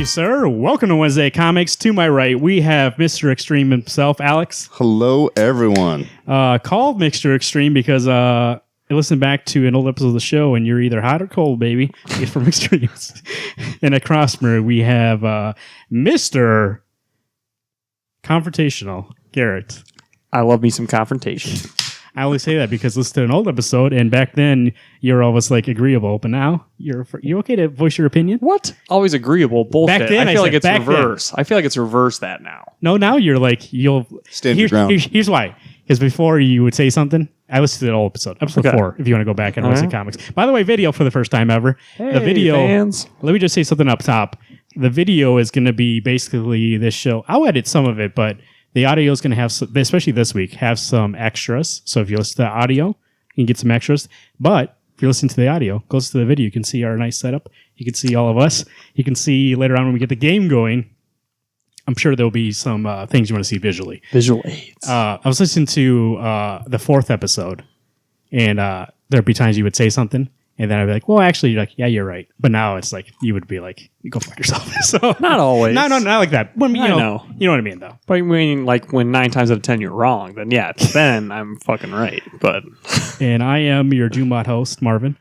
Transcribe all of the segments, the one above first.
you, sir. Welcome to Wednesday Comics. To my right, we have Mr. Extreme himself, Alex. Hello, everyone. Called Mr. Extreme because I listened back to an old episode of the show, and you're either hot or cold, baby. It's from Extremes. And across from her, we have Mr. Confrontational, Garrett. I love me some confrontation. I only say that because listen to an old episode, and back then you were always like agreeable, but now you're okay to voice your opinion. What? Always agreeable. Bullshit. Back then, I feel like it's back reverse. I feel like it's reverse that now. No, now you're like you'll stand your ground. Here's why. Because before you would say something, I listened to the old episode 4. If you want to go back and watch the comics. By the way, video for the first time ever. Hey, the video. fans. Let me just say something up top. The video is going to be basically this show. I'll edit some of it, but the audio is going to have, especially this week, have some extras. So if you listen to the audio, you can get some extras. But if you listen to the audio, go to the video. You can see our nice setup. You can see all of us. You can see later on when we get the game going. I'm sure there'll be some things you want to see visually. Visual aids. I was listening to the 4th episode, and there'd be times you would say something, and then I'd be like, well, actually, you're like, yeah, you're right. But now it's like, you would be like, go fuck yourself. So Not always. No, not like that. Well, I know. You know what I mean, though. But I mean, like when 9 times out of 10 you're wrong, then yeah, then I'm fucking right. But And I am your Jumot host, Marvin.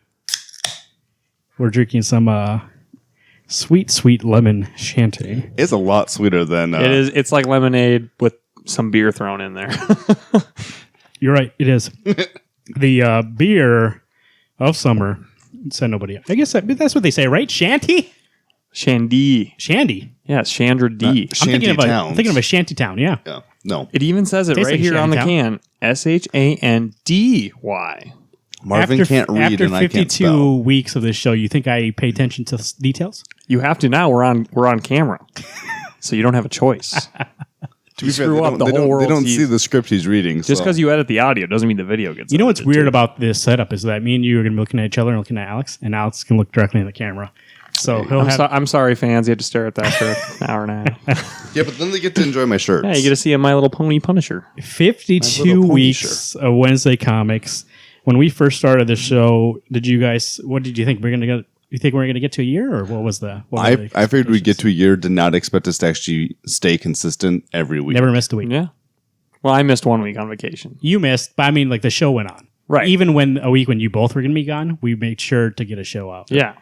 We're drinking some sweet, sweet lemon shanty. It's a lot sweeter than... it is. It's like lemonade with some beer thrown in there. You're right. It is. The beer of summer. Said nobody. I guess that's what they say, right? Shanty? Shandy. Shandy. Yeah, Chandra D. I'm thinking of a shanty town, yeah. Yeah. No. It even says it Tastes right like here on the Shantytown. can. Shandy. Marvin can't read and I can't spell. After 52 weeks of this show, you think I pay attention to details? You have to now. We're on camera, so you don't have a choice. To be fair, screw up, the whole world they don't sees- see the script he's reading. Just because you edit the audio doesn't mean the video gets. You know what's edited, weird too. about this setup is that me and you are going to be looking at each other and looking at Alex, and Alex can look directly in the camera. So I'm sorry, fans. You had to stare at that for an hour and a half. Yeah, but then they get to enjoy my shirts. Yeah, you get to see a My Little Pony Punisher. 52 My Little weeks of Wednesday Comics. When we first started the show, what did you think? You think we're going to get to a year, or what was the? I figured we'd get to a year. Did not expect us to actually stay consistent every week. Never missed a week. Yeah. Well, I missed 1 week on vacation. You missed, but I mean, like the show went on. Right. Even when a week when you both were going to be gone, we made sure to get a show out. Yeah.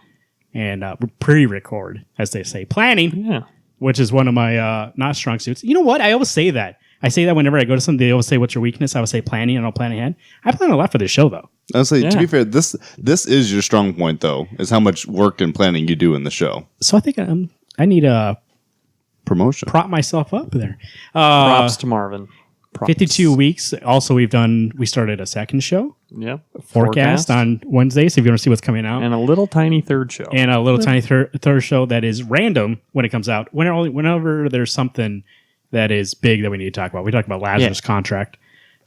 And pre-record, as they say, planning. Yeah. Which is one of my not strong suits. You know what? I always say that. I say that whenever I go to something. They always say, "What's your weakness?" I would say planning, and I'll plan ahead. I plan a lot for this show, though. Honestly, Yeah. to be fair, this is your strong point, though, is how much work and planning you do in the show. So I think I need to Promotion. prop myself up there. Props to Marvin. Props. 52 weeks. Also, we started a second show, Yep. Forecast on Wednesdays, if you want to see what's coming out. And a little tiny third show. And a little tiny third show that is random when it comes out. Whenever there's something that is big that we need to talk about. We talked about Lazarus contract.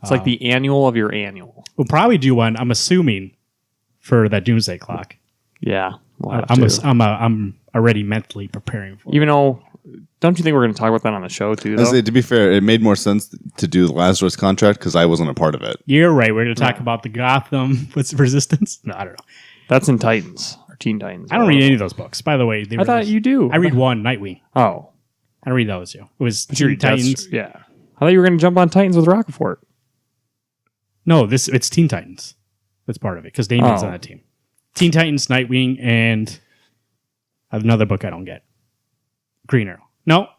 It's like the annual of your annual. We'll probably do one, I'm assuming, for that Doomsday Clock. Yeah. We'll have I'm to. I'm already mentally preparing for it. Even though, don't you think we're going to talk about that on the show too? Though? Honestly, to be fair, it made more sense to do the Lazarus contract because I wasn't a part of it. You're right. We're going to talk about the Gotham with Resistance. No, I don't know. That's in Titans or Teen Titans. I don't read any of those books. By the way, I thought you do. I read one, Nightwing. Oh, I don't read those two. It was but you Teen read Titans. Yeah. I thought you were going to jump on Titans with Rockefort. No, it's Teen Titans. That's part of it because Damien's on that team. Teen Titans, Nightwing, and another book I don't get. Green Arrow. No.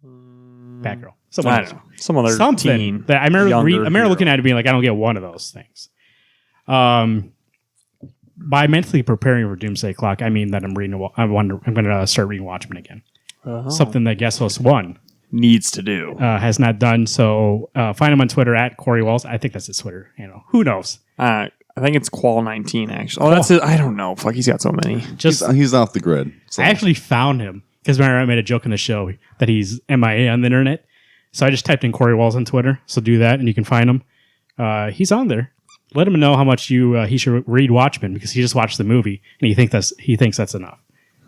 Batgirl. I don't know. Some other Something teen. that I remember hero. looking at it being like, I don't get one of those things. By mentally preparing for Doomsday Clock, I mean that I'm going to start reading Watchmen again. Something that Guest Host 1 needs to do. has not done. So find him on Twitter at Corey Walls. I think that's his Twitter handle. Who knows? I think it's Qual19 actually. Oh, that's it. I don't know. Fuck, he's got so many. He's off the grid. So. I actually found him because I made a joke in the show that he's MIA on the internet. So I just typed in Corey Walls on Twitter. So do that and you can find him. He's on there. Let him know how much he should read Watchmen because he just watched the movie and he thinks that's enough.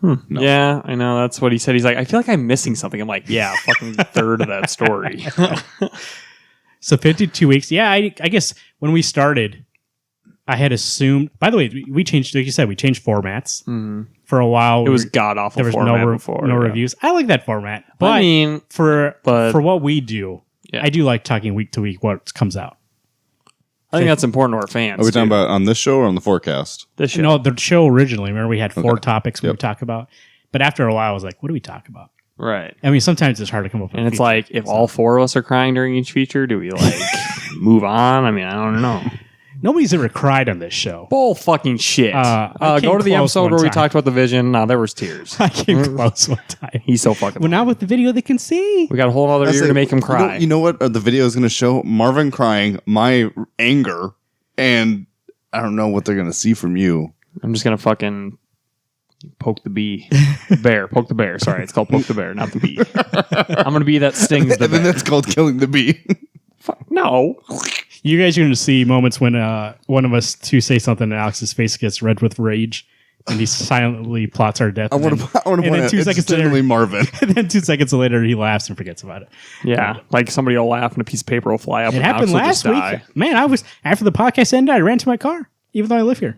No. Yeah, I know. That's what he said. He's like, I feel like I'm missing something. I'm like, yeah, fucking third of that story. So 52 weeks. Yeah, I guess when we started, I had assumed. By the way, we changed. Like you said, we changed formats for a while. It was god awful. There was no reviews. I like that format, but I mean, for what we do, I do like talking week to week what comes out. I think that's important to our fans. Are we talking about on this show or on the forecast? This show? No, the show originally. Remember, we had 4 topics we would talk about, but after a while, I was like, "What do we talk about?" Right. I mean, sometimes it's hard to come up with. And it's like, if all 4 of us are crying during each feature, do we like move on? I mean, I don't know. Nobody's ever cried on this show. Bull fucking shit. Go to the episode where we talked about the vision. No, there was tears. I came close one time. He's so fucking. Well, now with the video, they can see. We got a whole other year to make him cry. You know what? The video is going to show Marvin crying, my anger, and I don't know what they're going to see from you. I'm just going to fucking poke the bee. Bear. Poke the bear. Sorry, it's called poke the bear, not the bee. I'm going to be that stings the bear. And then that's called killing the bee. No. You guys are going to see moments when one of us two say something and Alex's face gets red with rage and he silently plots our death. I want to point out, it's generally Marvin. And then 2 seconds later, he laughs and forgets about it. Yeah, like somebody will laugh and a piece of paper will fly up. It happened last week. Man, after the podcast ended, I ran to my car, even though I live here.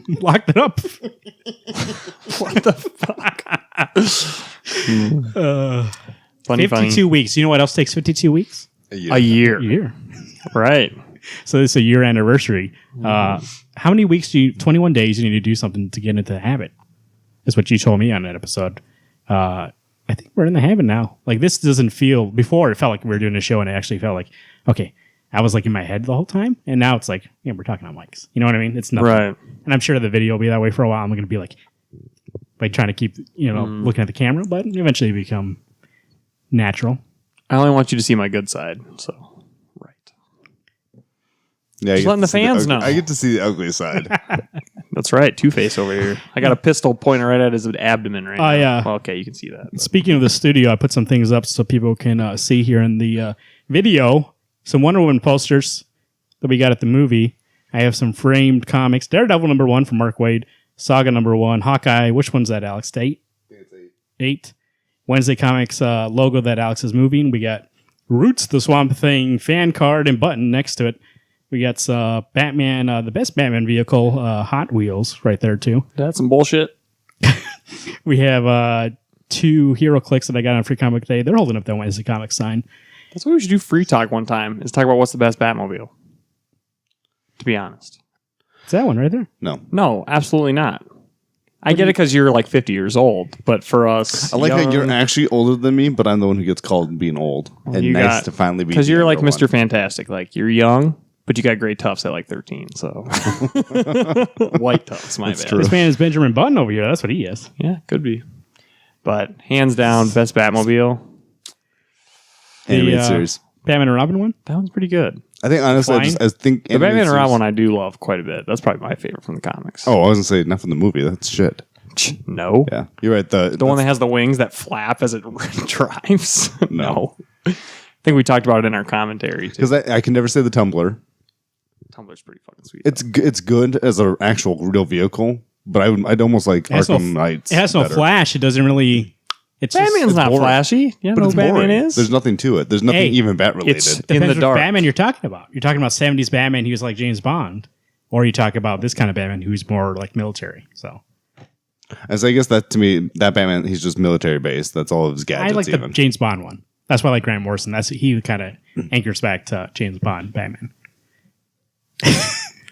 Locked it up. What the fuck? 52 weeks. You know what else takes 52 weeks? A year. Right. So this is a year anniversary. How many weeks 21 days you need to do something to get into the habit? Is what you told me on that episode. I think we're in the habit now. Like this doesn't feel, before it felt like we were doing a show and it actually felt like, okay, I was like in my head the whole time. And now it's like, yeah, we're talking on mics. You know what I mean? It's nothing. Right. And I'm sure the video will be that way for a while. I'm going to be like trying to keep, looking at the camera, but eventually become natural. I only want you to see my good side. So. Yeah, just letting the fans know. I get to see the ugly side. That's right. Two-Face over here. I got a pistol pointing right at his abdomen right now. Yeah. Well, okay, you can see that. But. Speaking of the studio, I put some things up so people can see here in the video. Some Wonder Woman posters that we got at the movie. I have some framed comics. Daredevil #1 from Mark Waid. Saga #1. Hawkeye. Which one's that, Alex? 8? I think it's 8. Wednesday Comics logo that Alex is moving. We got Roots the Swamp Thing fan card and button next to it. We got Batman, the best Batman vehicle, Hot Wheels, right there too. That's some bullshit. We have 2 Hero Clicks that I got on Free Comic Day. They're holding up that Wednesday Comics sign. That's what we should do. Free talk one time is talk about what's the best Batmobile. To be honest, it's that one right there. No, absolutely not. I get it because you're like 50 years old, but for us, I like how you're actually older than me, but I'm the one who gets called being old. And nice to finally be, because you're like Mr. Fantastic. Like you're young, but you got gray tufts at like 13. So white tufts, my bad. True. This man is Benjamin Button over here. That's what he is. Yeah, could be. But hands down, best Batmobile. Animated series. Batman and Robin one? That one's pretty good. I think honestly, I think the Batman and Robin one I do love quite a bit. That's probably my favorite from the comics. Oh, I was gonna say not from the movie. That's shit. No. Yeah, you're right. The one that has the wings that flap as it drives. No. I think we talked about it in our commentary too. Because I can never say the Tumbler. Tumbler's pretty fucking sweet. It's good as an actual real vehicle, but I'd almost like Arkham Knights. It has no flash. It doesn't really. Batman's not boring. Flashy. Yeah, but Batman boring. Is. There's nothing to it. There's nothing even bat related. It's in the dark. Batman you're talking about. You're talking about 70s Batman who's like James Bond, or you talk about this kind of Batman who's more like military. So, as I guess that to me, that Batman he's just military based. That's all of his gadgets. I like the James Bond one. That's why I like Grant Morrison. He kind of anchors back to James Bond Batman.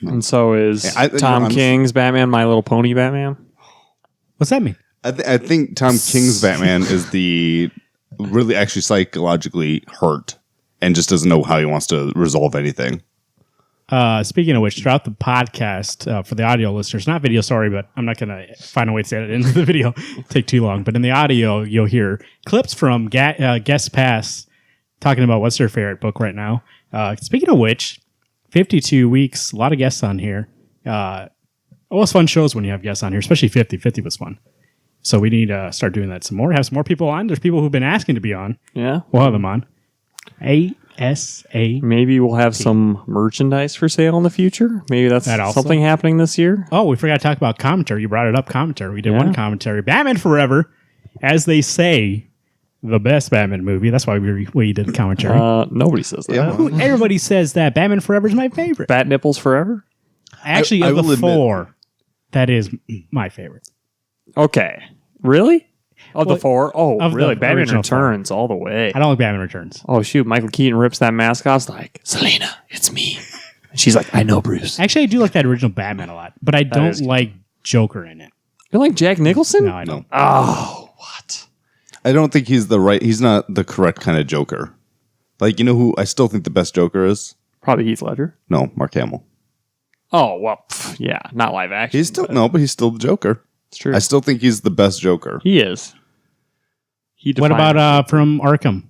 And so is Tom King's Batman, My Little Pony Batman. What's that mean? I think Tom King's Batman is the really actually psychologically hurt and just doesn't know how he wants to resolve anything. Speaking of which, throughout the podcast, for the audio listeners, not video, sorry, but I'm not going to find a way to say it into the video. Take too long. But in the audio, you'll hear clips from guest past talking about what's their favorite book right now. Speaking of which, 52 weeks, a lot of guests on here. Always fun shows when you have guests on here, especially 50. 50 was fun. So we need to start doing that some more. Have some more people on. There's people who've been asking to be on. Yeah. We'll have them on. ASA. Maybe we'll have some merchandise for sale in the future. Maybe that's something happening this year. Oh, we forgot to talk about commentary. You brought it up, commentary. We did one commentary. Batman Forever, as they say, the best Batman movie. That's why we did commentary. Nobody says that. Yeah. Everybody says that. Batman Forever is my favorite. Bat nipples forever? Actually, I of the will admit- 4, that is my favorite. Okay. Really? Of Well, the 4? Oh, of the really? Batman original 4. Returns all the way. I don't like Batman Returns. Oh, shoot. Michael Keaton rips that mask off. It's like, Selena, it's me. And she's like, I know, Bruce. Actually, I do like that original Batman a lot, but I don't is- like Joker in it. You like Jack Nicholson? No, I don't. Oh, what? I don't think he's not the correct kind of Joker. Like, you know who I still think the best Joker is? Probably Heath Ledger. No, Mark Hamill. Oh, well, yeah. Not live action. But he's still the Joker. It's true. I still think he's the best Joker. He is. What about from Arkham?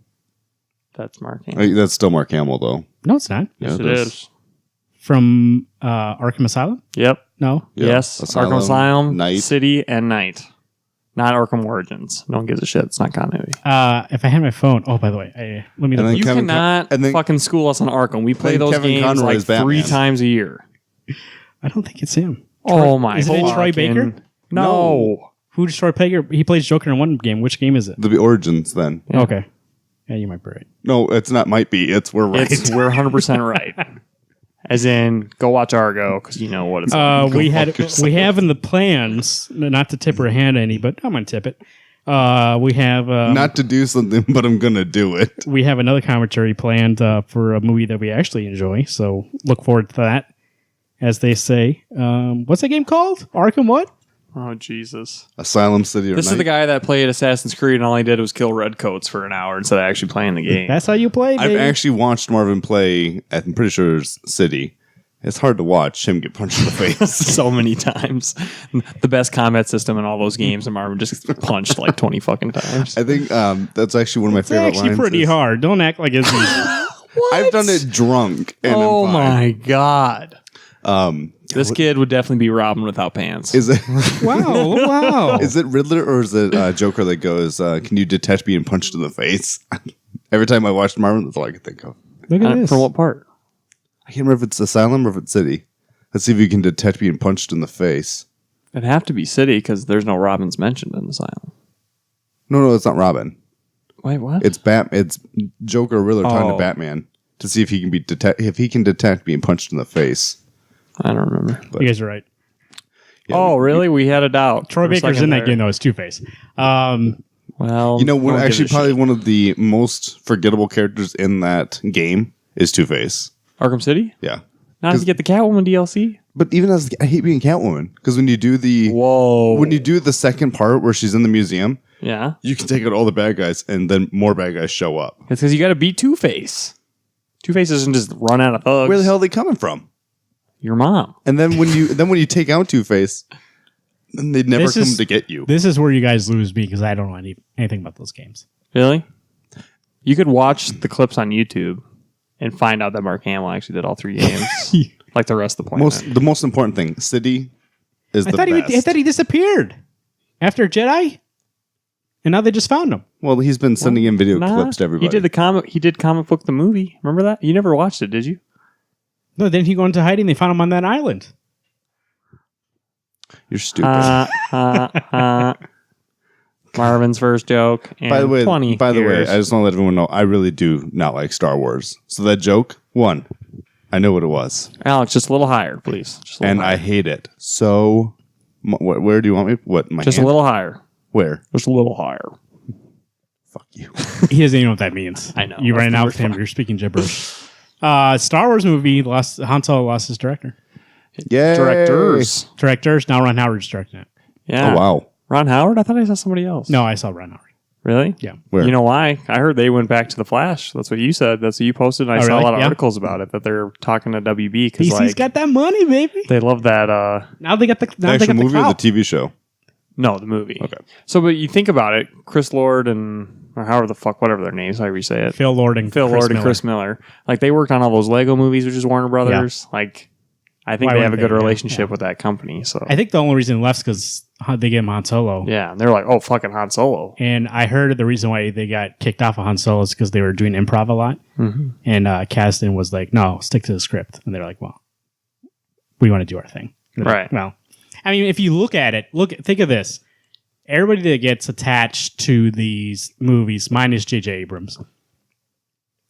That's Mark Hamill. That's still Mark Hamill, though. No, it's not. Yes, Yeah, it that's- is. From Arkham Asylum? Yep. No. Yeah, Yes. Asylum, Arkham Asylum, Knight. City, and Night. Not Arkham Origins. No one gives a shit. It's not continuity. If I had my phone. Oh, by the way, let me And look. then You Kevin cannot and then- fucking school us on Arkham. We play then those Kevin games Conroy like is Batman. 3 times a year. I don't think it's him. Oh my! Isn't it Troy Baker? No. Who does Troy Baker? He plays Joker in one game. Which game is it? The Origins, then. Yeah. Okay. Yeah, you might be right. No, it's not. Might be. We're right. We're 100% right. As in, go watch Argo because you know what it's. We fuck have in the plans not to tip her hand any, but I'm gonna tip it. We have not to do something, but I'm gonna do it. we have another commentary planned for a movie that we actually enjoy. So look forward to that. As they say, what's that game called? Arkham what? Oh Jesus! Asylum City. Or This is the guy that played Assassin's Creed, and all he did was kill redcoats for an hour instead of actually playing the game. That's how you play, I've baby. actually watched Marvin play. I'm pretty sure it's City. It's hard to watch him get punched in the face. so many times. The best combat system in all those games, and Marvin just gets punched like 20 fucking times. I think that's actually one of my It's favorite actually lines. pretty hard. Don't act like it's easy. I've done it drunk. And Oh I'm fine. my god! Um, This kid would definitely be Robin without pants. is it Wow. is it Riddler or is it Joker that goes? Can you detect being punched in the face? Every time I watched Marvin, that's all I could think of. Look at this. For what part? I can't remember if it's Asylum or if it's City. Let's see if you can detect being punched in the face. It'd have to be City because there's no Robins mentioned in Asylum. No, it's not Robin. Wait, what? It's It's Joker or Riddler talking to Oh. Batman to see if he can detect being punched in the face. I don't remember. You guys are right. Yeah, Oh, really? We had a doubt. Troy for a Baker's second in that there. game though. It's Two-Face. Well, You know, no one gives actually, a probably shit. one of the most forgettable characters in that game is Two-Face. Arkham City? Yeah. Not to get the Catwoman DLC? But even I hate being Catwoman because when you do the second part where she's in the museum, Yeah. you can take out all the bad guys and then more bad guys show up. It's because you got to beat Two-Face. Two-Face doesn't just run out of thugs. Where the hell are they coming from? Your mom. And then when you take out Two-Face, then they never This come is- to get you. This is where you guys lose me because I don't know anything about those games. Really? You could watch the clips on YouTube and find out that Mark Hamill actually did all 3 games, like the rest of the planet. The most important thing, City is I the thought best. I thought he disappeared after Jedi, and now they just found him. Well, he's been sending in video Nah, clips to everybody. He did the comic. He did comic book the movie. Remember that? You never watched it, did you? No, then he go into hiding. They found him on that island. You're stupid. Marvin's first joke. And By the way, 20 I years. just want to let everyone know I really do not like Star Wars. So that joke, one, I know what it was, Alex, just a little higher, please. Just a little and higher. I hate it. So, where do you want me? What? My Just hand? a little higher. Where? Just a little higher. Fuck you. He doesn't even know what that means. I know. You That's ran the out worst with him. part. You're speaking gibberish. Star Wars movie lost. Han Solo lost his director. Yay. Directors. Now Ron Howard's directing it. Yeah. Oh wow. Ron Howard? I thought I saw somebody else. No, I saw Ron Howard. Really? Yeah. Where? You know why? I heard they went back to the Flash. That's what you said. That's what you posted. And I Oh, saw really? a lot of Yeah. articles about it that they're talking to WB because DC's got that money, baby. they love that. Now they got the. The Now they actual got the movie or clout. the TV show? No, the movie. Okay. So, but you think about it, Chris Lord and or however the fuck, whatever their names, however you say it, Phil Lord and Phil Chris Lord and Miller. Chris Miller, like they worked on all those Lego movies, which is Warner Brothers. Like, I think Why they have a wouldn't good they? Yeah, relationship yeah. with that company. So, I think the only reason he left is because they gave him Han Solo. yeah, and they're like, oh, fucking Han Solo. And I heard the reason why they got kicked off of Han Solo is because they were doing improv a lot. Mm-hmm. And Kasdan was like, no, stick to the script. And they're like, well, we want to do our thing. And they're like, Right. well, I mean, if you look at it, think of this. Everybody that gets attached to these movies, minus J.J. Abrams,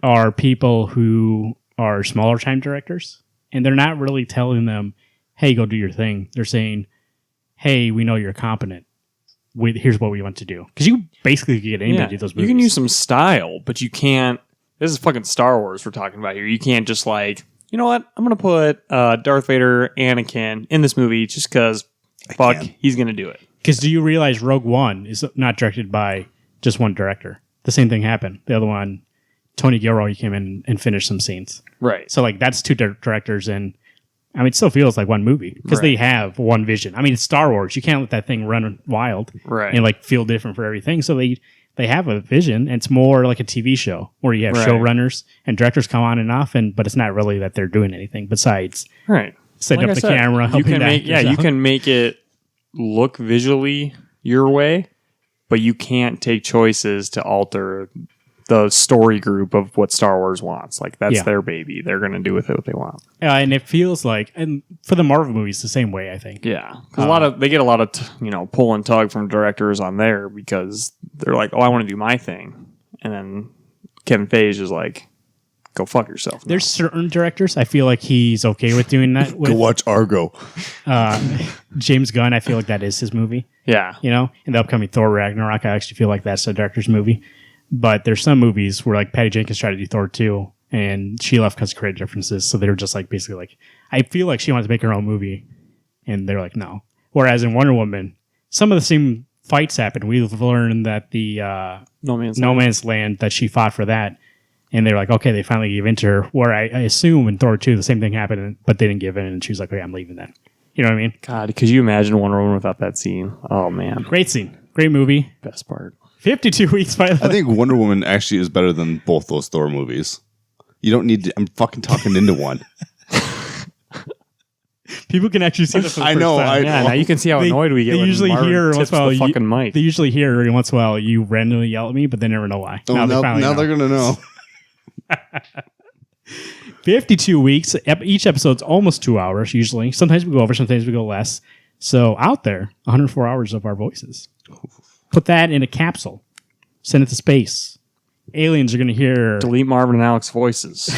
are people who are smaller time directors. And they're not really telling them, hey, go do your thing. They're saying, hey, we know you're competent. Here's what we want to do. Because you basically can get anybody to do those movies. You can use some style, but you can't. This is fucking Star Wars we're talking about here. You can't just like, you know what? I'm going to put Darth Vader, Anakin in this movie just because, fuck, he's going to do it. Because do you realize Rogue One is not directed by just one director? The same thing happened. The other one, Tony Gilroy came in and finished some scenes. Right. So like that's two directors, and I mean it still feels like one movie because they have one vision. I mean it's Star Wars. You can't let that thing run wild and like feel different for everything. So they have a vision. And it's more like a TV show where you have showrunners and directors come on and off, but it's not really that they're doing anything besides setting up the camera. You can make it look visually your way, but you can't take choices to alter the story group of what Star Wars wants. Like that's their baby. They're going to do with it what they want. And it feels like, and for the Marvel movies, the same way, I think. Yeah. Because they get a lot of, pull and tug from directors on there because they're like, oh, I want to do my thing. And then Kevin Feige is like, go fuck yourself. There's certain directors, I feel like he's okay with doing that. Go watch Argo. James Gunn, I feel like that is his movie. Yeah. In the upcoming Thor Ragnarok, I actually feel like that's the director's movie. But there's some movies where like Patty Jenkins tried to do Thor 2 and she left because of creative differences. So they were just like basically like, I feel like she wanted to make her own movie and they're like, no. Whereas in Wonder Woman, some of the same fights happened. We've learned that the No Man's Land that she fought for that. And they were like, okay, they finally gave in to her. Where I assume in Thor 2, the same thing happened, but they didn't give in. And she was like, okay, I'm leaving then. You know what I mean? God, could you imagine Wonder Woman without that scene? Oh, man. Great scene. Great movie. Best part. 52 weeks, by the way. I think Wonder Woman actually is better than both those Thor movies. You don't need to. I'm fucking talking into one. People can actually see this for the first time. Now you can see how annoyed we get. They usually hear once in a while. Fucking mic. They usually hear every once in a while you randomly yell at me, but they never know why. Oh, now they're gonna know. 52 weeks. Each episode's almost 2 hours. Usually, sometimes we go over, sometimes we go less. So out there, 104 hours of our voices. Put that in a capsule. Send it to space. Aliens are going to hear... Delete Marvin and Alex voices.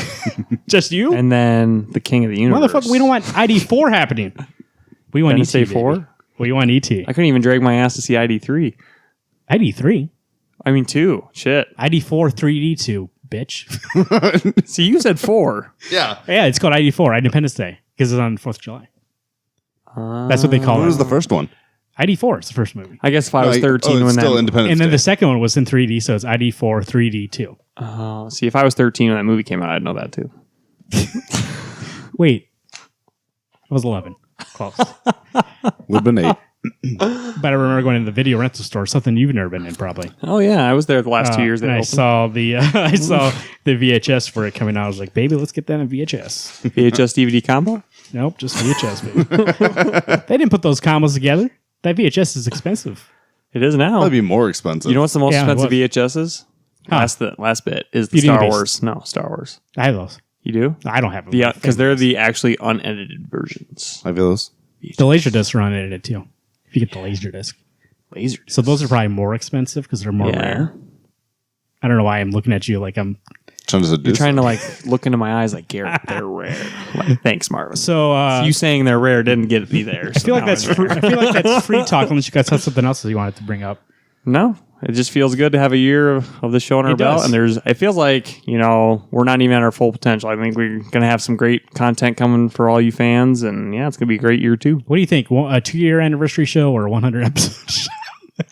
Just you? And then the king of the universe. Motherfucker, we don't want ID4 happening. We want ET. NSA4? We want ET. I couldn't even drag my ass to see ID3. ID3? I mean 2. Shit. ID4 3D2, bitch. See, you said 4. Yeah. Yeah, it's called ID4, Independence Day, because it's on the 4th of July. That's what they call it. What was the first one? ID4 is the first movie. I guess if I was 13 when still that... Independence and then Day. the second one was in 3D, so it's ID4 3D2. See, if I was 13 when that movie came out, I'd know that too. Wait. I was 11. Close. Would have been 8. But I remember going to the video rental store, something you've never been in probably. Oh, yeah. I was there the last 2 years. And I saw the VHS for it coming out. I was like, baby, let's get that on VHS. VHS DVD combo? Nope, just VHS, baby. They didn't put those combos together. That VHS is expensive. It is now. That'd be more expensive. You know what's the most expensive VHSs? Last bit is the Star Wars. No, Star Wars. I have those. You do? I don't have them. Yeah, because they're the actually unedited versions. I feel those. The laser discs are unedited too. If you get the laser disc. Laser disc. So those are probably more expensive because they're more rare. I don't know why I'm looking at you like I'm... You're trying to like look into my eyes like, Garrett, they're rare. Like, thanks, Marvin. So you saying they're rare didn't get me there. I feel like that's free talk unless you guys have something else that you wanted to bring up. No, it just feels good to have a year of the show on our belt. And it feels like, we're not even at our full potential. I think we're going to have some great content coming for all you fans. And yeah, it's going to be a great year too. What do you think? A 2-year anniversary show or a 100 episode show?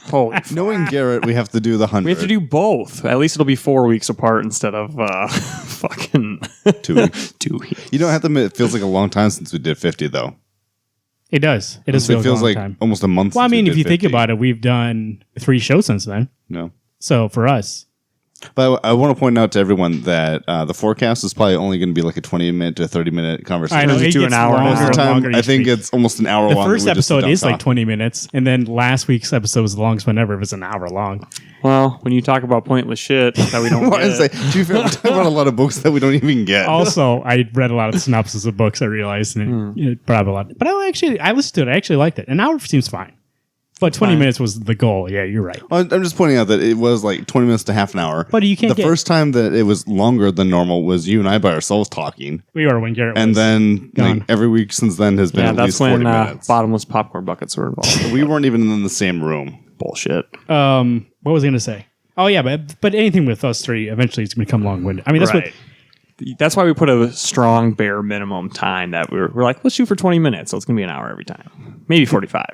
Holy Knowing Garrett, we have to do the 100. We have to do both. At least it'll be 4 weeks apart instead of fucking 2 weeks. 2 weeks. You don't have to admit, it feels like a long time since we did 50, though. It does. It feels like almost a month. Well, I mean, if you 50. think about it, we've done 3 shows since then. No. So for us. But I want to point out to everyone that the forecast is probably only going to be like a 20-minute to 30-minute conversation. I know, it to gets an hour. longer Most of the and time, longer I each think week. it's almost an hour The long. first episode is like 20 minutes, and then last week's episode was the longest one ever. It was an hour long. Well, when you talk about pointless shit that we don't get. To be fair, we're talking about a lot of books that we don't even get. Also, I read a lot of the synopses of books, I realized, and it brought up a lot. But I listened to it. I actually liked it. An hour seems fine. But 20 Fine. minutes was the goal. Yeah, you're right. I'm just pointing out that it was like 20 minutes to half an hour. But you can't The get- first time that it was longer than normal was you and I by ourselves talking. We were when Garrett And was then gone. like, every week since then has been Yeah, at that's least 40 when minutes. bottomless popcorn buckets were involved. We weren't even in the same room. Bullshit. What was I going to say? Oh, yeah, but anything with us three, eventually it's going to become long-winded. I mean, that's Right. That's why we put a strong bare minimum time that we're like, let's shoot for 20 minutes. So it's going to be an hour every time. Maybe 45.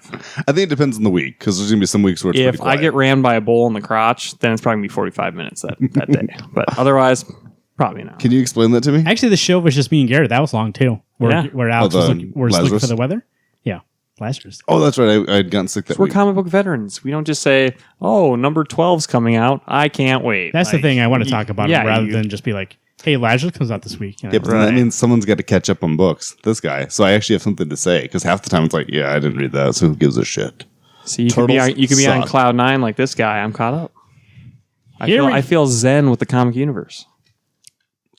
I think it depends on the week because there's going to be some weeks where it's If pretty I quiet. get rammed by a bull in the crotch, then it's probably going to be 45 minutes that day. But otherwise, probably not. Can you explain that to me? Actually, the show was just me and Garrett. That was long, too. Yeah. Where Alex Oh, was the looking for Lazarus? the weather. Yeah, Lazarus. Oh, that's right. I had gotten sick that We're week. comic book veterans. We don't just say, oh, number 12's coming out. I can't wait. That's the thing I want to talk about yeah, rather you- than just be like, hey, Lazarus comes out this week. You know? Yeah, but that means someone's got to catch up on books. This guy. So I actually have something to say because half the time it's like, yeah, I didn't read that. So who gives a shit? See, you could be Turtles on suck. cloud 9 like this guy. I'm caught up. Here we- I feel zen with the comic universe.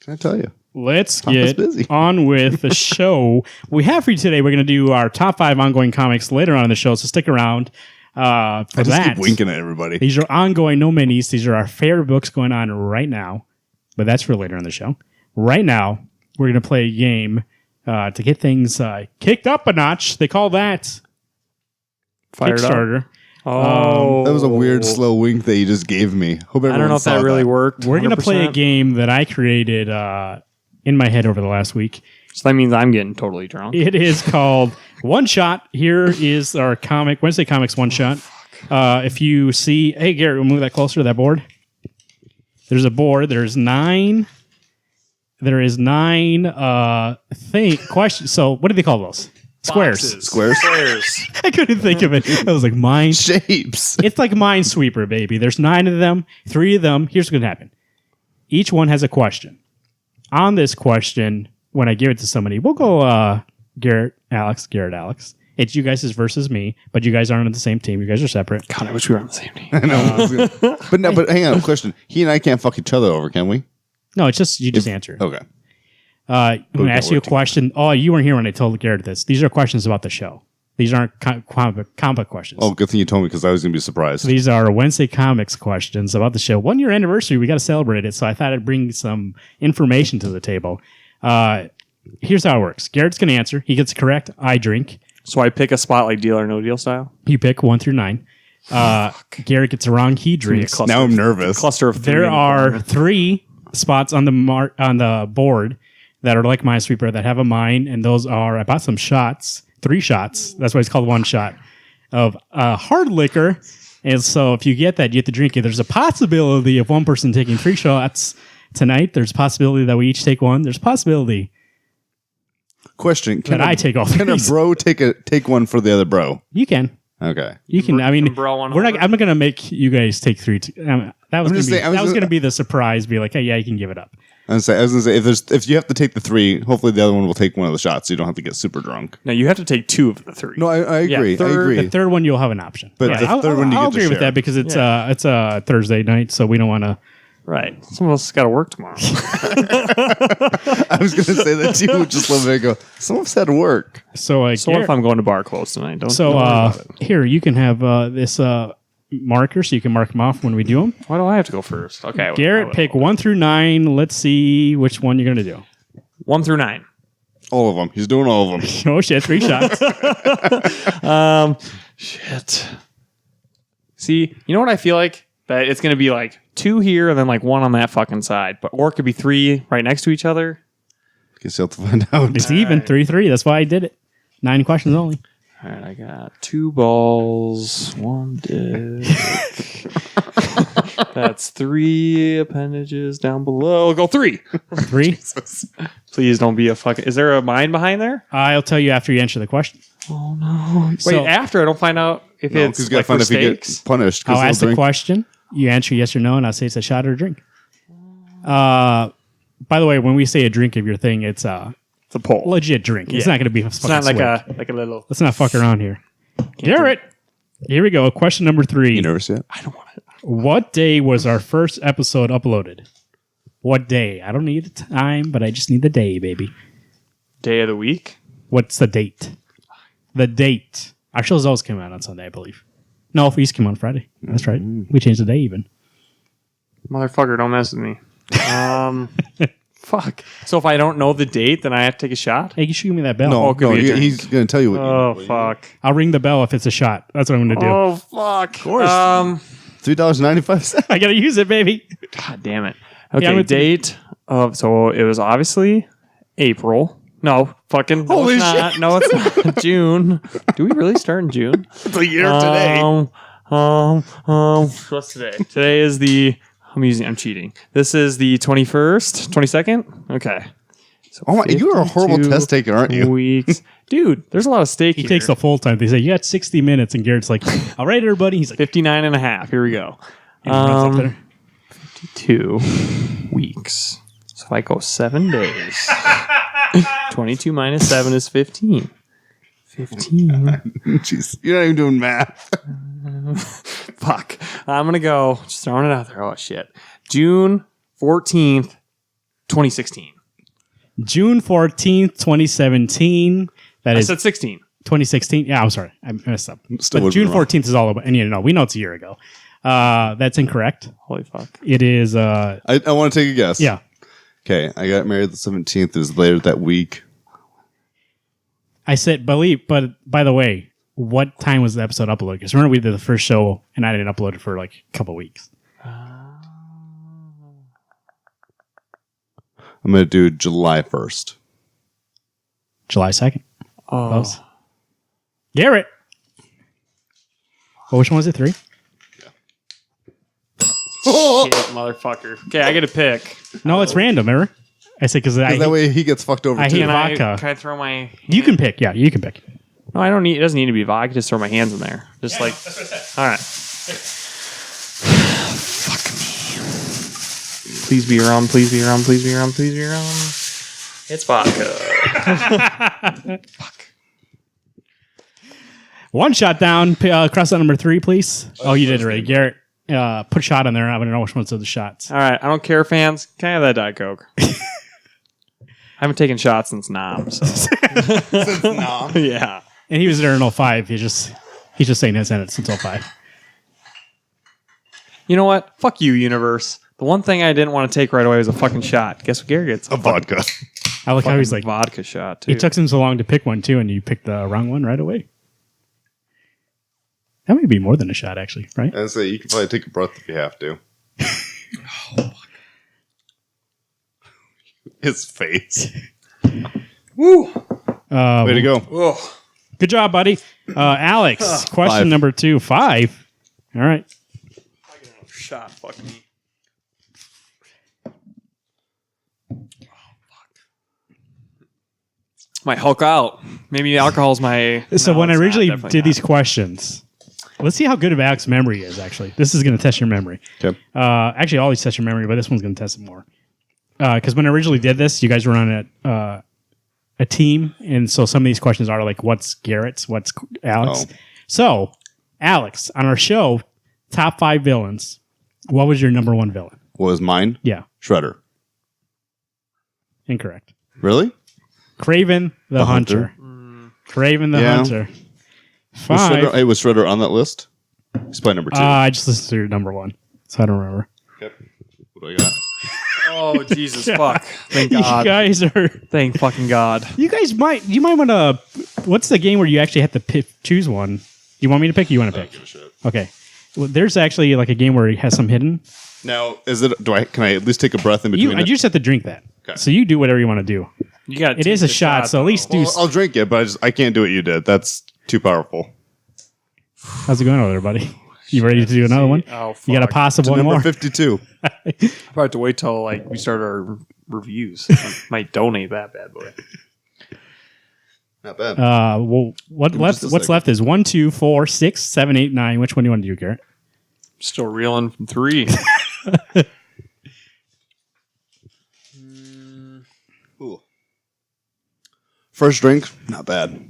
Can I tell you? Let's Papa's get busy. on with the show. We have for you today, we're going to do our top 5 ongoing comics later on in the show, so stick around for I just that. keep winking at everybody. These are ongoing, no minis. These are our favorite books going on right now, but that's for later in the show. Right now, we're going to play a game to get things kicked up a notch. They call that Fired up. Kickstarter. Oh. That was a weird slow wink that you just gave me. Hope everyone I don't know if saw that really worked. We're going to play a 100%. game that I created in my head over the last week. So that means I'm getting totally drunk. It is called One Shot. Here is our comic, Wednesday Comics One Shot. If you see, hey, Garrett, we'll move that closer to that board. There's a board. There's 9. There is 9 questions. So what do they call those? Squares. Boxes. Squares? Squares. I couldn't think of it. I was like, mine. Shapes. It's like Minesweeper, baby. There's 9 of them. 3 of them. Here's what's going to happen. Each one has a question. On this question, when I give it to somebody, we'll go Garrett, Alex. It's you guys versus me, but you guys aren't on the same team. You guys are separate. God, I wish we were on the same team. I know. But hang on. Question. He and I can't fuck each other over, can we? No, it's just you just answer. Okay. I'm going to ask you a question. Oh, you weren't here when I told Garrett this. These are questions about the show. These aren't comic questions. Oh, good thing you told me because I was going to be surprised. These are Wednesday Comics questions about the show. 1 year anniversary. We got to celebrate it. So I thought I'd bring some information to the table. Here's how it works. Garrett's going to answer. He gets it correct. I drink. So I pick a spot like Deal or No Deal style? You pick 1 through 9. Garrett gets it wrong. He drinks. Now I'm nervous. Cluster of 3. There in the are corner. 3 spots on the board that are like Minesweeper that have a mine, and those are, I bought some shots, 3 shots. That's why it's called One Shot of hard liquor. And so if you get that, you have to drink it. There's a possibility of one person taking 3 shots tonight. There's a possibility that we each take 1. There's a possibility Question. that I take all Can a 3. bro take one for the other bro? You can. Okay. You can. I mean, bro one we're not. over? I'm not going to make you guys take 3. That was just saying, I was going to just- be the surprise. Be like, hey, yeah, you can give it up. I was going to say if you have to take the 3, hopefully the other one will take one of the shots, so you don't have to get super drunk. No, you have to take 2 of the 3. No, I agree. third- I agree. The third one you'll have an option. But the third one you I'll get to agree with share. that because it's a Thursday night, so we don't want to. Right. Some of us got to work tomorrow. I was going to say that too. Just a little bit ago. Some of us had to work. So So what if I'm going to bar close tonight? Don't worry about it. here you can have this marker, so you can mark them off when we do them. Why do I have to go first? Okay. Garrett, pick 1 through 9. Let's see which one you're going to do. 1 through 9. All of them. He's doing all of them. Oh shit! 3 shots. Shit. See, you know what I feel like? That it's going to be like 2 here and then like 1 on that fucking side. Or it could be 3 right next to each other. Guess you'll have to find out. It's even 3-3. That's why I did it. 9 questions only. All right, I got 2 balls, 1 dick. That's 3 appendages down below. Go 3. 3. Please don't be a fucking. Is there a mine behind there? I'll tell you after you answer the question. Oh no! Wait, So- after I don't find out if No, it's because you got like to find for if you get steaks. punished. 'cause I'll they'll ask the drink. question. You answer yes or no, and I'll say it's a shot or a drink. By the way, when we say a drink of your thing, it's a It's a poll. legit drink. It's Yeah. not going to be a It's not fucking like swig. a little. Let's not fuck around here. Garrett, here we go. Question number 3. You nervous yet? I don't want it. What day was our first episode uploaded? What day? I don't need the time, but I just need the day, baby. Day of the week. What's the date? The date. Our shows always come out on Sunday, I believe. No, Feast came on Friday. That's right. We changed the day even. Motherfucker, don't mess with me. Fuck. So if I don't know the date, then I have to take a shot? Hey, you shoot me that bell. No, it could be a drink. he's going to tell you what Oh, you fuck. I'll ring the bell if it's a shot. That's what I'm going to do. Oh, fuck. Of course. $3.95. I got to use it, baby. God damn it. Okay, Yeah, date of... So it was obviously April. No, fucking... No, Holy it's not. shit. No, it's not. June. Do we really start in June? It's a year today. What's today? Today is the... I'm cheating. This is the 21st? 22nd? Okay. So Oh my, you're a horrible 52 test taker, aren't you? Weeks. Dude, there's a lot of steak He here. takes the full time. They say, you got 60 minutes. And Garrett's like, all right, everybody. He's like, 59 and a half. Here we go. and he runs up there. 2 weeks. So if I go 7 days, 22 minus 7 is 15. 15. Jeez, you're not even doing math. Fuck. I'm going to go, just throwing it out there. Oh, shit. June 14th, 2016. June 14th, 2017. That I is said 16. 2016. Yeah, I'm sorry. I messed up. Still But would've June been wrong. 14th is all about, and you know, we know it's a year ago. That's incorrect. Holy fuck. It is, I want to take a guess. yeah. Okay, I got married the 17th. It was later that week. I said, believe, but by the way, what time was the episode uploaded? Because remember, we did the first show and I didn't upload it for like a couple weeks. I'm going to do July 1st. July 2nd. Oh. Close. Garrett. Well, which one was it? 3? Shit, motherfucker. Okay, I get a pick. No, it's random, remember? I said, because Because that way he gets fucked over I too. hate Can I, vodka. can I throw my... You can pick. Yeah, you can pick. No, I don't need... It doesn't need to be vodka. Just throw my hands in there. Just like... All right. Fuck me. Please be rum. Please be rum. Please be rum. Please be rum. It's vodka. Fuck. One shot down. Cross out number 3, please. Oh, you did it already. Garrett, put shot on there. I want to know which ones are the shots. All right. I don't care, fans. Can I have that Diet Coke? I haven't taken shots since Nam, so... Yeah. And he was there in 05. He's just saying his in it since 05. You know what? Fuck you, universe. The one thing I didn't want to take right away was a fucking shot. Guess what Gary gets? A vodka. I like how he's like, vodka shot, too. it took him so long to pick one, too, and you picked the wrong one right away. That might be more than a shot, actually, right? I say you can probably take a breath if you have to. His face. Woo! Way to go. Oh. Good job, buddy. Alex, question 5. number 2. 5. All right. I get another shot. Fuck me. Might Hulk out. Maybe alcohol's my... So No, when I it's not. originally Definitely did not. these questions, let's see how good of Alex's memory is, actually. This is going to test your memory. Okay. Actually, all these test your memory, but this one's going to test it more. Because when I originally did this, you guys were on a team, and so some of these questions are like, what's Garrett's, what's Alex? Oh. So, Alex, on our show, top 5 villains, what was your number 1 villain? What was mine? Yeah, Shredder. incorrect. Really? Craven the Hunter. Craven the Yeah. Hunter. Was 5. was Shredder on that list? He's probably number 2. I just listened to your number 1, so I don't remember. Okay. What do I got? Oh, Jesus, fuck. Thank You God. guys are... Thank fucking God. You might want to... What's the game where you actually have to choose one? You want me to pick or you want to pick? Give a shit. Okay. Well, there's actually like a game where it has some hidden. Now, can I at least take a breath in You between? just have to drink that. Okay. So you do whatever you want to do. You got. It is a shot, so at least do... I'll drink it, but I can't do what you did. That's too powerful. How's it going over there, buddy? You ready to do another one? Oh, fuck. You got a possible one Number more? 52. I probably have to wait till like we start our reviews. Might donate that bad boy. Not bad. Well, Give me what's just a second. left is 1, 2, 4, 6, 7, 8, 9. Which one do you want to do, Garrett? Still reeling from 3. Ooh. First drink, not bad.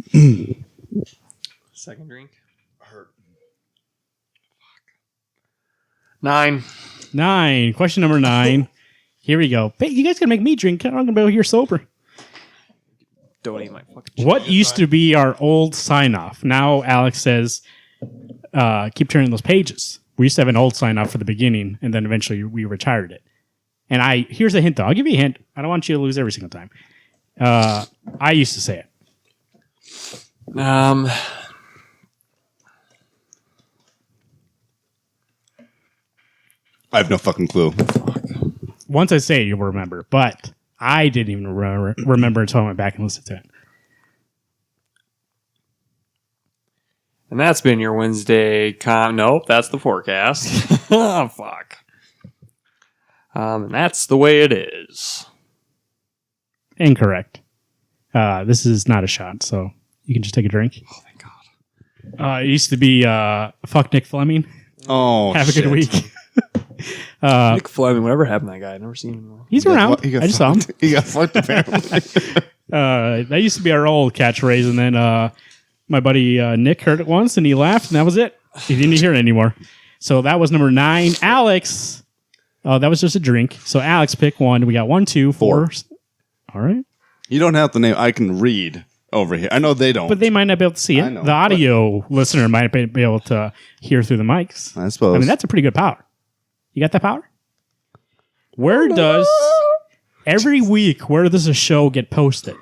Second drink. Hurt. Fuck. 9. 9. Question number 9. Here we go. Hey, you guys going to make me drink. I'm going to be over here sober. Donate my fucking. What used to be our old sign off? Now Alex says keep turning those pages. We used to have an old sign off for the beginning, and then eventually we retired it. And here's a hint, though. I'll give you a hint. I don't want you to lose every single time. I used to say it. I have no fucking clue. Once I say it, you'll remember. But I didn't even remember until I went back and listened to it. And that's been your Wednesday Nope, that's the forecast. Oh, fuck. And that's the way it is. Incorrect. This is not a shot, so you can just take a drink. Oh, thank God. It used to be fuck Nick Fleming. Oh, Have a good week. Nick Fleming, whatever happened to that guy? I've never seen him. He's around. I just saw him. He got fucked apparently. That used to be our old catchphrase, and then my buddy Nick heard it once, and he laughed, and that was it. He didn't hear it anymore. So that was number 9. Alex. Oh, that was just a drink. So Alex, pick one. We got 1, 2, 4. All right. You don't have to name. I can read over here. I know they don't. But they might not be able to see it. I know, the audio listener might be able to hear through the mics. I suppose. I mean, that's a pretty good power. You got that power? Where does a show get posted?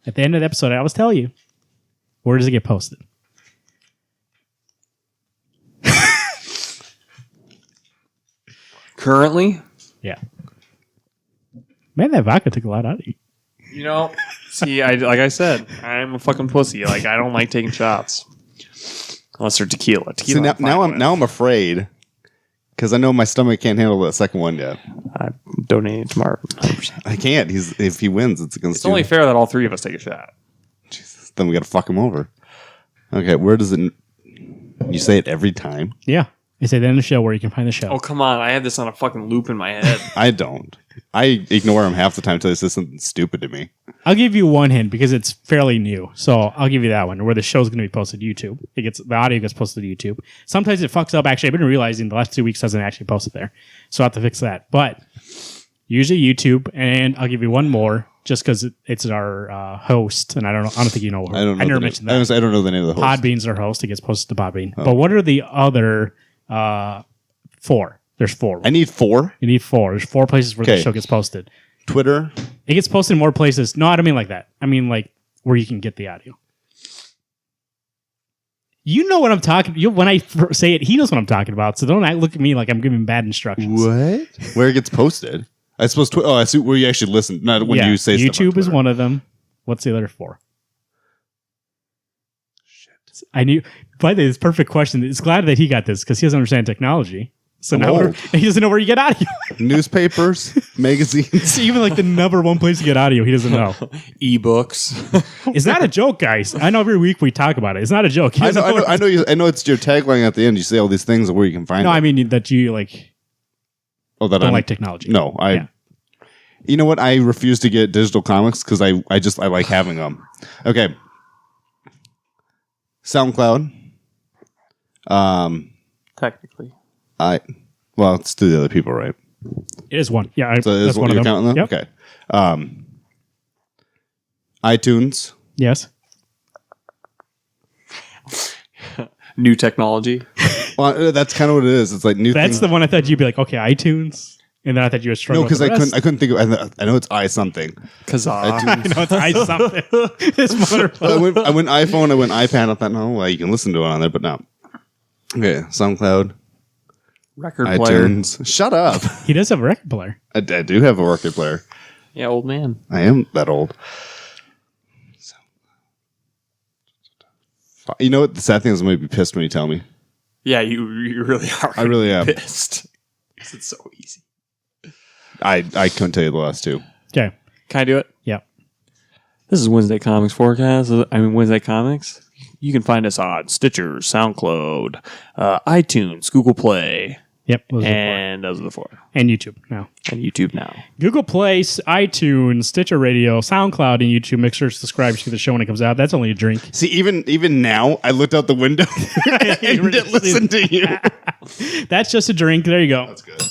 At the end of the episode, I always tell you. Where does it get posted? Currently? Yeah. Man, that vodka took a lot out of you. You know, see, like I said, I'm a fucking pussy. Like, I don't like taking shots. Unless they're tequila. See, now I'm afraid because I know my stomach can't handle that second one yet. I'm donating tomorrow. 100%. I can't. If he wins, it's against It's you. only fair that all three of us take a shot. Jesus. Then we got to fuck him over. Okay, where does it... You say it every time? Yeah. It's at the end of the show where you can find the show. Oh, come on. I have this on a fucking loop in my head. I don't. I ignore him half the time until he says something stupid to me. I'll give you one hint because it's fairly new. So I'll give you that one where the show's going to be posted to YouTube. The audio gets posted to YouTube. Sometimes it fucks up. Actually, I've been realizing the last 2 weeks doesn't actually post it there. So I have to fix that. But usually YouTube, and I'll give you one more just because it's our host, and I don't think you know her. I don't know. I never mentioned that. I don't know the name of the host. Podbean's our host. It gets posted to Podbean. Oh. But what are the other 4? There's 4. I need 4? You need 4. There's 4 places where the show gets posted. Twitter? It gets posted in more places. No, I don't mean like that. I mean like where you can get the audio. You know what I'm talking. When I say it, he knows what I'm talking about. So don't look at me like I'm giving bad instructions. What? Where it gets posted? I suppose. I see where you actually listen. Not when you say YouTube stuff on is one of them. What's the other 4? Shit. I knew. By the way, this perfect question. It's glad that he got this because he doesn't understand technology. So now he doesn't know where you get audio. Newspapers, magazines. Even like the number 1 place to get audio, he doesn't know. Ebooks. It's not a joke, guys. I know every week we talk about it. It's not a joke. I know. It's your tagline at the end. You say all these things where you can find. No, them. I mean that you like. Oh, that don't like technology. No, You know what? I refuse to get digital comics because I like having them. Okay. SoundCloud. Technically. Well, it's to the other people, right? It is one. Yeah, so that's one of them. Counting them? Yep. Okay. iTunes. Yes. New technology. Well, that's kind of what it is. It's like new. That's the one I thought you'd be like, okay, iTunes, and then I thought you were struggling. No, because I couldn't think of. I know it's something. Kazaa. I know it's something. This motherfucker. I went iPhone. I went iPad. I thought, no, well, you can listen to it on there, but no. Okay, SoundCloud. Record player. iTunes. Shut up. He does have a record player. I do have a record player. Yeah, old man. I am that old. You know what? The sad thing is I'm going to be pissed when you tell me. Yeah, you really are. I really am. Pissed. It's so easy. I couldn't tell you the last 2. Okay. Can I do it? Yeah. This is Wednesday Comics Forecast. Wednesday Comics. You can find us on Stitcher, SoundCloud, iTunes, Google Play. Yep. And those are the 4. And YouTube now. And YouTube now. Google Play, iTunes, Stitcher Radio, SoundCloud, and YouTube. Make sure to subscribe to the show when it comes out. That's only a drink. See, even now, I looked out the window and didn't listen to you. That's just a drink. There you go. That's good.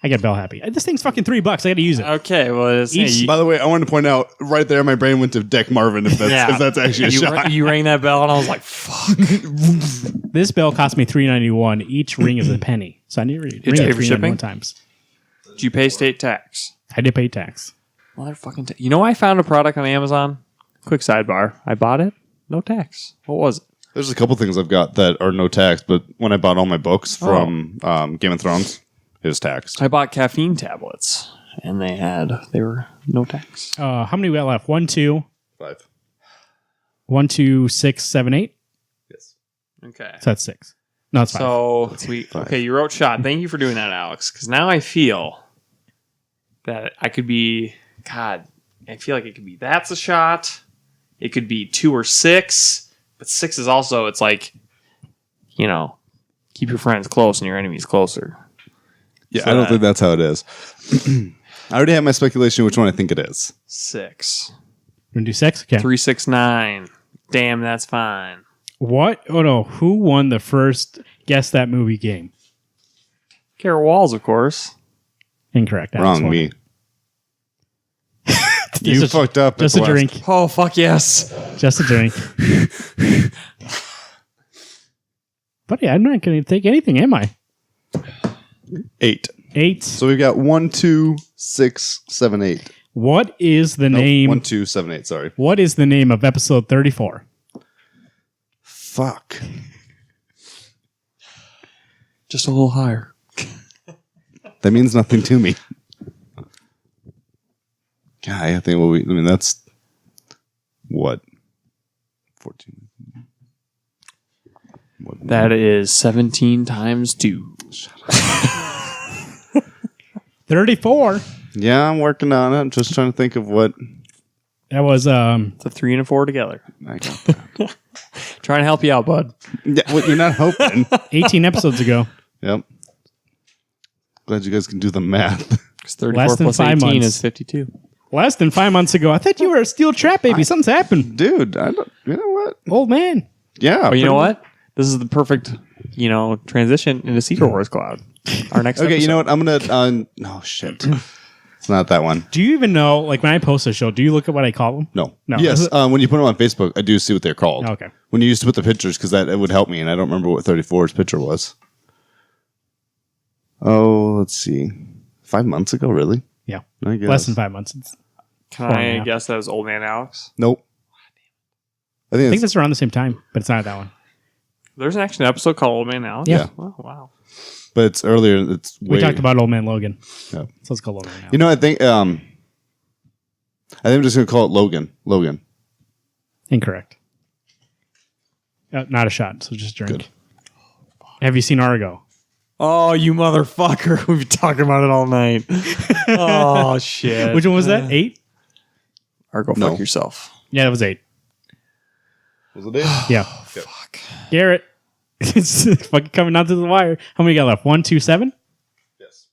I get Bell happy. This thing's fucking $3. I got to use it. Okay, well, By the way, I wanted to point out right there, my brain went to Deck Marvin. If that's actually a shot. You rang that bell, and I was like, "Fuck!" This bell cost me $3.91. Each ring is a penny, so I need to ring it $3.91 times. Did you pay state tax? I did pay tax. Motherfucking you know, I found a product on Amazon. Quick sidebar: I bought it, no tax. What was it? There's a couple things I've got that are no tax, but when I bought all my books from Game of Thrones, it was taxed. I bought caffeine tablets, and they were no tax. How many we got left? 1, 2, 5. 1, 2, 6, 7, 8. Yes. Okay. So that's 6. No, it's 5. So sweet. Okay, you wrote shot. Thank you for doing that, Alex. Because now I feel that I could be. God, I feel like it could be that's a shot. It could be 2 or 6, but 6 is also. It's like, you know, keep your friends close and your enemies closer. Yeah, so I don't think that's how it is. I already have my speculation which one I think it is. 6. You want to do 6? Okay. 3, 6, 9. Damn, that's fine. What? Oh no! Who won the first Guess That Movie game? Garrett Walls, of course. Incorrect. Wrong, me. You fucked up. Just a drink. Oh, fuck yes. Just a drink. Buddy, I'm not going to take anything, am I? 8. 8. So we've got 1, 2, 6, 7, 8. What is the name? 1, 2, 7, 8. Sorry. What is the name of episode 34? Fuck. Just a little higher. That means nothing to me. God, I think that's what? 14. That is 17 times 2. 34. Yeah, I'm working on it. I'm just trying to think of what. That was It's a 3 and a 4 together. I got that. Trying to help you out, bud. Yeah, well, you're not hoping. 18 episodes ago. Yep. Glad you guys can do the math. 34 Less than plus 5 18 months. is 52. Less than 5 months ago. I thought you were a steel trap baby. Something's happened. Dude, I don't. You know what? Old man. Yeah. Oh, you know what? This is the perfect, transition into Secret Wars Cloud. Our next Okay, episode. you know what? I'm gonna. No shit. It's not that one. Do you even know, like when I post a show, do you look at what I call them? No. No. Yes. When you put them on Facebook, I do see what they're called. Okay. When you used to put the pictures, because it would help me, and I don't remember what 34's picture was. Oh, let's see. 5 months ago, really? Yeah. I guess. Less than 5 months. Can I guess that was Old Man Alex? Nope. I I think think that's around the same time, but it's not that one. There's an actual episode called Old Man Alex? Yeah. Oh, wow. but it's earlier. It's way. We talked about Old Man Logan. Yeah. So let's call Logan now. You know, I think I'm just gonna call it Logan. Logan. Incorrect. Not a shot, so just drink. Good. Have you seen Argo? Oh, you motherfucker. We've been talking about it all night. Oh, shit. Which one was that? 8? Or go No. fuck yourself. Yeah, that was 8. Was it 8? Yeah. Fuck. Garrett. It's fucking coming down to the wire. How many got left? 1, 2, 7? Yes.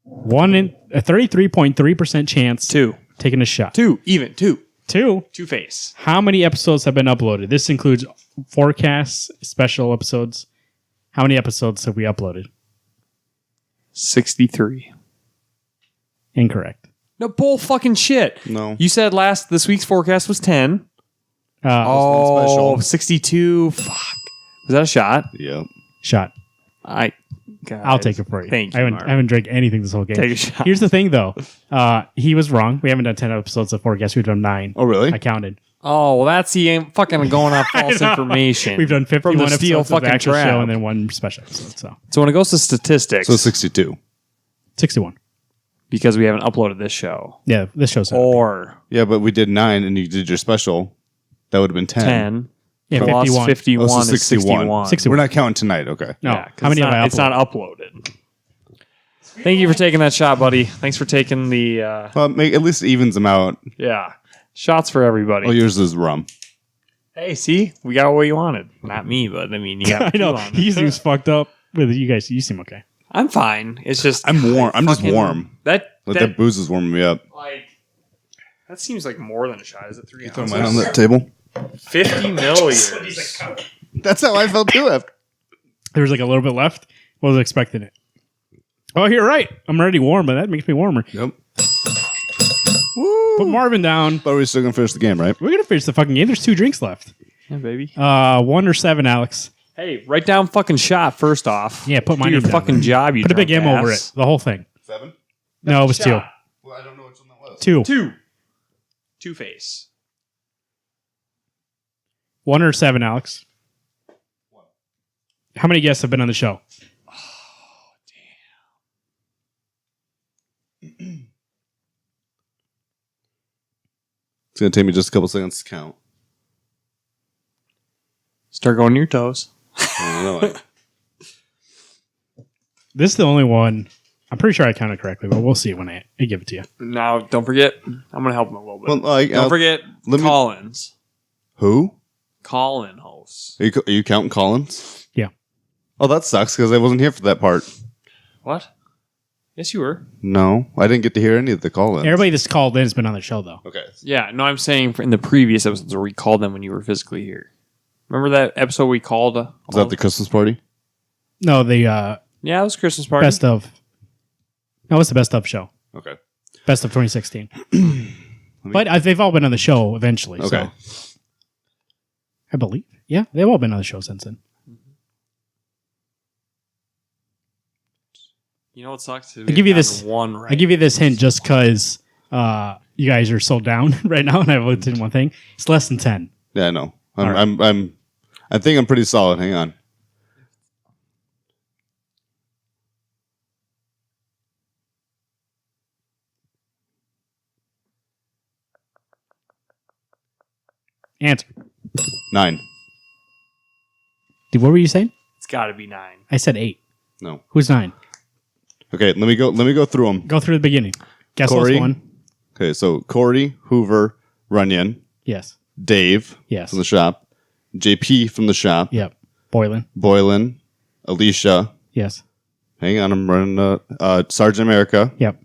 A 33.3% chance 2. taking a shot. 2. Even. 2. 2. 2 face. How many episodes have been uploaded? This includes forecasts, special episodes. How many episodes have we uploaded? 63. Incorrect. No bull fucking shit. No. You said this week's forecast was 10. Oh, special. 62. Fuck. Was that a shot? Yep. shot. Guys, I'll take it for you. Thank you, I Mark. haven't drank anything this whole game. Take a shot. Here's the thing, though. He was wrong. We haven't done 10 episodes of forecast. We've done 9. Oh, really? I counted. Oh, well, that's the fucking going off false know. information. We've done 51 From the steel episodes of the fucking actual trap. show and then 1 special episode. So So when it goes to statistics, So 62. 61. because we haven't uploaded this show, Yeah, this show's out. or Yeah, but we did 9, and you did your special. That would have been 10. 10 Yeah, plus 51. 51 Oh, so is 61. 61. We're not counting tonight. Okay. No, Yeah, 'cause how many it's have not, I It's not uploaded. Thank you for taking that shot, buddy. Thanks for taking the Well, at least it evens them out. shots for everybody. Oh, yours is rum. Hey, see, we got what you wanted. Not me, but I mean, you got. I know. two on. He seems fucked up. With you guys, you seem okay. I'm fine. It's just I'm warm. I'm just fucking- warm. That That booze is warming me up. like that seems like more than a shot. Is it 3 Throw ounces? mine on that table. 50 milliliters. That's how I felt too. After. There was like a little bit left. Wasn't expecting it. Oh, you're right. I'm already warm, but that makes me warmer. Yep. Woo! Put Marvin down. But we're still going to finish the game, right? We're going to finish the fucking game. There's 2 drinks left. Yeah, baby. 1 or 7, Alex. Hey, write down fucking shot first off. Yeah, put my Do name your down. fucking job, you Put a big drunk M over ass. it. The whole thing. 7? No, it was 2. Shot. Well, I don't know which one that was. 2. Two-Face. 1 or 7, Alex. 1. How many guests have been on the show? It's going to take me just a couple seconds to count. Start going to your toes. I don't know. This is the only one. I'm pretty sure I counted correctly, but we'll see when I give it to you. Now, don't forget, I'm going to help him a little bit. Well, like, Don't forget Collins. Who? Call-in hosts. Are you counting Collins? Yeah. Oh, that sucks because I wasn't here for that part. What? Yes, you were. No, I didn't get to hear any of the call-ins. Everybody that's called in has been on the show, though. Okay. Yeah, no, I'm saying in the previous episodes where we called them when you were physically here. Remember that episode we called? Is that the Christmas party? No, the Yeah, it was Christmas party. best of. No, it's the best of show. Okay. Best of 2016. But they've all been on the show eventually. Okay. So. I believe. Yeah, they've all been on the show since then. You know what sucks? I give you this. One right. I give you this hint just because you guys are so down right now, and I looked in one thing. It's less than 10. Yeah, I know. All right. I think I'm pretty solid. Hang on. Answer. 9. Dude, what were you saying? It's got to be 9. I said 8. No. Who's 9? Okay, let me go through them. Go through the beginning. Guess Corey. what's 1? Okay, so Corey, Hoover, Runyon, Yes. Dave Yes. from the shop, JP from the shop, Yep. Boylan. Boylan, Alicia. Yes. Hang on, I'm running Sergeant America, Yep.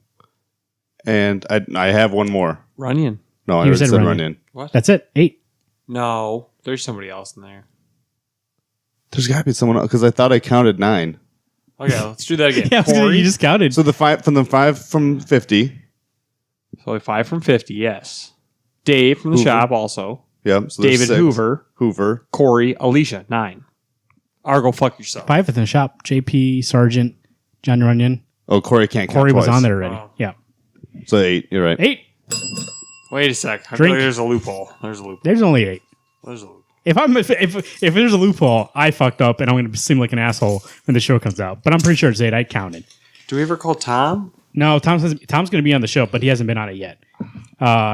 and I have one more. Runyon. No, I You already said said Runyon. Runyon. What? That's it. 8. No, there's somebody else in there. There's got to be someone else because I thought I counted 9. Okay, let's do that again. Yeah, Corey. you just counted. So the 5 from 50. So 5 from 50, yes. Dave from the Hoover. shop also. Yep. So there's David 6. Hoover. Corey, Alicia, 9. Argo, fuck yourself. 5 in the shop. JP, Sergeant, John Runyon. Oh, Corey can't count Corey was twice. on there already. Oh. Yeah. So 8. You're right. 8. Wait a sec. I feel Drink. like there's a loophole. There's a loophole. There's only 8. There's a loophole. If there's a loophole, I fucked up and I'm going to seem like an asshole when the show comes out. But I'm pretty sure it's 8. I counted. Do we ever call Tom? No, Tom's going to be on the show, but he hasn't been on it yet.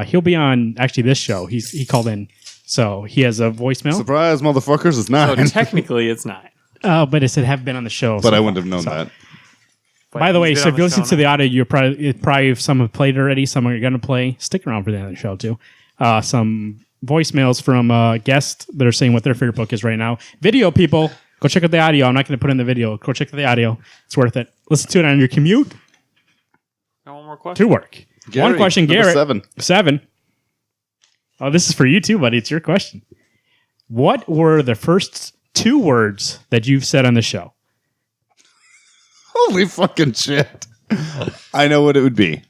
He'll be on actually this show. He called in, so he has a voicemail. Surprise, motherfuckers! It's 9. So technically, it's 9. But it said have been on the show. but so I far. wouldn't have known that. But By the way, he's been so on if you listen show to now. the audio, you're probably if some have played already, some are going to play. Stick around for the end of the show too. Some voicemails from guests that are saying what their favorite book is right now. Video people, go check out the audio. I'm not going to put in the video. Go check out the audio. It's worth it. Listen to it on your commute Got one more question. to work. Gary, One question, number Garrett. 7. 7. Oh, this is for you too, buddy. It's your question. What were the first 2 words that you've said on the show? Holy fucking shit! I know what it would be.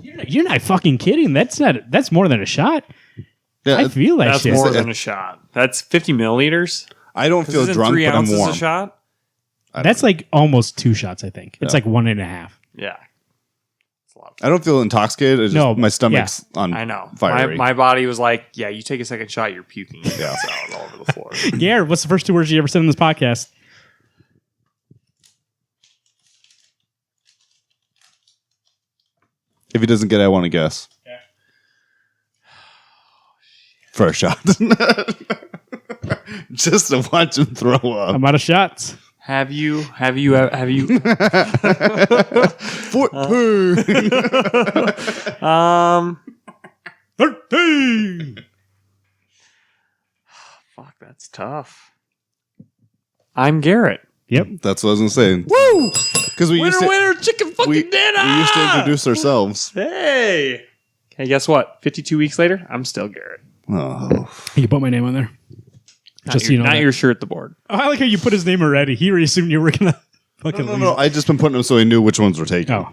You're not fucking kidding. That's more than a shot. Yeah, I feel that That's shit. more than a shot. That's 50 milliliters. I don't feel Isn't drunk, 3 but I'm ounces warm. a shot? That's like almost 2 shots, I think. It's Yeah. like 1.5. Yeah. It's a lot. I don't feel intoxicated. It's just No, my stomach's on I know. fiery. My body was like, yeah, you take a second shot, you're puking. Yeah. It's out all over the floor. Garrett, what's the first 2 words you ever said in this podcast? If he doesn't get it, I want to guess. Yeah. For a shot. Just to watch him throw up. I'm out of shots. Have you 14. um 13. fuck, that's tough. I'm Garrett. Yep. That's what I was going to say. Woo! Because we used to, Winner, chicken fucking we dinner. used to introduce ourselves. Hey. Okay, guess what? 52 weeks later, I'm still Garrett. Oh. You can put my name on there. Not Just so your, you know not that. your shirt, the board. Oh, I like how you put his name already. He already assumed you were going to fucking No. I just been putting them so he knew which ones were taken. Oh,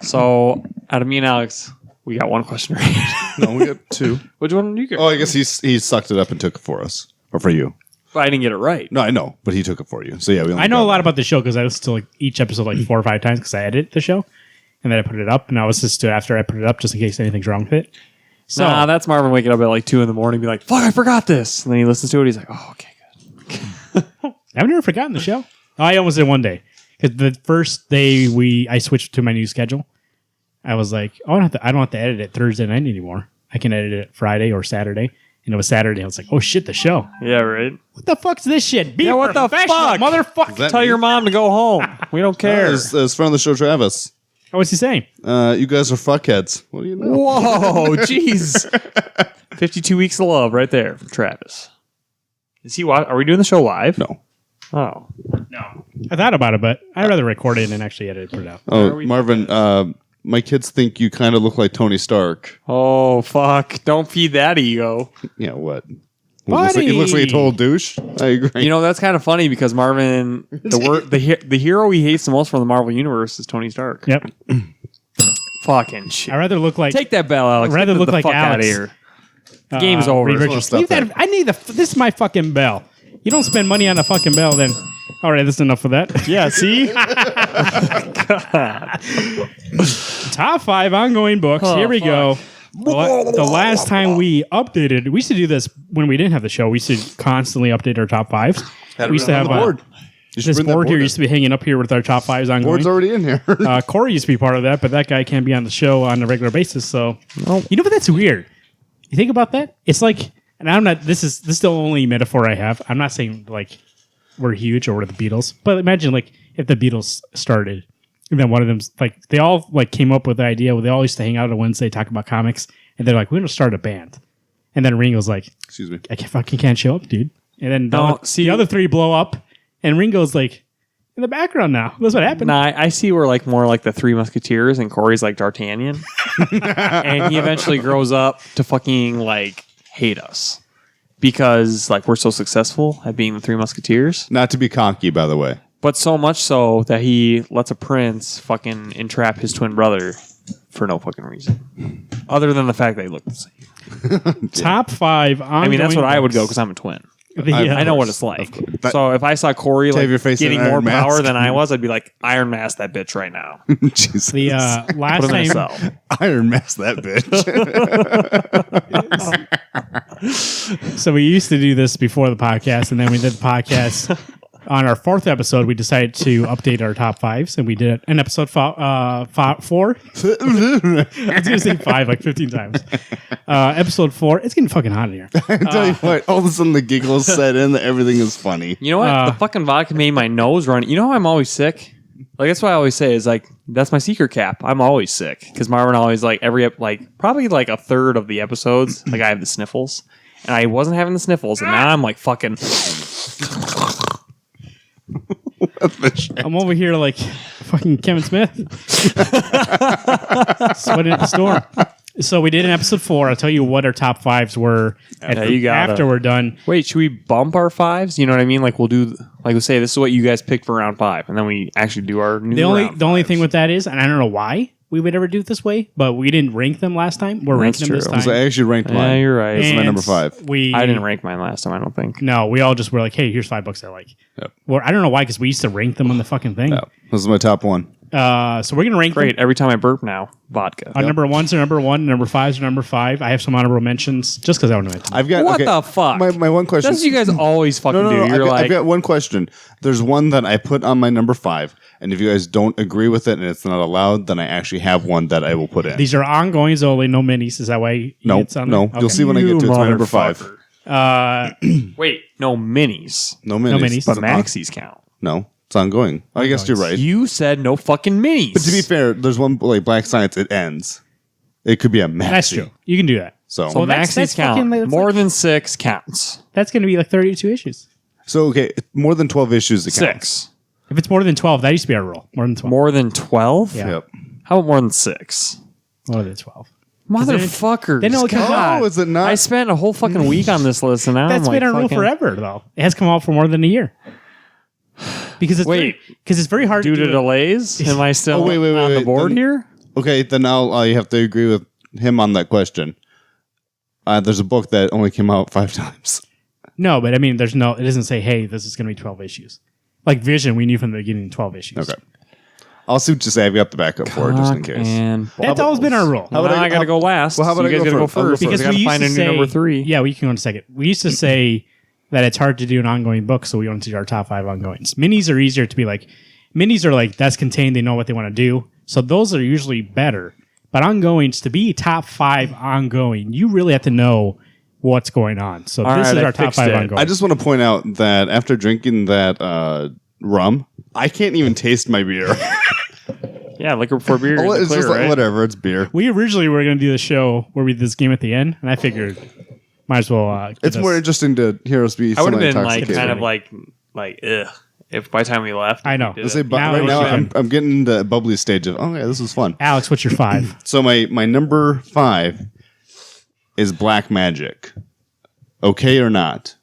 So out of me and Alex, we got one question right. No, we got 2. Which one did you get? Oh, I guess he sucked it up and took it for us. Or for you. I didn't get it right. No, I know, but he took it for you. So yeah, we only I know got a lot about the show because I listened to like each episode like 4 or 5 times because I edit the show, and then I put it up, and I was just after I put it up just in case anything's wrong with it. So Nah, that's Marvin waking up at like 2 a.m. and be like, fuck, I forgot this. And then he listens to it. He's like, oh, okay, good. I've never forgotten the show. I almost did one day because the first day I switched to my new schedule. I was like, oh, I don't have to edit it Thursday night anymore. I can edit it Friday or Saturday. And it was Saturday. I was like, oh shit, the show. Yeah, right. What the fuck's this shit? Be what the professional, fuck? motherfucker. Tell your mom to go home. We don't care. As friend of the show, Travis. Oh, what's he saying? You guys are fuckheads. What do you know? Whoa, jeez. 52 weeks of love right there from Travis. Is he? Are we doing the show live? No. Oh. No. I thought about it, but I'd rather record it and actually edit it, put it out. Oh, Marvin, my kids think you kind of look like Tony Stark. Oh, fuck. Don't feed that ego. Yeah, what? Buddy. He looks like a total douche. I agree. You know, that's kind of funny because Marvin, the hero he hates the most from the Marvel Universe is Tony Stark. Yep. Fucking shit. I'd rather look like... Take that bell, Alex. I'd rather Get look the like fuck out of Alex. here. The game's over. RIPGeech. Stop Leave that. that. I need this is my fucking bell. You don't spend money on a fucking bell, then... All right, that's enough of that. Yeah, see? Top 5 ongoing books. Oh, Here we fuck. go. The last time we updated, we used to do this when we didn't have the show. We used to constantly update our top 5s. Had it We used to written have on the board. You should this bring that board here in. used to be hanging up here with our top 5s ongoing. Board's already in here. Corey used to be part of that, but that guy can't be on the show on a regular basis. So, you know what? That's weird. You think about that? It's like, and I'm not. This is the only metaphor I have. I'm not saying like we're huge or we're the Beatles, but imagine like if the Beatles started, and then one of them's like they all like came up with the idea. Where they all used to hang out on Wednesday, talk about comics, and they're like, we're gonna start a band. And then Ringo's like, Excuse me. I fucking can't show up, dude. And then No, the other 3 blow up, and Ringo's like in the background now. That's what happened. Nah, I see we're like more like the Three Musketeers and Corey's like D'Artagnan. And he eventually grows up to fucking like hate us because like we're so successful at being the Three Musketeers. Not to be cocky, by the way. But so much so that he lets a prince fucking entrap his twin brother for no fucking reason. Other than the fact they look the same. Top 5 ongoing I mean, that's what I would go books. because I'm a twin. Yeah. I know what it's like. That- So if I saw Corey To have like your face in getting an more Iron power Mask. than I was, I'd be like, Iron Mask that bitch right now. Jesus. The last Put him in a time, cell. Iron Mask that bitch. so we used to do this before the podcast, and then we did the podcast. On our 4th episode, we decided to update our top 5s, and we did it in episode 4. I was going to say 5 like 15 times. Episode 4. It's getting fucking hot in here. I tell you what, all of a sudden the giggles set in that everything is funny. You know what? The fucking vodka made my nose run. You know how I'm always sick? Like, that's what I always say is like, that's my secret cap. I'm always sick. Because Marvin always like probably like a third of the episodes, like I have the sniffles. And I wasn't having the sniffles. And now I'm like fucking. I'm over here like fucking Kevin Smith. Sweating at the store. So we did in episode 4. I'll tell you what our top 5s were you got after it. we're done. Wait, should we bump our 5s? You know what I mean? Like we'll do, like we'll say this is what you guys picked for round 5. And then we actually do our new The round only 5s. thing with that is, and I don't know why we would ever do it this way, but we didn't rank them last time. We're That's ranking them this true. time. So I actually ranked mine. Yeah, you're right. This is my And number 5. I didn't rank mine last time, I don't think. No, we all just were like, hey, here's 5 books I like. Yep. Well, I don't know why, because we used to rank them on the fucking thing. Yeah, this is my top 1. So we're going to rank them. Great. Every time I burp now, vodka. Our number 1s are number 1, number 5s are number 5. I have some honorable mentions just because I want to mention them. I've got What okay, the fuck? My one question. That's what you guys always fucking do. You're I've like, got one question. There's one that I put on my number 5, and if you guys don't agree with it and it's not allowed, then I actually have one that I will put in. These are ongoings only, no minis. Is that why no, it's on no, there? you'll see when I get to it. It's my number 5. motherfucker. Wait, no minis. No minis. minis. But maxis count. No, it's ongoing. I guess you're right. You said no fucking minis. But to be fair, there's one like Black Science. It ends. It could be a maxi. That's true. You can do that. So, so that's maxis count. fucking- that's More like- than 6 counts. That's going to be like 32 issues. okay, more than 12 issues. It counts. 6. If it's more than 12, that used to be our rule. More than 12. More than 12? Yeah. Yep. How about more than 6? More than 12. Motherfuckers. then it'll come out. Oh, is it not? I spent a whole fucking week on this list and now That's I'm like been our rule fucking- forever, though. It has come out for more than a year. because it's very hard Due to to do delays? Am I still wait, on the board then- here? Okay, then you have to agree with him on that question. There's a book that only came out 5 times. No, but I mean, it doesn't say, hey, this is going to be 12 issues. Like Vision, we knew from the beginning 12 issues. Okay. I'll see what you say. I've got the backup for it just in case. And That's always been our rule. Now I got to go last. Well, how about so you I guys go got to go first? I'll go first first. because I got to find a new number 3. Yeah, we can go in a second. We used to say that it's hard to do an ongoing book, so we wanted to do our top 5 ongoings. Minis are easier to be like, minis are like, that's contained, they know what they want to do. So those are usually better. But ongoings, to be top 5 ongoing, you really have to know what's going on. So this is our top 5 ongoing. I just want to point out that after drinking that rum, I can't even taste my beer. Yeah, liquor before beer. Oh, is it's clear, just like, right? whatever. It's beer. We originally were going to do the show where we did this game at the end, and I figured might as well. It's more interesting to hear us be. I would have been like semi-intoxicated. kind of like ugh. If by the time we left, I know. we did Let's say, it. right now Yeah. I'm getting into the bubbly stage of this was fun. Alex, what's your 5? So my number 5 is Black Magic. Okay or not?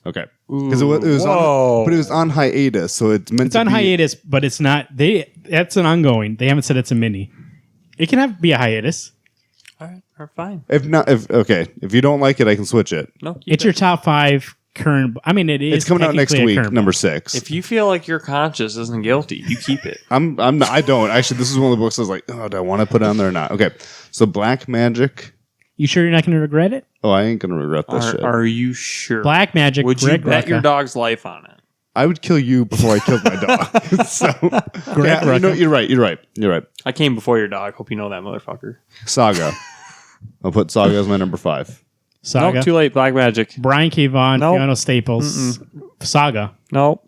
Okay. Because it was on, but it was on hiatus, so it's meant It's to on be hiatus, but it's not. That's an ongoing. They haven't said it's a mini. It can be a hiatus. All right, fine. If you don't like it, I can switch it. No, It's your top 5 current. I mean, it is. It's coming out next technically a week, current number book. 6. if you feel like your conscience isn't guilty, you keep it. I'm not, I don't actually. This is one of the books I was like, oh, do I want to put it on there or not? Okay, so Black Magic. You sure you're not going to regret it? Oh, I ain't gonna regret this shit. Are you sure? Black Magic. Would you Greg bet Rucka. your dog's life on it? I would kill you before I killed my dog. So, Greg Rucka. you're right. I came before your dog. Hope you know that, motherfucker. Saga. I'll put Saga as my number 5. Saga. Nope, too late. Black Magic. Brian K. Vaughan, Nope. Fiona Staples, Saga. Nope.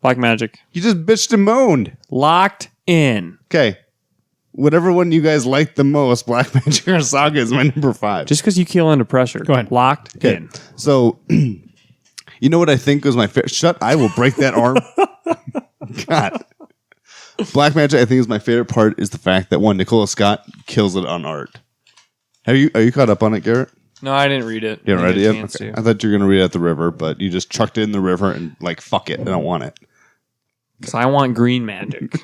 Black Magic. You just bitched and moaned. Locked in. Okay. Whatever one you guys like the most, Black Magic or Saga is my number 5. Just because you keel under pressure. Go ahead. Locked Okay. in. So, you know what I think was my favorite? Shut! I will break that arm. God. Black Magic, I think, is my favorite part. Is the fact that Nicola Scott kills it on art. Are you caught up on it, Garrett? No, I didn't read it. You haven't read it Didn't yet? get a chance Okay. to. I thought you were going to read it at the river, but you just chucked it in the river and like, fuck it, I don't want it. Because I want green magic.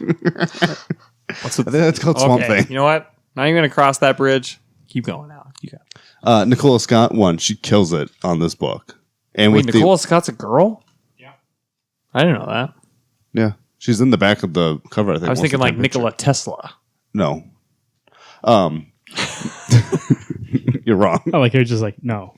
I think that's called Swamp Thing. You know what? Not even going to cross that bridge. Keep going now. You got it. Nicola Scott, she kills it on this book. And Wait, with Nicola Scott's a girl? Yeah. I didn't know that. yeah, she's in the back of the cover, I think. I was most thinking of the like time. Nikola Tesla. No. You're wrong. Oh, like you're just like, no.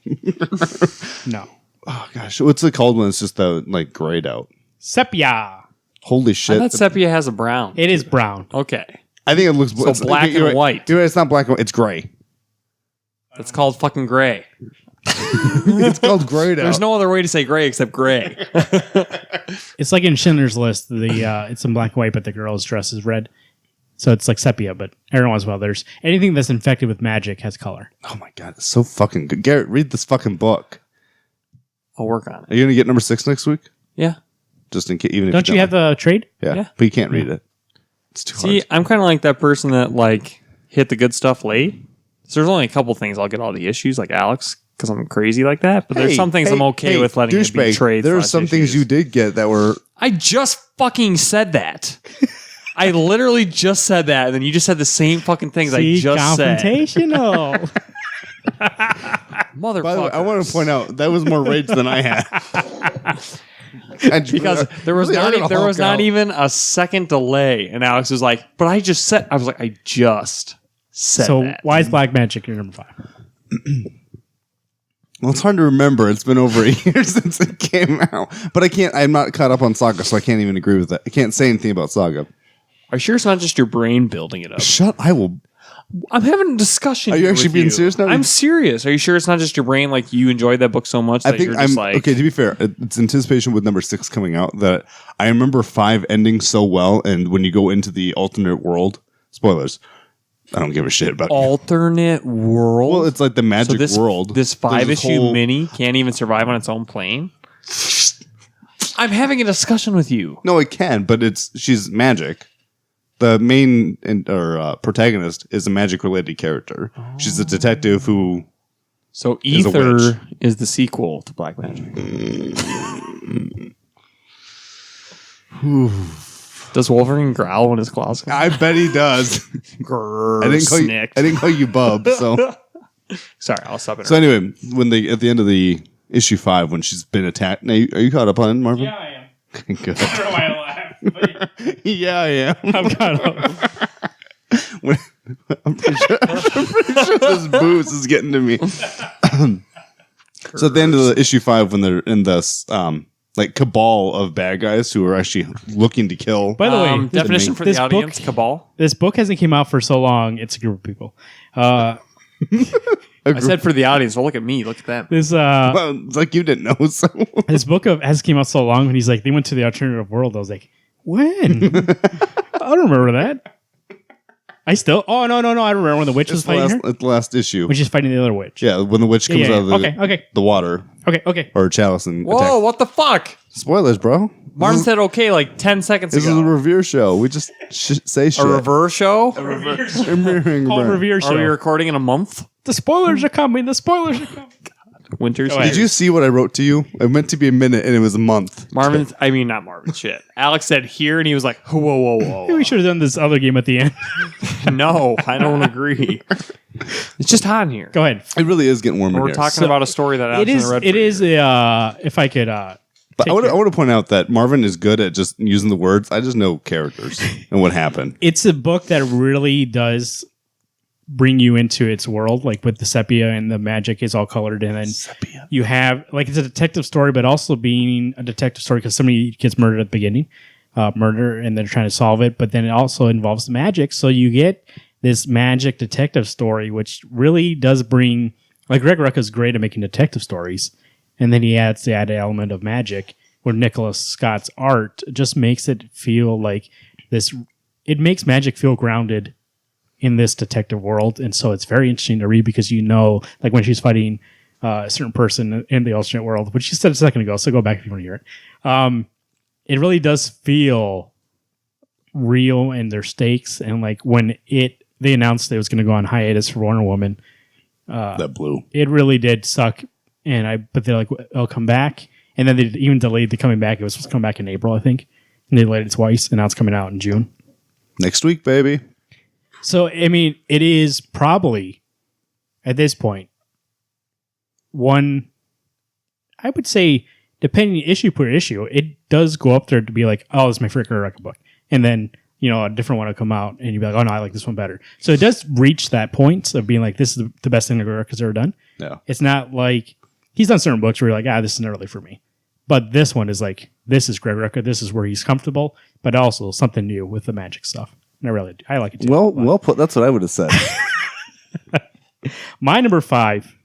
No. Oh, gosh. What's it called when it's just like grayed out? Sepia. Holy I shit. thought sepia has a brown. It is brown. Okay. I think it looks So black you're and white. You're right, it's not black and white. It's gray. It's called fucking gray. It's called grayed out. There's no other way to say gray except gray. It's like in Schindler's List. It's in black and white, but the girl's dress is red. So it's like sepia, but every once in a while there's anything that's infected with magic has color. Oh my God. It's so fucking good. Garrett, read this fucking book. I'll work on it. Are you going to get number 6 next week? Yeah. Just in case, even if Don't you have the trade? Yeah. Yeah. But you can't read it. It's too See, hard. I'm kind of like that person that like hit the good stuff late. So there's only a couple things I'll get all the issues, like Alex, because I'm crazy like that. But there's some things I'm okay with letting it be douchebag, trade. there are some things you did get that were... I just fucking said that. I literally just said that, and then you just said the same fucking things I just said. Confrontational. Motherfucker. By the way, I want to point out, that was more rage than I had. Because there was not even a second delay, and Alex was like, "But I just said." I was like, "I just said So that." why is black magic your number 5? Well, it's hard to remember. It's been over a year since it came out. But I'm not caught up on Saga, so I can't even agree with that. I can't say anything about Saga. Are you sure it's not just your brain building it up? I will... I'm having a discussion. Are you here actually with being you. serious now? I'm serious. Are you sure it's not just your brain? Like you enjoyed that book so much that I think you're just like, okay. To be fair, it's anticipation with number 6 coming out that I remember 5 ending so well, and when you go into the alternate world, spoilers. I don't give a shit about alternate world. Well, it's like the magic this, world. This There's 5-issue whole- mini can't even survive on its own plane. I'm having a discussion with you. No, it can, but she's magic. The main protagonist is a magic related character. Oh. She's a detective who. So is a Ether witch. is the sequel to Black Magic. Does Wolverine growl when his claws come? I bet he does. Grrr, I didn't call you Bub. So sorry, I'll stop it. so anyway, when they at the end of the issue 5, when she's been attacked. Now, are you caught up on it, Marvin? Yeah, I am. Good. I don't know why I laugh. Yeah, I am. I'm caught up. I'm pretty sure this booze is getting to me. So at the end of the issue 5, when they're in this like cabal of bad guys who are actually looking to kill. By the way, definition for the this audience: book- cabal. this book hasn't came out for so long. It's a group of people. I said for the audience. Well, look at me. Look at them. This Well, it's like you didn't know. So this book has came out so long. When he's like, they went to the alternative world. I was like, when? I don't remember that. I still. Oh no! I remember when the witch was fighting her. it's the last issue. When she's fighting the other witch. Yeah, when the witch comes Yeah. out of the water Okay. or chalice and Whoa! attacks. What the fuck? Spoilers, bro. Martin said okay like 10 seconds This is ago. a revere show. We just say shit. A reverse show? Called Revere. Revere Are Show. we recording in a month? The spoilers are coming. The spoilers are coming. Winter's Go ahead. Did you see what I wrote to you? It meant to be a minute, and it was a month. Marvin, I mean, not Marvin, shit. Alex said here, and he was like, whoa. We should have done this other game at the end. No, I don't agree. It's just hot in here. Go ahead. It really is getting warmer We're here. talking about a story that It Alex is. read. It for is. you. If I could. But I want to point out that Marvin is good at just using the words. I just know characters and what happened. It's a book that really does bring you into its world, like with the sepia and the magic is all colored in. And you have like it's a detective story, but also being a detective story because somebody gets murdered at the beginning, and they're trying to solve it. But then it also involves magic, so you get this magic detective story, which really does bring like Greg Rucka is great at making detective stories, and then he adds the added element of magic, where Nicholas Scott's art just makes it feel like this. It makes magic feel grounded in this detective world, and so it's very interesting to read because like when she's fighting a certain person in the alternate world, which she said a second ago, so go back if you want to hear it. It really does feel real and their stakes, and like when they announced it was going to go on hiatus for Wonder Woman, That blew. it really did suck. But they're like, it'll come back, and then they even delayed the coming back. It was supposed to come back in April, I think, and they delayed it twice, and now it's coming out in June. Next week, baby. So, I mean, it is probably, at this point, I would say, depending issue per issue, it does go up there to be like, oh, this is my freaking record book. And then, a different one will come out, and you'll be like, oh, no, I like this one better. So it does reach that point of being like, this is the best thing that Greg Rucka's ever done. Yeah. It's not like, he's done certain books where you're like, this isn't really for me. But this one is like, this is Greg Rucka, this is where he's comfortable, but also something new with the magic stuff. And I like it too. Well put. That's what I would have said. My number 5,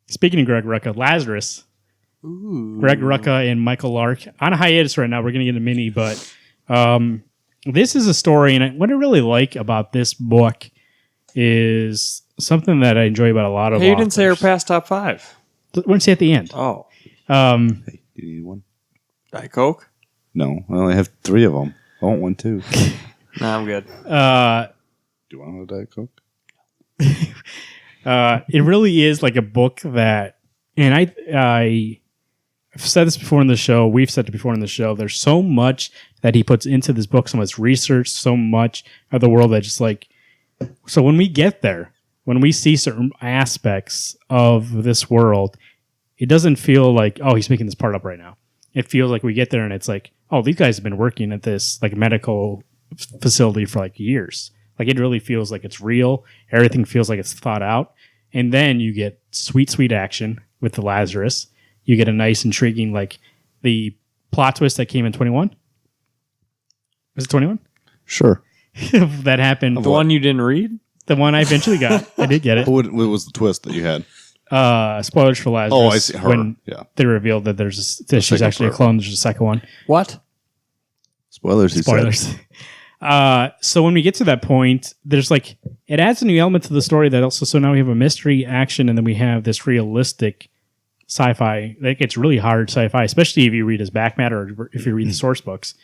speaking of Greg Rucka, Lazarus. Ooh. Greg Rucka and Michael Lark on a hiatus right now. We're going to get a mini, but this is a story, and what I really like about this book is something that I enjoy about a lot of Hey, you didn't say our authors. past top 5. We're going to say at the end. Oh. Hey, do you need one? Diet Coke? No, I only have 3 of them. I want one too. Nah, I'm good. Do you want a Diet Coke? It really is like a book that, and I've said this before in the show. We've said it before in the show. There's so much that he puts into this book, so much research, so much of the world that just like. So when we get there, when we see certain aspects of this world, it doesn't feel like, oh, he's making this part up right now. It feels like we get there and it's like, oh, these guys have been working at this like medical facility for like years. Like it really feels like it's real. Everything feels like it's thought out. And then you get sweet action with the Lazarus. You get a nice, intriguing, like the plot twist that came in 21. Was it 21? Sure. That happened. The one you didn't read? The one I eventually got. I did get it. What was the twist that you had? Spoilers for Lazarus. Oh, I see. Her. When Yeah. they revealed that that she's second actually a part. clone. There's a second one. What? Spoilers. He said. Spoilers. So when we get to that point, there's like it adds a new element to the story that also. So now we have a mystery, action, and then we have this realistic sci-fi. Like it's really hard sci-fi, especially if you read his back matter or if you read the source books.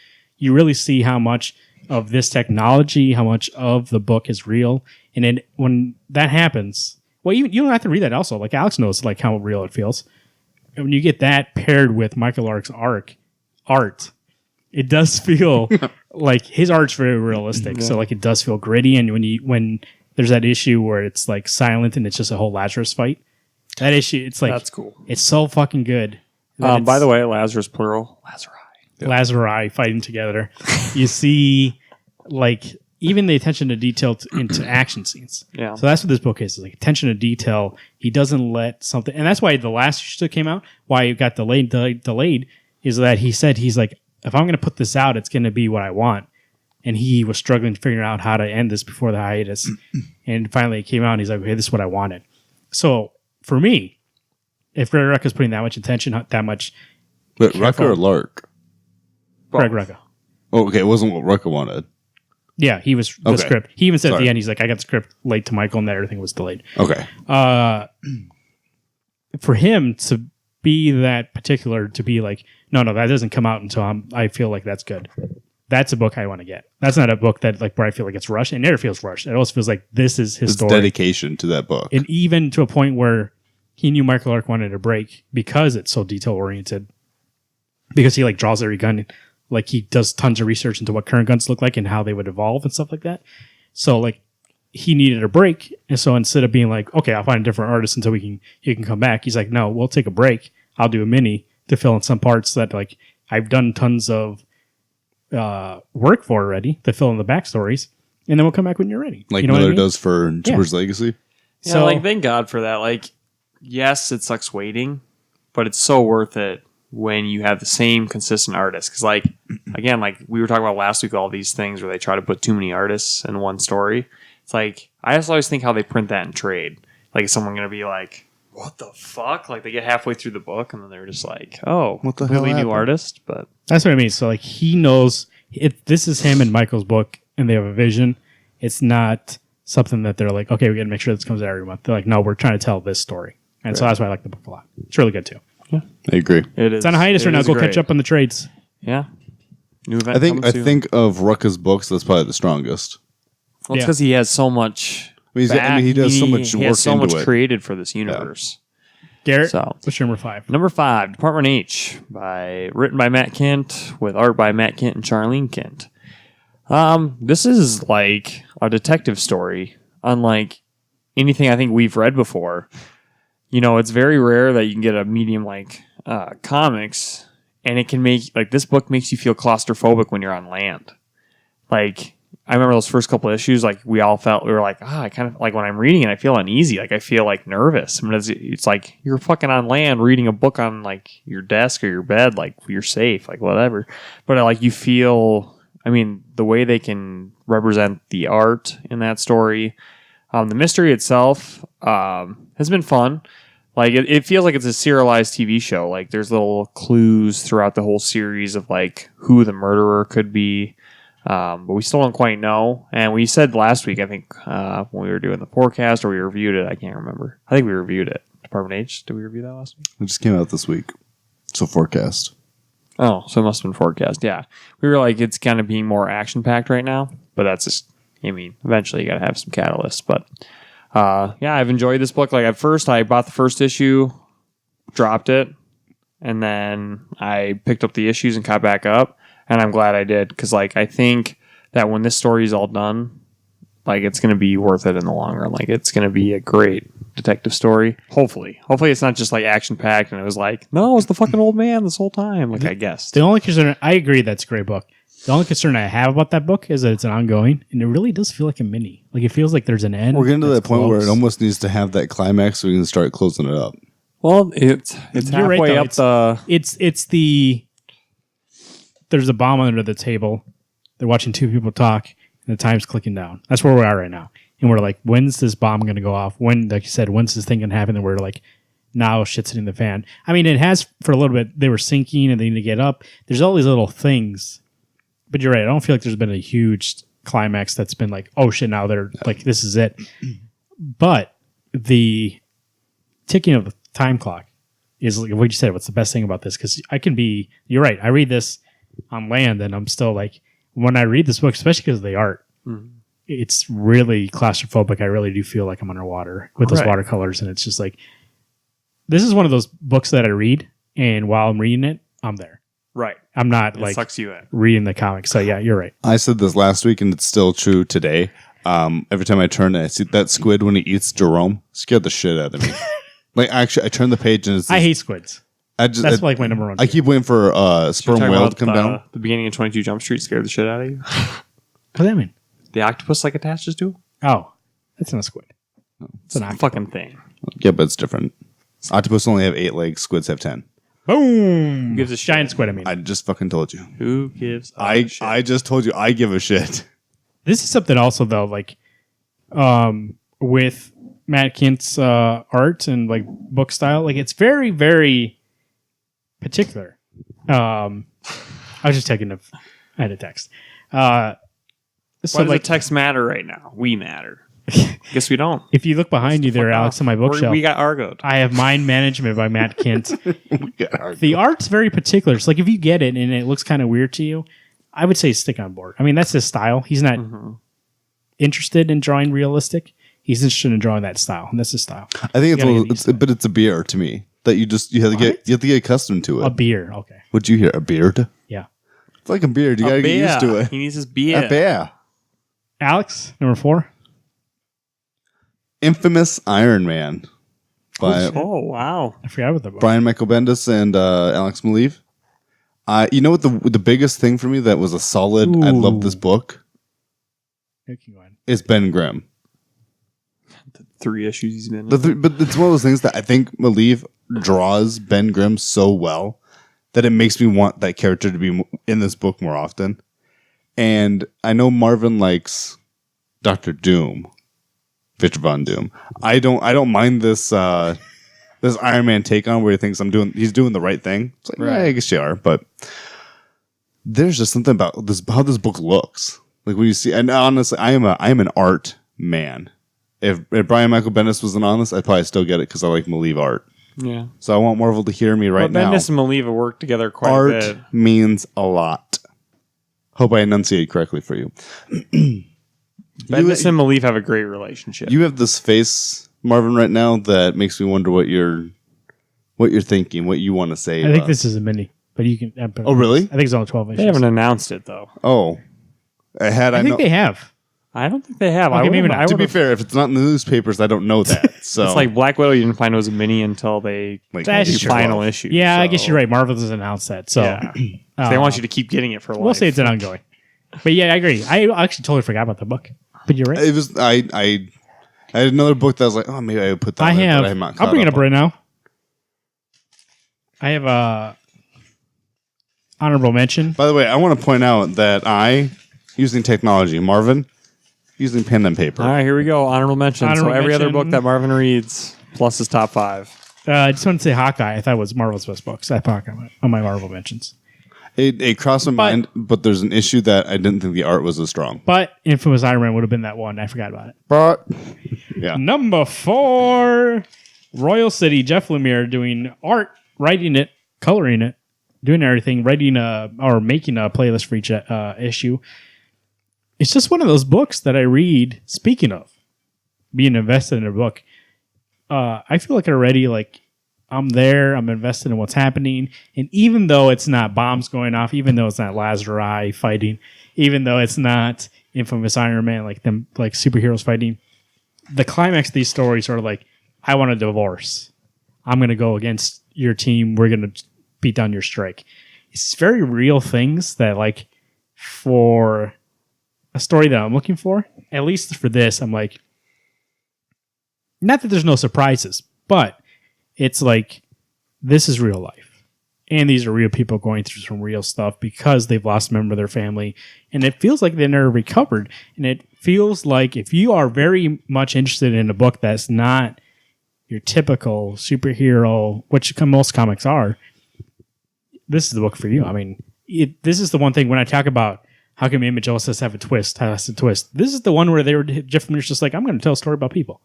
You really see how much of this technology, how much of the book is real, and then when that happens, well, you don't have to read that. Also, like Alex knows, like how real it feels. And when you get that paired with Michael Lark's art. it does feel like his art's very realistic. So like it does feel gritty. And when there's that issue where it's like silent and it's just a whole Lazarus fight, that issue, it's like, that's cool. It's so fucking good. By the way, Lazarus plural, Lazari fighting together. You see like even the attention to detail into action scenes. Yeah. So that's what this book is like attention to detail. He doesn't let something, and that's why the last issue that came out, why it got delayed, is that he said he's like, if I'm going to put this out, it's going to be what I want. And he was struggling to figure out how to end this before the hiatus. And finally it came out and he's like, okay, this is what I wanted. So for me, if Greg Rucka's putting that much attention, that much. But Rucka or Lark? Greg Rucka. Oh, okay. It wasn't what Rucka wanted. Yeah, he was the script. He even said at Sorry. the end, he's like, I got the script late to Michael and that everything was delayed. Okay. For him to be that particular, to be like, no, that doesn't come out until I feel like that's good. That's a book I want to get. That's not a book that like where I feel like it's rushed. It never feels rushed. It always feels like this is his story. Dedication to that book. And even to a point where he knew Michael Lark wanted a break because it's so detail oriented. Because he like draws every gun, like he does tons of research into what current guns look like and how they would evolve and stuff like that. So like he needed a break, and so instead of being like, okay, I'll find a different artist until he can come back, he's like, no, we'll take a break. I'll do a mini to fill in some parts that like I've done tons of work for already to fill in the backstories, and then we'll come back when you're ready. Like you know Miller what I mean? does for Jupiter's Legacy. Yeah, So like thank God for that. Like, yes, it sucks waiting, but it's so worth it when you have the same consistent artist. Because, like, again, like we were talking about last week, all these things where they try to put too many artists in one story. It's like I just always think how they print that in trade. Like, is someone going to be like, "What the fuck?" Like they get halfway through the book and then they're just like, "Oh, What the completely hell new happened? artist." But that's what I mean. So like he knows this is him and Michael's book, and they have a vision. It's not something that they're like, okay, we got to make sure this comes out every month. They're like, no, we're trying to tell this story, and so that's why I like the book a lot. It's really good too. I agree. it is. It's on a hiatus right now. Go catch up on the trades. Yeah. New event. I think coming soon. of Rucka's books, that's probably the strongest. Well, it's Yeah. because he has so much. He does so much He work has so into much it. created for this universe. Garrett, So- what's your number 5? Number 5, Department H, written by Matt Kent, with art by Matt Kent and Charlene Kent. This is like a detective story, unlike anything I think we've read before. You know, it's very rare that you can get a medium like comics, and it can make like this book makes you feel claustrophobic when you're on land. Like I remember those first couple of issues, like we were like, I kind of like when I'm reading it, I feel uneasy, like I feel like nervous. I mean, it's like you're fucking on land reading a book on like your desk or your bed, like you're safe, like whatever. But like you feel, I mean, the way they can represent the art in that story, the mystery itself has been fun. Like it feels like it's a serialized TV show. Like there's little clues throughout the whole series of like who the murderer could be. But we still don't quite know. And we said last week, I think, when we were doing the forecast or we reviewed it, I can't remember. I think we reviewed it. Department H, did we review that last week? It just came out this week. So forecast. Oh, so it must have been forecast. Yeah. We were like, it's kind of being more action-packed right now. But that's just, I mean, eventually you got to have some catalysts. But yeah, I've enjoyed this book. Like at first, I bought the first issue, dropped it, and then I picked up the issues and caught back up. And I'm glad I did, because like I think that when this story is all done, like it's going to be worth it in the long run. Like it's going to be a great detective story. Hopefully it's not just like action packed and it was like, no, it was the fucking old man this whole time. Like I guessed. The only concern, I agree, that's a great book. The only concern I have about that book is that it's an ongoing, and it really does feel like a mini. Like it feels like there's an end. We're getting to that's that point where it close. almost needs to have that climax so we can start closing it up. Well, it's You're right, halfway though. up the. It's the there's a bomb under the table. They're watching two people talk, and the time's clicking down. That's where we are right now. And we're like, when's this bomb going to go off? When, like you said, when's this thing going to happen? And we're like, now shit's hitting the fan. I mean, it has for a little bit. They were sinking, and they need to get up. There's all these little things. But you're right. I don't feel like there's been a huge climax that's been like, oh shit, now they're like, this is it. But the ticking of the time clock is like what you said. What's the best thing about this? Because you're right. I read this on land, and I'm still like, when I read this book, especially because of the art, it's really claustrophobic. I really do feel like I'm underwater with those watercolors, and it's just like, this is one of those books that I read, and while I'm reading it, I'm there. Right. I'm not It like sucks you in. reading the comics. So yeah, you're right. I said this last week, and it's still true today. Every time I turn it, I see that squid when he eats Jerome. Scared the shit out of me. Like, actually, I turn the page, and it's I hate squids. That's like my number one. I keep waiting for sperm Talking whale to about come down. The beginning of 22 Jump Street scared the shit out of you. What does that mean? The octopus like attaches to him? Oh, that's not a squid. It's an octopus. Fucking thing. Yeah, but it's different. Octopus only have 8 legs. Squids have 10. Boom! Who gives a shit? Giant squid. I mean, I just fucking told you. Who gives a shit? I just told you. I give a shit. this is something also though, like, with Matt Kint's art and like book style, like it's very, very particular. I was just taking I had a text. Why So does like, the text matter right now? We matter. Guess we don't. if you look behind you there, Fuck Alex, off. on my bookshelf, We got Argoed. I have Mind Management by Matt Kint. Yeah. The art's very particular. It's like if you get it and it looks kind of weird to you, I would say stick on board. I mean, that's his style. He's not interested in drawing realistic. He's interested in drawing that style, and that's his style. I think But it's a beer to me that you have to get accustomed to it. A beer, okay, Would you hear a beard? yeah. It's like a beard. You gotta get used to it. He needs his beer. A bear. Alex, number 4. Infamous Iron Man by Oh, wow. I forgot about the book. Brian Michael Bendis and Alex Maleev. You know what the biggest thing for me that was a solid. I love this book. Okay, go ahead. Is Ben Grimm. 3 issues he's been in. But it's one of those things that I think Maleev draws Ben Grimm so well that it makes me want that character to be in this book more often. And I know Marvin likes Dr. Doom, Victor Von Doom. I don't mind this this Iron Man take on where he thinks he's doing the right thing. It's like, Right. yeah, I guess you are, but there's just something about this how this book looks. Like when you see, and honestly, I am an art man. If Brian Michael Bendis wasn't on this, I'd probably still get it because I like Maleev art. Yeah. So I want Marvel to hear me right now. Bendis and Maleev have worked together quite a Art bit. means a lot. Hope I enunciated correctly for you. Bendis and Maleev have a great relationship. You have this face, Marvin, right now that makes me wonder what you're thinking, what you want to say. I think this is a mini, but you can. Oh, really? I think it's only 12 issues. They haven't announced it, though. Oh, I think they have. I don't think they have. Okay, maybe not. To be fair, if it's not in the newspapers, I don't know that. So It's like Black Widow, you didn't find it was a mini until they That's do true. final issue. Yeah, I so- guess you're right. Marvel doesn't announce that, so Yeah. So they want you to keep getting it for life. we'll say it's an ongoing. But yeah, I agree. I actually totally forgot about the book, but you're right. it was. I had another book that I was like, oh, maybe I would put that. I in, but have. I not I'll bring it caught up right now. I have a honorable mention. By the way, I want to point out that I using technology, Marvin using pen and paper. All right, here we go. Honorable mention. Honorable So every other mention. book that Marvin reads, plus his top 5. I just want to say Hawkeye. I thought it was Marvel's best books. I thought on my Marvel mentions. It crossed my mind, but there's an issue that I didn't think the art was as strong. But Infamous Iron Man would have been that one. I forgot about it. But yeah, Number 4, Royal City. Jeff Lemire doing art, writing it, coloring it, doing everything, writing or making a playlist for each issue. It's just one of those books that I read. Speaking of being invested in a book, I feel like already like I'm there. I'm invested in what's happening, and even though it's not bombs going off, even though it's not Lazarus fighting, even though it's not Infamous Iron Man like superheroes fighting, the climax of these stories are like, I want a divorce. I'm going to go against your team. We're going to beat down your strike. It's very real things that like for a story that I'm looking for, at least for this, I'm like, not that there's no surprises, but it's like, this is real life. And these are real people going through some real stuff because they've lost a member of their family. And it feels like they never recovered. And it feels like if you are very much interested in a book that's not your typical superhero, which most comics are, this is the book for you. I mean, this is the one thing when I talk about how come Image always has to have a twist, has a twist. This is the one where Jeff Lemire's just like, I'm going to tell a story about people.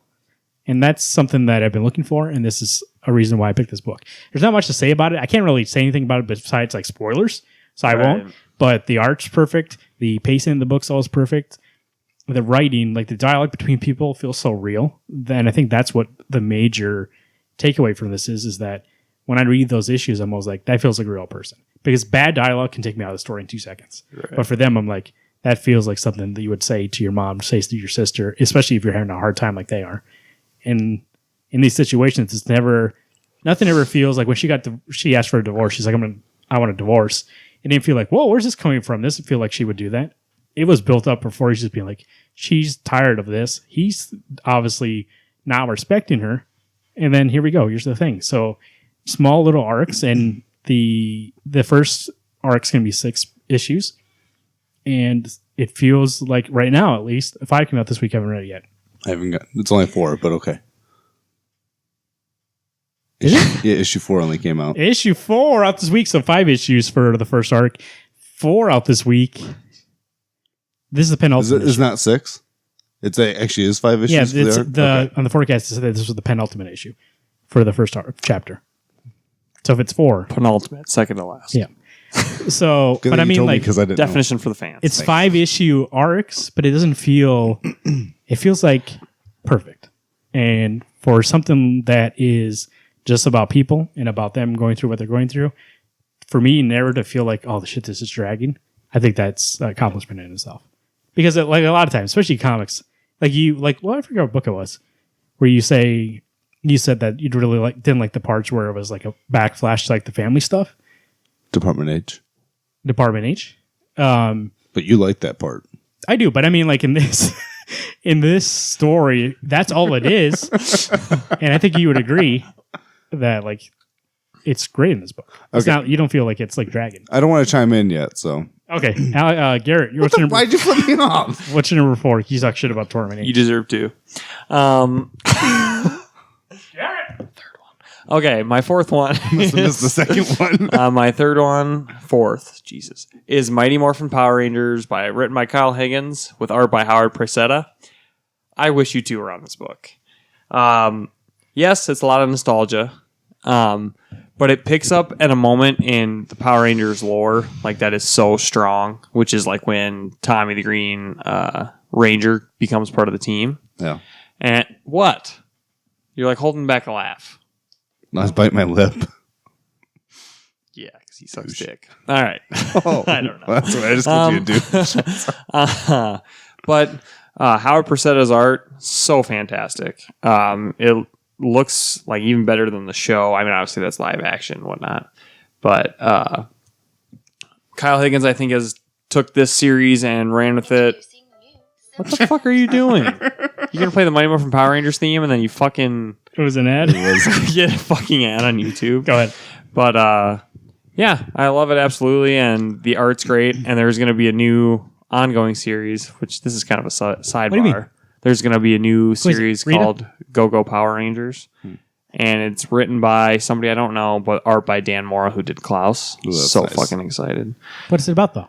And that's something that I've been looking for, and this is a reason why I picked this book. There's not much to say about it. I can't really say anything about it besides like spoilers, so I won't. But the art's perfect. The pacing in the book's always perfect. The writing, like the dialogue between people feels so real. Then I think that's what the major takeaway from this is that when I read those issues, I'm always like, that feels like a real person. Because bad dialogue can take me out of the story in 2 seconds. Right. But for them, I'm like, that feels like something that you would say to your mom, say to your sister, especially if you're having a hard time like they are. And in these situations, it's nothing ever feels like when she asked for a divorce, she's like, I want a divorce. It didn't feel like, whoa, where's this coming from? This doesn't feel like she would do that. It was built up before. She's just being like, she's tired of this. He's obviously not respecting her. And then here we go. Here's the thing. So small little arcs, and the first arc's going to be 6 issues. And it feels like right now, at least, 5 came out this week. I haven't read it yet. I haven't got. It's only 4, but okay. Yeah, issue 4 only came out. Issue 4 out this week, so 5 issues for the first arc. 4 out this week. This is the penultimate. It's not 6. Actually is 5 issues. Yeah, it's on the forecast it said that this was the penultimate issue for the first chapter. So if it's 4, penultimate, second to last. Yeah. So, but I mean, like, because I didn't definition for the fans. It's 5 issue arcs, but it doesn't feel. It feels like perfect, and for something that is just about people and about them going through what they're going through, for me never to feel like, oh, the shit, this is dragging. I think that's an accomplishment in itself. Because like a lot of times, especially comics, I forget what book it was, where you said that you really didn't like the parts where it was like a backflash to like the family stuff. Department H. But you like that part. I do, but I mean, like in this story, that's all it is. And I think you would agree that like it's great in this book. It's not, you don't feel like it's like dragging. I don't want to chime in yet, so. Okay, Garrett, why'd you flip me off? What's your number 4? You talk shit about Torment. You deserve to. Garrett. Third one. Okay, my 4th one. Must have missed the second one. My 3rd one, 4th, Jesus, is Mighty Morphin Power Rangers written by Kyle Higgins with art by Howard Presetta. I wish you two were on this book. Yes, it's a lot of nostalgia. But it picks up at a moment in the Power Rangers lore, like that is so strong, which is like when Tommy the Green Ranger becomes part of the team. Yeah. And what? You're like holding back a laugh. I was biting my lip. Yeah, because he sucks dick. All right. Oh, I don't know. That's what I just want you to do. But Howard Presetta's art, so fantastic. It looks like even better than the show. I mean, obviously that's live action and whatnot. But Kyle Higgins, I think, has took this series and ran with it. What the fuck are you doing? You're going to play the Mighty Morphin Power Rangers theme and then you fucking... It was an ad? Get a fucking ad on YouTube. Go ahead. But yeah, I love it absolutely. And the art's great. And there's going to be a new ongoing series, which this is kind of a sidebar. What do you mean? There's going to be a new series called Go-Go Power Rangers. And it's written by somebody I don't know, but art by Dan Mora, who did Klaus. Ooh, so nice. fucking excited. What's it about, though?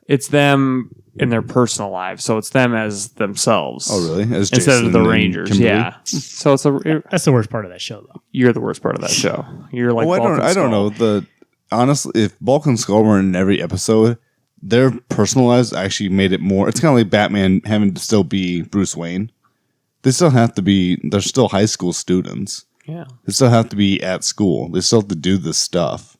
It's them in their personal lives. So it's them as themselves. Oh, really? As Instead Jason of the and Rangers. Kimberly? Yeah. So it's That's the worst part of that show, though. you're the worst part of that show. You're like, I don't know. Honestly, if Bulk and Skull were in every episode, their personal lives actually made it more. It's kind of like Batman having to still be Bruce Wayne. They still have to be. They're still high school students. Yeah. They still have to be at school. They still have to do this stuff,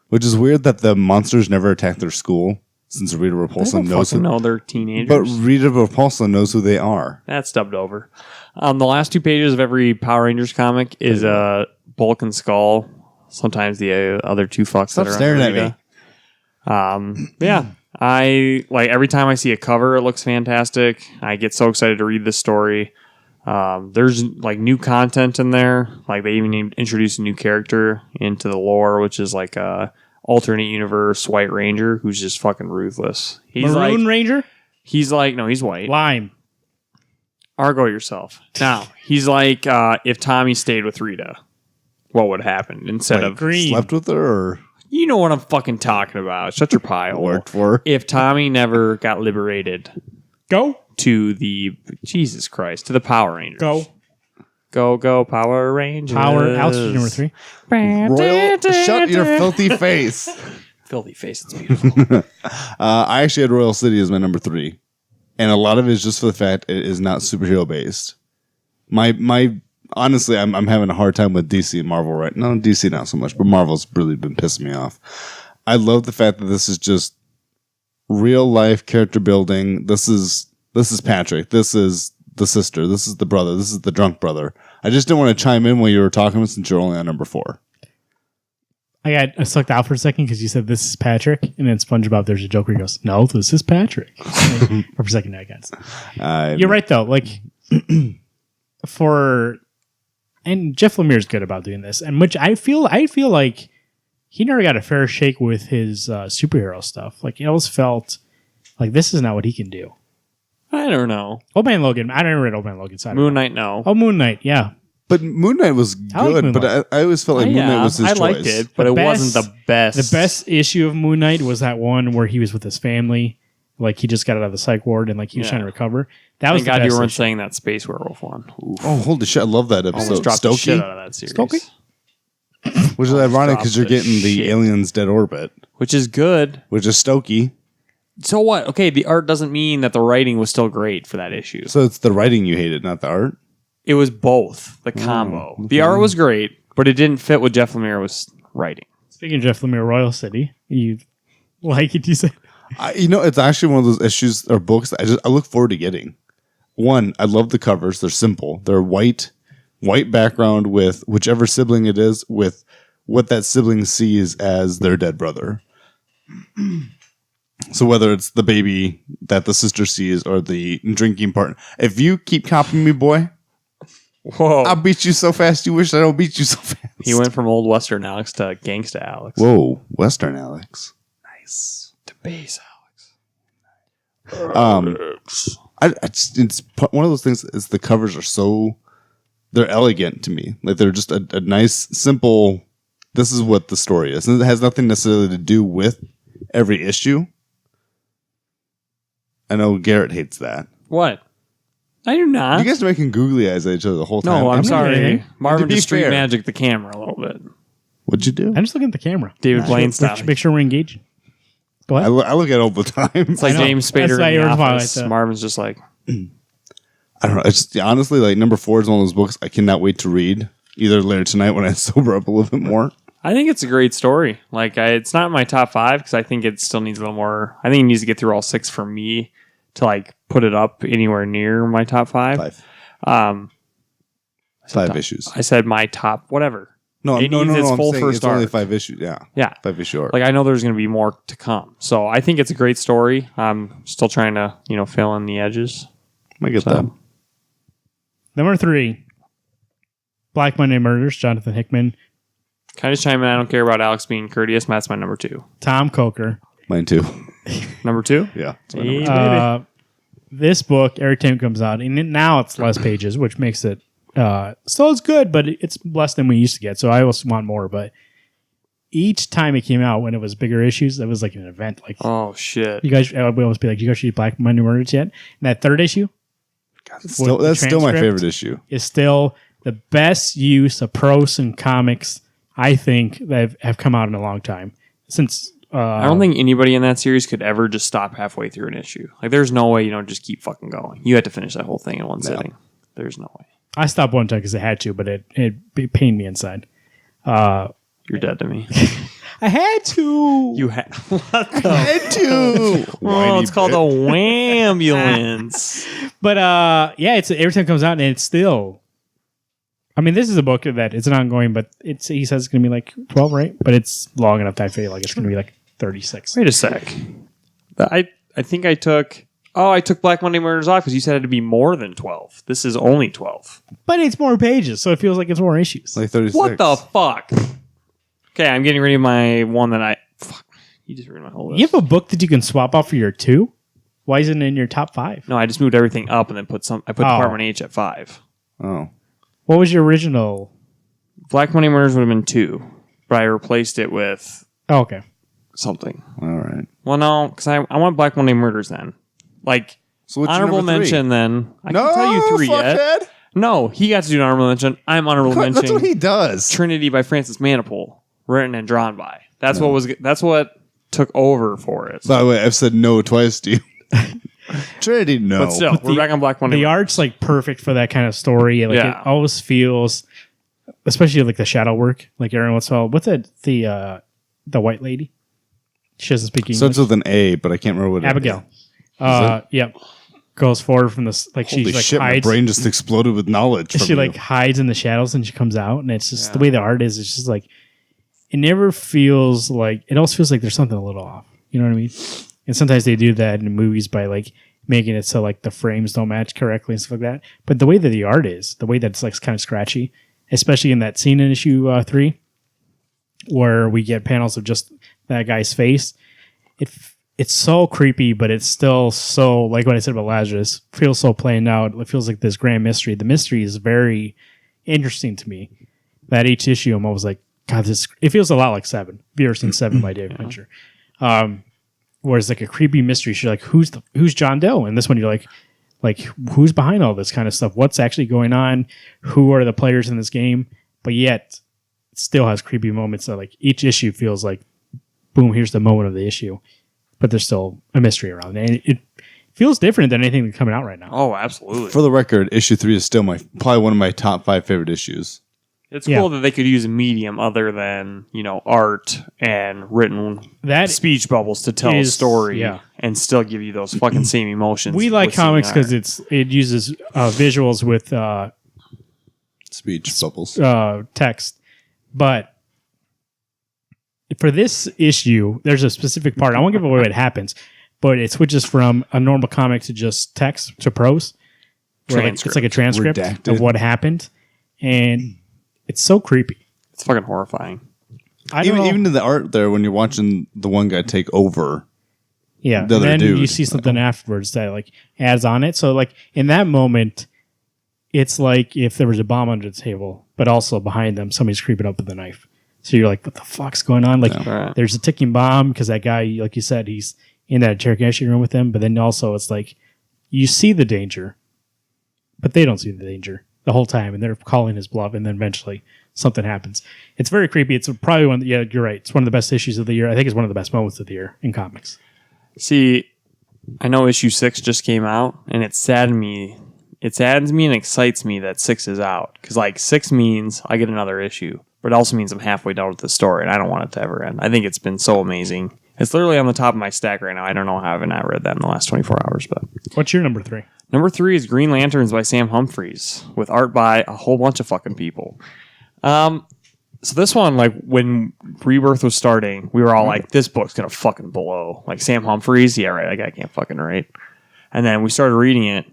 which is weird that the monsters never attack their school since Rita Repulsa knows No, they're teenagers. But Rita Repulsa knows who they are. That's dubbed over. The last 2 pages of every Power Rangers comic is Bulk and Skull. Sometimes the other 2 fucks Stop that are staring under at Rita. Yeah. I like every time I see a cover, it looks fantastic. I get so excited to read this story. There's like new content in there. Like they even introduced a new character into the lore, which is like a alternate universe White Ranger who's just fucking ruthless. He's Maroon like, Ranger? He's like, no, he's white. Lime. Argo yourself. Now, he's like, if Tommy stayed with Rita, what would happen instead of green? Slept with her, or you know what I'm fucking talking about. Shut your pie hole. worked for her? If Tommy never got liberated Go. to the Jesus Christ, to the Power Rangers. Go Power Rangers. Power. Altitude number 3. Shut your filthy face. Filthy face. It's beautiful. I actually had Royal City as my number 3, and a lot of it is just for the fact it is not superhero based. My honestly, I'm having a hard time with DC and Marvel right now. No, DC not so much, but Marvel's really been pissing me off. I love the fact that this is just real life character building. This is Patrick. This is the sister. This is the brother. This is the drunk brother. I just didn't want to chime in while you were talking since you're only on number 4. I sucked out for a second because you said this is Patrick, and then SpongeBob, there's a joke where he goes, "No, this is Patrick." For a second, I guess. You're right though. Like and Jeff Lemire's good about doing this, and which I feel like he never got a fair shake with his superhero stuff. Like it always felt like this is not what he can do. I don't know. Old Man Logan. I never read Old Man Logan. So Moon Knight, no. Oh, Moon Knight. Yeah. But Moon Knight was good, but I always felt like Moon Knight was his choice. I liked it, but it wasn't the best. The best issue of Moon Knight was that one where he was with his family. Like, he just got out of the psych ward and, like, he was trying to recover. That was the best you weren't issue. saying that Space Werewolf one. Oof. Oh, holy shit. I love that episode. Almost dropped the shit out of that series. Stokey? Which is ironic because you're getting the alien's dead orbit. Which is good. Which is Stokey. So what? Okay, the art doesn't mean that the writing was still great for that issue. So it's the writing you hated, not the art? It was both, the combo. Okay. The art was great, but it didn't fit what Jeff Lemire was writing. Speaking of Jeff Lemire, Royal City, you like it, you said? It's actually one of those issues or books that I look forward to getting. One, I love the covers. They're simple. They're white background with whichever sibling it is, with what that sibling sees as their dead brother. So whether it's the baby that the sister sees or the drinking partner. If you keep copying me, boy, whoa! I'll beat you so fast you wish I don't beat you so fast. He went from old Western Alex to Gangsta Alex. Whoa, Western Alex. Nice. To base Alex. It's one of those things is the covers are they're elegant to me. Like they're just a nice, simple, this is what the story is. And it has nothing necessarily to do with every issue. I know Garrett hates that. What? I do not. You guys are making googly eyes at each other the whole time. No, I'm sorry. Marvin To be just street fair. magic the camera a little bit. What'd you do? I'm just looking at the camera. David Blaine style. Make sure we're engaged. What? I look at it all the time. It's like I know. James That's Spader why in yours the was office. like that. Marvin's just like, I don't know. It's just, honestly, like number 4 is one of those books I cannot wait to read either later tonight when I sober up a little bit more. I think it's a great story. Like, it's not in my top 5 because I think it still needs a little more. I think it needs to get through all 6 for me to like put it up anywhere near my top 5. 5 top, issues. I said my top whatever. No, It no, needs its I'm full saying first it's only arc. 5 issues. Yeah. Yeah. 5 issue arc. Like, I know there's going to be more to come. So I think it's a great story. I'm still trying to, fill in the edges. I get that. Number 3, Black Monday Murders, Jonathan Hickman. Can I just chime in? I don't care about Alex being courteous. That's my number 2. Tom Coker. Mine too. Number 2? Yeah. it's my Hey, number baby. This book, every time it comes out, and now it's less pages, which makes it still it's good, but it's less than we used to get. So I also want more. But each time it came out, when it was bigger issues, that was like an event. Like, Oh, shit. you guys, we always be like, "You guys read Black Monday Murders yet?" And that 3rd issue That's the still my transcript favorite issue. is still the best use of prose and comics I think that have come out in a long time since. I don't think anybody in that series could ever just stop halfway through an issue. Like, there's no way you don't just keep fucking going. You had to finish that whole thing in one sitting. There's no way. I stopped one time because I had to, but it pained me inside. You're dead to me. I had to. You had what the? Had to. Oh, it's called a whambulance. But yeah, it's every time it comes out, and it's still. I mean, this is a book that it's an ongoing, but he says it's going to be like 12, right? But it's long enough that I feel like it's going to be like 36. Wait a sec. I think I took Black Monday Murders off because you said it to be more than 12. This is only 12. But it's more pages, so it feels like it's more issues. Like 36. What the fuck? Okay, I'm getting rid of my one that fuck. You just ruined my whole list. You have a book that you can swap out for your 2? Why isn't it in your top 5? No, I just moved everything up and then I put Department H at 5. Oh. What was your original? Black Monday Murders would have been 2, but I replaced it with Oh, okay. something. All right. Well, no, because I want Black Monday Murders then. Like, So what's your honorable number 3? mention then. I No, can tell you 3 yet. fuckhead. No, he got to do an honorable mention. I'm honorable That's mentioning what he does. Trinity by Francis Manipul, written and drawn by. That's what took over for it. By the way, I've said no twice to you. Trinity, no. But still, we're back on Black Monday. The art's like perfect for that kind of story. Like it always feels, especially like the shadow work. Like every once in a while, what's that? The white lady. She doesn't speak English. Starts with an A, but I can't remember what. Abigail. Yep. Goes forward from this. Like Holy she's like shit! hides. My brain just exploded with knowledge. She like hides in the shadows and she comes out, and it's just the way the art is. It's just like it never feels like it. Always feels like there's something a little off. You know what I mean? And sometimes they do that in movies by like making it so like the frames don't match correctly and stuff like that. But the way that the art is, the way that it's like kind of scratchy, especially in that scene in issue 3, where we get panels of just that guy's face. It's so creepy, but it's still so, like what I said about Lazarus, feels so planned out. It feels like this grand mystery. The mystery is very interesting to me. That each issue, I'm always like, God, it feels a lot like 7. Have you ever seen 7 by David Fincher? Where it's like a creepy mystery. You're like, who's John Doe? And this one, you're like, who's behind all this kind of stuff? What's actually going on? Who are the players in this game? But yet, it still has creepy moments that like each issue feels like, boom, here's the moment of the issue. But there's still a mystery around it. And it feels different than anything that's coming out right now. Oh, absolutely. For the record, issue 3 is still probably one of my top 5 favorite issues. It's cool that they could use a medium other than, art and written speech bubbles to tell a story and still give you those fucking same emotions. We like comics because it uses visuals with speech bubbles, text. But for this issue, there's a specific part. I won't give away what happens, but it switches from a normal comic to just text to prose. It's like a transcript of what happened. And it's so creepy. It's fucking horrifying. Even in the art there, when you're watching the one guy take over. Yeah. The other and then dude, you see something afterwards that like adds on it. So like in that moment, it's like if there was a bomb under the table, but also behind them, somebody's creeping up with a knife. So you're like, what the fuck's going on? Like there's a ticking bomb because that guy, like you said, he's in that interrogation room with him. But then also it's like you see the danger, but they don't see the danger the whole time. And they're calling his bluff. And then eventually something happens. It's very creepy. It's probably you're right. It's one of the best issues of the year. I think it's one of the best moments of the year in comics. See, I know issue 6 just came out and it saddens me and excites me that 6 is out. Because like 6 means I get another issue. But it also means I'm halfway done with the story, and I don't want it to ever end. I think it's been so amazing. It's literally on the top of my stack right now. I don't know how I haven't read that in the last 24 hours. But what's your number 3? Number 3 is Green Lanterns by Sam Humphries, with art by a whole bunch of fucking people. So this one, like when Rebirth was starting, we were all like, this book's going to fucking blow. Like Sam Humphries, yeah, right, that guy can't fucking write. And then we started reading it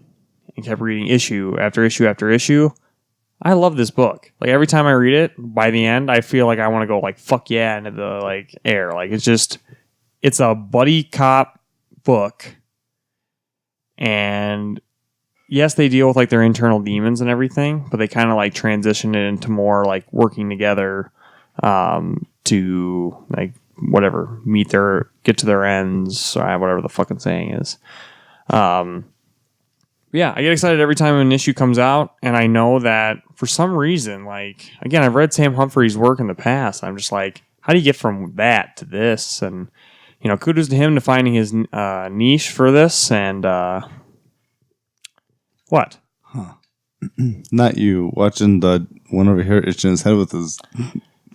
and kept reading issue after issue after issue. I love this book. Like every time I read it, by the end, I feel like I want to go like fuck yeah into the like air. Like it's a buddy cop book, and yes, they deal with like their internal demons and everything, but they kind of like transition it into more like working together to like whatever get to their ends, or whatever the fucking saying is. Yeah, I get excited every time an issue comes out, and I know that for some reason, like, again, I've read Sam Humphries' work in the past. I'm just like, how do you get from that to this? And, kudos to him to finding his niche for this, and, what? Huh. Not you, watching the one over here itching his head with his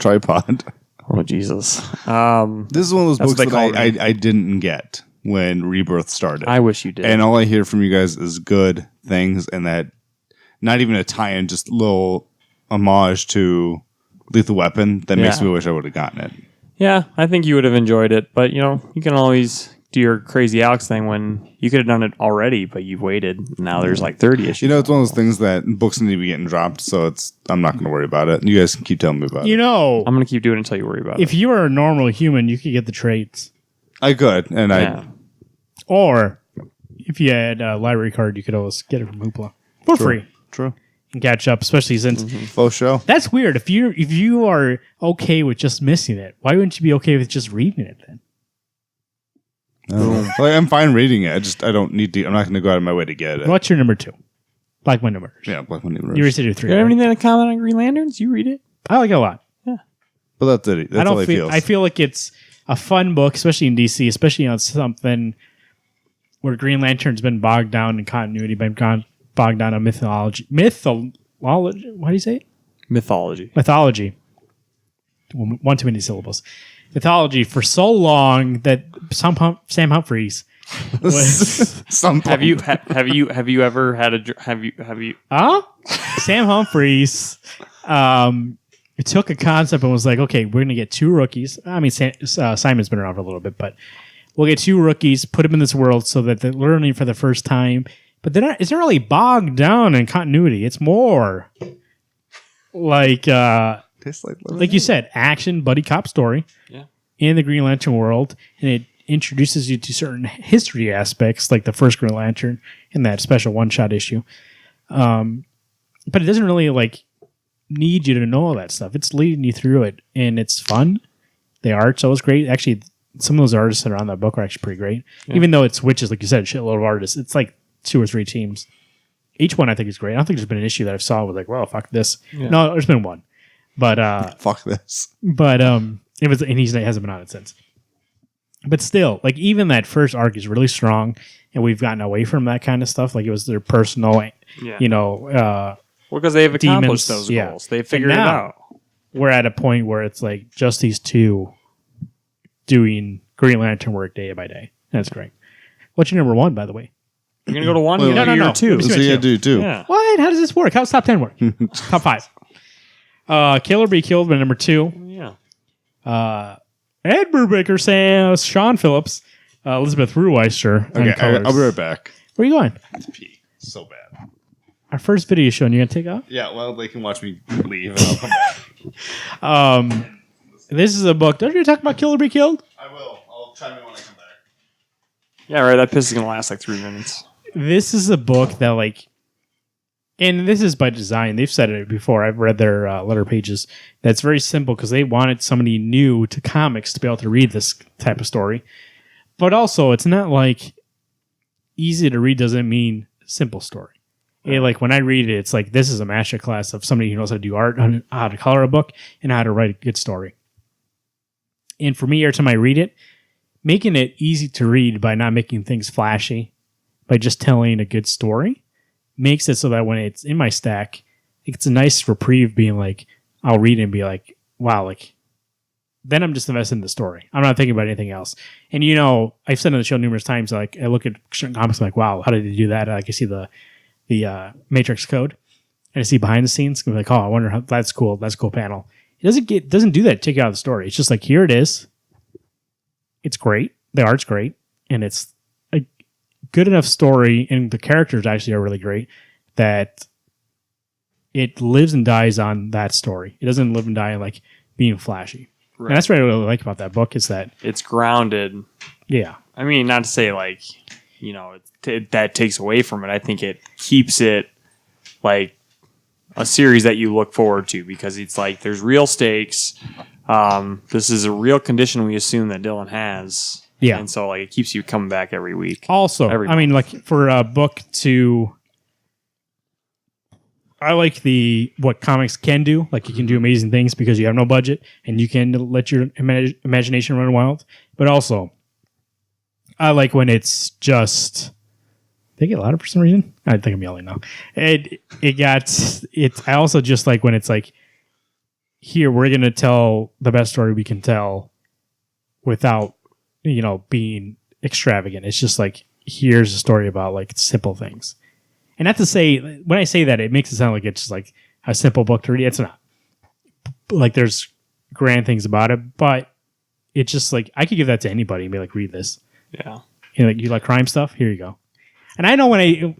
tripod. Oh, Jesus. This is one of those books that I didn't get when Rebirth started. I wish you did. And all I hear from you guys is good things, and that not even a tie-in, just a little homage to Lethal Weapon that makes me wish I would have gotten it. Yeah, I think you would have enjoyed it, but you can always do your Crazy Alex thing when you could have done it already, but you've waited. Now there's like 30 issues. It's one of those things that books need to be getting dropped, so I'm not going to worry about it. You guys can keep telling me about it. I'm going to keep doing it until you worry about it. If you were a normal human, you could get the traits. I could, and Or if you had a library card, you could always get it from Hoopla for free. True. And catch up, especially since Faux show. That's weird. If you are okay with just missing it, why wouldn't you be okay with just reading it then? I'm fine reading it. I don't need to. I'm not going to go out of my way to get it. What's your number 2? Black Monday Murders. Yeah, Black Monday Murders. You already said your 3. You have anything to comment on Green Lanterns? You read it? I like it a lot. Yeah, but that's it. That's all it feels. I feel like it's a fun book, especially in DC, especially on something where Green Lantern's been bogged down in continuity, bogged down in mythology. What do you say? Mythology. One too many syllables. Mythology for so long that Sam Humphries was Have you ever had a Sam Humphries took a concept and was like, okay, we're gonna get 2 rookies. I mean, Simon's been around for a little bit, but we'll get 2 rookies, put them in this world so that they're learning for the first time. But it's not really bogged down in continuity. It's more like you said, action buddy cop story in the Green Lantern world, and it introduces you to certain history aspects, like the first Green Lantern in that special one-shot issue. But it doesn't really need you to know all that stuff. It's leading you through it, and it's fun. The art's always great. Actually, some of those artists that are on that book are actually pretty great. Yeah. Even though it switches, like you said, a shitload of artists. It's like 2 or 3 teams. Each one I think is great. I don't think there's been an issue that I've saw with like, well, fuck this. Yeah. No, there's been one. But fuck this. But it was, and he hasn't been on it since. But still, like even that first arc is really strong, and we've gotten away from that kind of stuff. Like it was their personal, well, because they've accomplished those goals. They figured it out. We're at a point where it's like just these 2 doing Green Lantern work day by day. That's great. What's your number 1, by the way? You're gonna go to 1. No. 2. So you gotta do 2. Yeah. What? How does this work? How's top 10 work? Top 5. Kill or Be Killed, by number 2. Yeah. Ed Brubaker, Sean Phillips, Elizabeth Ruweister. Okay, I'll be right back. Where are you going? I have to pee. So bad. Our first video show, and you're going to take off? Yeah, well, they can watch me leave, and I'll come back. This is a book. Don't you talk about Kill or Be Killed? I will. I'll chime in when I come back. Yeah, right. That piss is going to last like 3 minutes. This is a book that, and this is by design. They've said it before. I've read their letter pages. That's very simple because they wanted somebody new to comics to be able to read this type of story. But also, it's not easy to read doesn't mean simple story. When I read it, it's like this is a masterclass of somebody who knows how to do art, how to color a book, and how to write a good story. And for me, every time I read it, making it easy to read by not making things flashy, by just telling a good story, makes it so that when it's in my stack, it's a nice reprieve being like, I'll read it and be like, wow, then I'm just invested in the story. I'm not thinking about anything else. And I've said on the show numerous times, I look at certain comics, I'm like, wow, how did they do that? I can see the Matrix code, and I see behind the scenes, and be like, oh, I wonder how that's cool. That's a cool panel. It doesn't do that to take you out of the story. It's just like, here it is. It's great. The art's great, and it's a good enough story, and the characters actually are really great that it lives and dies on that story. It doesn't live and die on being flashy. Right. And that's what I really like about that book is that it's grounded. Yeah. I mean, not to say that takes away from it. I think it keeps it like a series that you look forward to because it's like there's real stakes. This is a real condition we assume that Dylan has. Yeah. And so it keeps you coming back every week. Also, I mean, for a book I like what comics can do. Like you can do amazing things because you have no budget and you can let your imagination run wild. But also, I like when it's just. Did I get louder for some reason? I think I'm yelling now. I also just like when it's like, here we're gonna tell the best story we can tell, without being extravagant. It's just like here's a story about simple things, and not to say when I say that it makes it sound like it's just like a simple book to read. It's not. There's grand things about it, but it's just like I could give that to anybody and be like, read this. Yeah. You like crime stuff? Here you go. And I know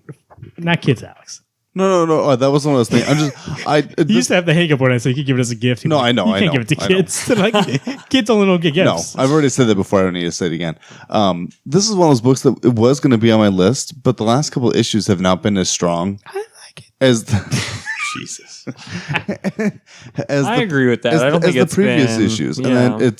not kids, Alex. No. That was one of those things. You used to have the hang up when I said you could give it as a gift. No, I know. You can't give it to kids. Kids only don't get gifts. No, I've already said that before. I don't need to say it again. This is one of those books that it was going to be on my list, but the last couple of issues have not been as strong. I like it. As Jesus. I agree with that. I don't think it's the previous issues, and then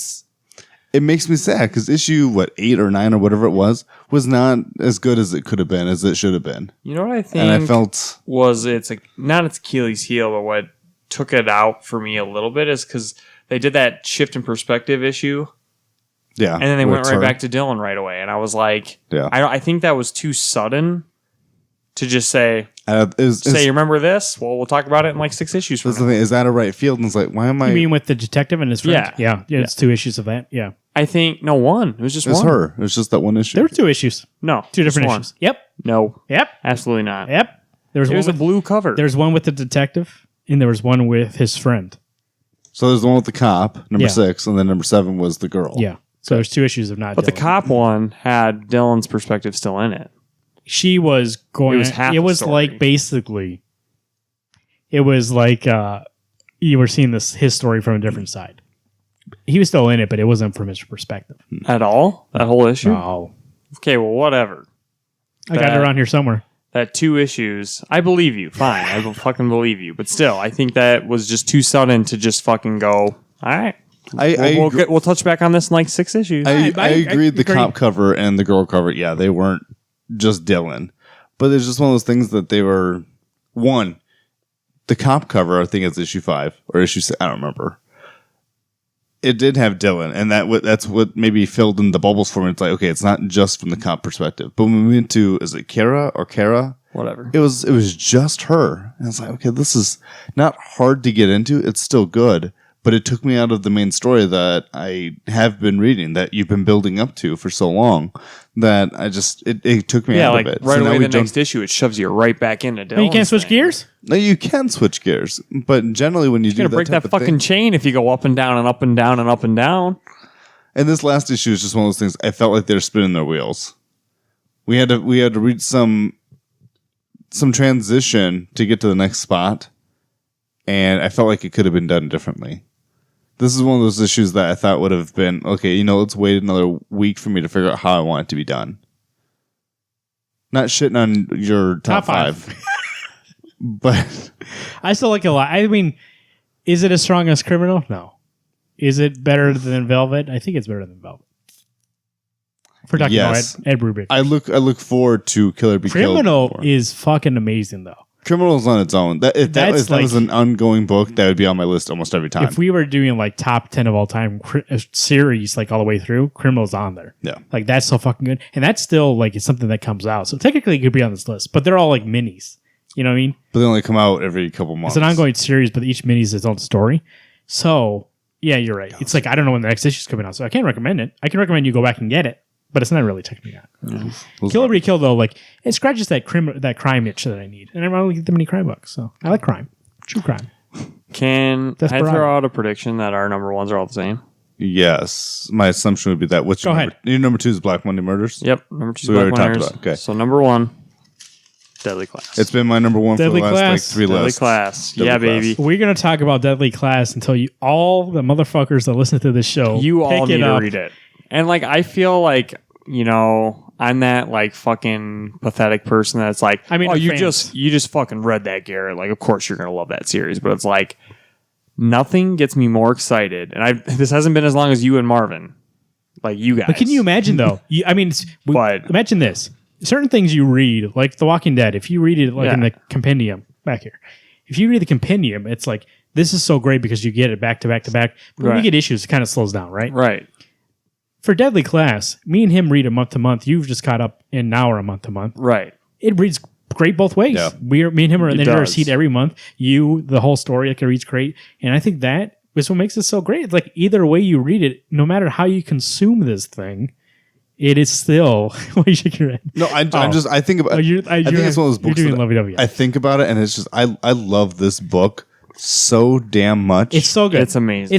it makes me sad because issue 8 or 9 or whatever it was not as good as it could have been, as it should have been. You know what I think? And I felt it's not its Achilles heel, but what took it out for me a little bit is because they did that shift in perspective issue Yeah. And then they where went it's right her. back to Dylan right away. And I was like, Yeah. I think that was too sudden to just say, Is you remember this? Well, we'll talk about it in like 6 issues from that's the now. thing. Is that a right field? And it's like, why am I? You mean with the detective and his friend? Yeah. Yeah. It's 2 issues of that. Yeah. I think, no, one. It was just It's one. her. It's just that one issue. There were 2 issues. No. 2 different just one. issues. Yep. No. Yep. Absolutely not. Yep. There was It one was a with, blue cover. there's one with the detective, and there was one with his friend. So there's the one with the cop, number Yeah. 6, and then number 7 was the girl. Yeah. So there's 2 issues of not. But the Dylan. cop one had Dylan's perspective still in it. She was going. It was half It the was story. like basically. It was like you were seeing his story from a different side. He was still in it, but it wasn't from his perspective. At all? That whole issue? Oh, Okay, well, whatever. I got it around here somewhere. That 2 issues, I believe you. Fine, I will fucking believe you. But still, I think that was just too sudden to just fucking go, all right. We'll touch back on this in like 6 issues. I I agreed. The agree. cop cover and the girl cover, yeah, they weren't just Dylan, but it's just one of those things that they were. One, the cop cover, I think it's issue 5 or issue 6, I don't remember. It did have Dylan, and that's what maybe filled in the bubbles for me. It's like, okay, it's not just from the cop perspective. But when we went to, is it Kara or Kara? Whatever. It was just her, and it's like, okay, this is not hard to get into. It's still good, but it took me out of the main story that I have been reading, that you've been building up to for so long, that I just it took me out like of it. right So now away we the next issue, it shoves you right back into Dylan's Oh, you can't switch thing. gears. No, you can switch gears, but generally when you You're do going to break type that of fucking thing, chain if you go up and down and up and down and up and down. and this last issue is just one of those things. I felt like they're spinning their wheels. We had to reach some transition to get to the next spot, and I felt like it could have been done differently. This is one of those issues that I thought would have been, okay, let's wait another week for me to figure out how I want it to be done. Not shitting on your top 5. But I still like it a lot. I mean, is it as strong as Criminal? No. Is it better than Velvet? I think it's better than Velvet. For talking Yes. about Ed Brubaker. I look forward to Killer Be Killed. Criminal is fucking amazing, though. Criminal's on its own. If that That's was an ongoing book, that would be on my list almost every time. If we were doing like top 10 of all time series, like all the way through, Criminal's on there. Yeah. Like that's so fucking good. And that's still like it's something that comes out. So technically it could be on this list, but they're all like minis. You know what I mean? But they only come out every couple months. It's an ongoing series, but each mini is its own story. So yeah, you're right. It's like, I don't know when the next issue is coming out. So I can't recommend it. I can recommend you go back and get it, but it's not really technically on. Kill or Be Killed, though, like it scratches that crime itch that I need. And I don't really get that many crime books. So I like crime. True crime. Can I Desperado. throw out a prediction that our number ones are all the same? Yes. My assumption would be that. What's Go ahead. Your number 2 is Black Monday Murders? Yep. Number 2 is So we Black already talked Winners. about it. Okay. So number 1, Deadly Class. It's been my number 1 Deadly for the last Class. 3 Deadly lists. Class. Deadly Yeah, Class. baby. We're going to talk about Deadly Class until all the motherfuckers that listen to this show You all pick need it to up. read it. And like, I feel like, I'm that like fucking pathetic person that's like, I mean, oh, you fans. just fucking read that, Garrett. Like, of course you're gonna love that series. But it's like, nothing gets me more excited. And this hasn't been as long as you and Marvin, like you guys. But can you imagine, though? But- imagine this. Certain things you read, like The Walking Dead, if you read it like in the compendium back here, if you read the compendium, it's like, this is so great because you get it back to back to back. But when you Right. get issues, it kind of slows down, right? Right. For Deadly Class, me and him read a month to month. You've just caught up in now or a month to month. Right. It reads great both ways. Yeah. Me and him are in It our does. seat every month. The whole story, it reads great. And I think that is what makes it so great. It's like either way you read it, no matter how you consume this thing, it is still. Why you shaking your head? No, I think about. Oh, I think it's one of those books. You're doing that lovey-dovey. I think about it, and it's just I love this book so damn much. It's so good. It's amazing.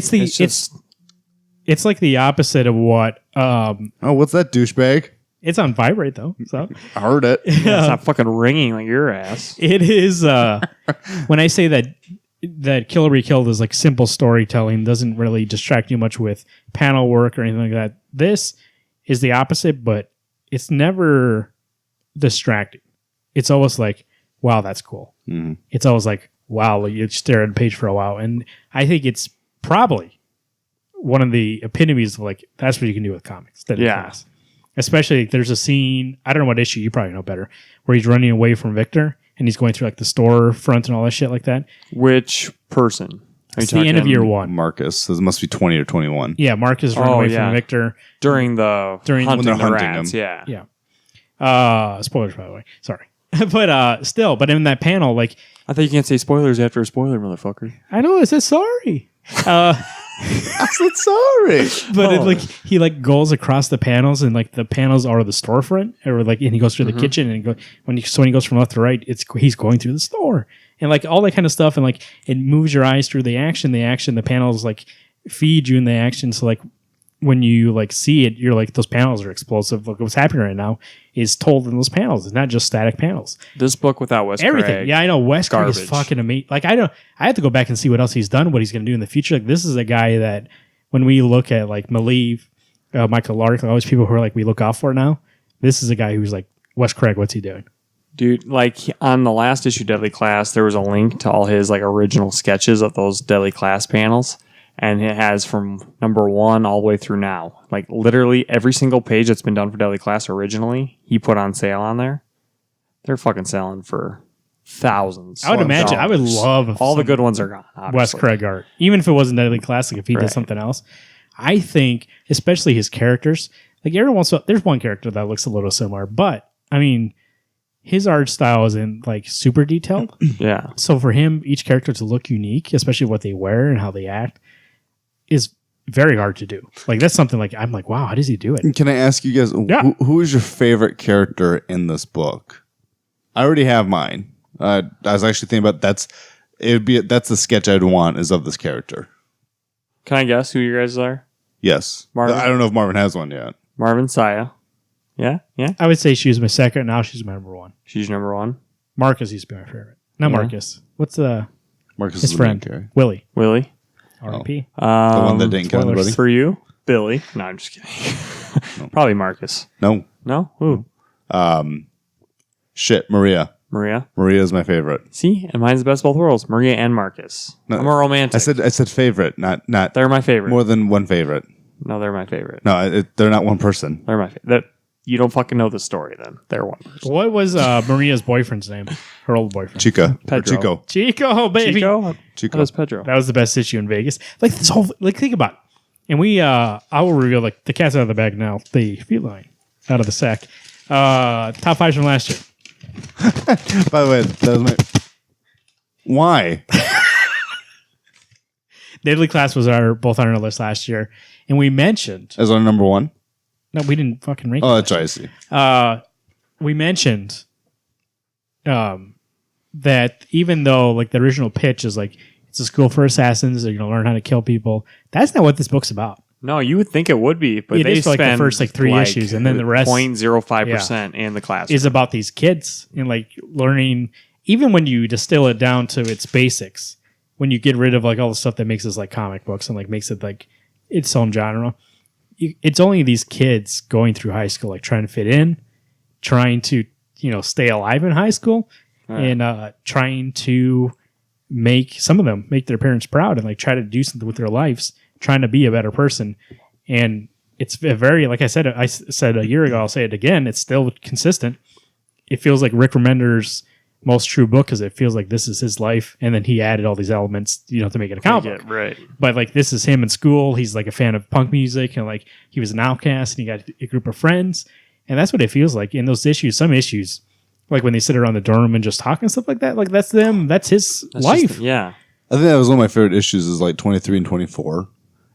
It's like the opposite of what. oh, what's that douchebag? It's on vibrate though. So I heard it. it's not fucking ringing like your ass. it is. When I say that Kill or Be Killed is like simple storytelling, doesn't really distract you much with panel work or anything like that. This is the opposite, but it's never distracting. It's always like, wow, that's cool. Mhm. It's always like, wow, you stare at a page for a while. And I think it's probably one of the epitomes of like, that's what you can do with comics. Yeah. Especially there's a scene, I don't know what issue, you probably know better, where he's running away from Victor and he's going through like the store front and all that shit like that. Which person? It's the end of year 1. Marcus. So it must be 20 or 21. Yeah, Marcus run away from Victor. During when hunting they're the hunting rats, him. yeah. Spoilers, by the way. Sorry. But in that panel, like, I thought you can't say spoilers after a spoiler, motherfucker. I know, it says sorry. I said sorry. But he like goes across the panels, and like the panels are the storefront, or like, and he goes through the kitchen, and when he goes from left to right, he's going through the store, and like all that kind of stuff, and like it moves your eyes through the action. The panels like feed you in the action, so like when you like see it, you're like, those panels are explosive. Like what's happening right now is told in those panels. It's not just static panels. This book without Wes Everything. Craig, Yeah, I know. Wes Craig is garbage. fucking amazing. Like I have to go back and see what else he's done, what he's going to do in the future. Like this is a guy that when we look at like Malieve, Michael Lark, all those people who are like we look out for now. This is a guy who's like, Wes Craig, what's he doing? Dude, like on the last issue, Deadly Class, there was a link to all his like original sketches of those Deadly Class panels. And it has from number 1 all the way through now. Like literally every single page that's been done for Deadly Class originally, he put on sale on there. They're fucking selling for thousands. I would imagine. I would love all the good ones are gone. Wes Obviously. Craig art, even if it wasn't Deadly Classic, if he did something else. I think, especially his characters, like every once in a while, there's one character that looks a little similar, but I mean, his art style isn't like super detailed. Yeah. So for him, each character to look unique, especially what they wear and how they act, is very hard to do. Like that's something like I'm like, wow, how does he do it? Can I ask you guys, who is your favorite character in this book? I already have mine. I was actually thinking about that's the sketch I'd want is of this character. Can I guess who you guys are? Yes. Marvin? I don't know if Marvin has one yet. Marvin Saya. Yeah? Yeah? I would say she was my second. Now she's my number 1. She's number 1. Marcus used to be my favorite. Not Marcus. What's Marcus his is friend? The main character. Willie. Willie? R.I.P. The one that didn't kill spoilers. anybody. For you? Billy. No, I'm just kidding. Probably Marcus. No. No? Who? Maria. Maria. Maria is my favorite. See? And mine's the best of both worlds. Maria and Marcus. No, I'm a romantic. I said favorite, not They're my favorite. more than one favorite. No, they're my favorite. No, they're not one person. They're my favorite. You don't fucking know the story then. They're one person. What was Maria's boyfriend's name? Her old boyfriend. Chica. Pedro. Chico. Chico, baby. Chico? Chico. That was Pedro. That was the best issue in Vegas. Like this whole, like think about it. And I will reveal like the cat's out of the bag now. The feline out of the sack. Top 5s from last year. By the way, that was my... Why? Deadly Class was both on our list last year. And we mentioned... As our number 1? No, we didn't fucking rank it. Oh, that's right. I see. We mentioned that even though like the original pitch is like it's a school for assassins, they're going to learn how to kill people. That's not what this book's about. No, you would think it would be, but It they is for, like, the spend first, like, 3 issues, and then the rest- 0.05% in the classroom. Is about these kids and like learning. Even when you distill it down to its basics, when you get rid of like all the stuff that makes us like comic books and like makes it like its own genre, it's only these kids going through high school, like trying to fit in, trying to stay alive in high school, and trying to some of them make their parents proud and like try to do something with their lives, trying to be a better person. And it's a very, like I said a year ago, I'll say it again, it's still consistent. It feels like Rick Remender's most true book because it feels like this is his life, and then he added all these elements, to make it a comic book. Right. But like this is him in school. He's like a fan of punk music, and like he was an outcast, and he got a group of friends, and that's what it feels like in those issues. Some issues, like when they sit around the dorm room and just talk and stuff like that, like that's them. That's his life. Yeah. I think that was one of my favorite issues is like 23 and 24